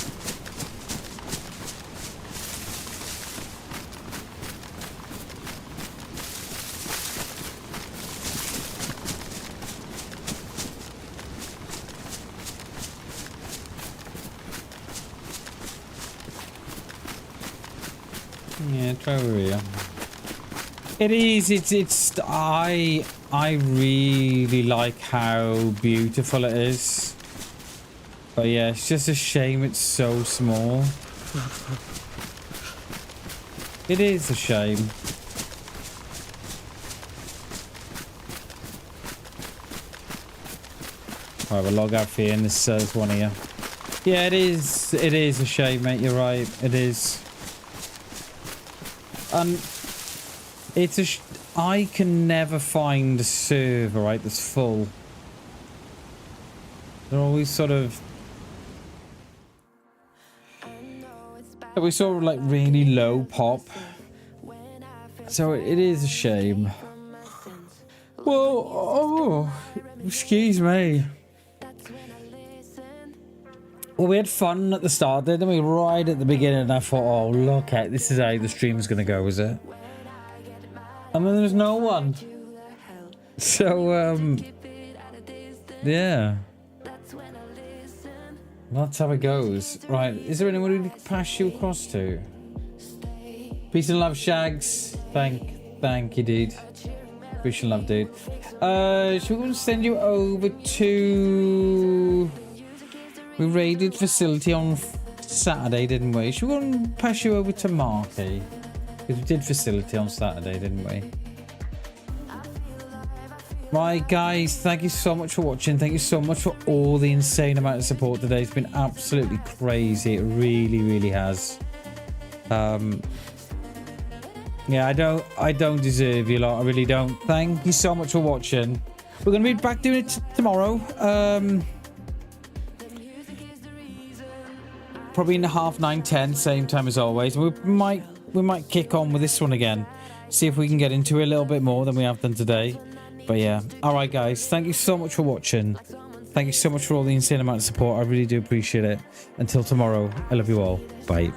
Yeah, try over here. It is. It's. I really like how beautiful it is. But yeah, it's just a shame it's so small. It is a shame. Alright, we'll log out here and this one here. Yeah, it is a shame, mate. You're right. It is. It's a I can never find a server, right, that's full. They're always sort of... we sort of like really low pop, so it is a shame. Well, oh, excuse me. Well, we had fun at the start, didn't we? Right at the beginning, and I thought, oh, look at this is how the stream's gonna go, is it? And then there's no one. So, yeah. That's how it goes. Right, is there anyone who can pass you across to? Peace and love, Shags. Thank you, dude. Peace and love, dude. Should we send you over to... we raided facility on Saturday, didn't we? Should we go and pass you over to Marky? Because we did facility on Saturday, didn't we? Right, guys, thank you so much for watching. Thank you so much for all the insane amount of support today. It's been absolutely crazy. It really, really has. Yeah, I don't deserve you lot. I really don't. Thank you so much for watching. We're going to be back doing it tomorrow. Probably in the 9:30, 10, same time as always. We might kick on with this one again. See if we can get into it a little bit more than we have done today. But yeah, alright guys, thank you so much for watching. Thank you so much for all the insane amount of support. I really do appreciate it. Until tomorrow, I love you all. Bye.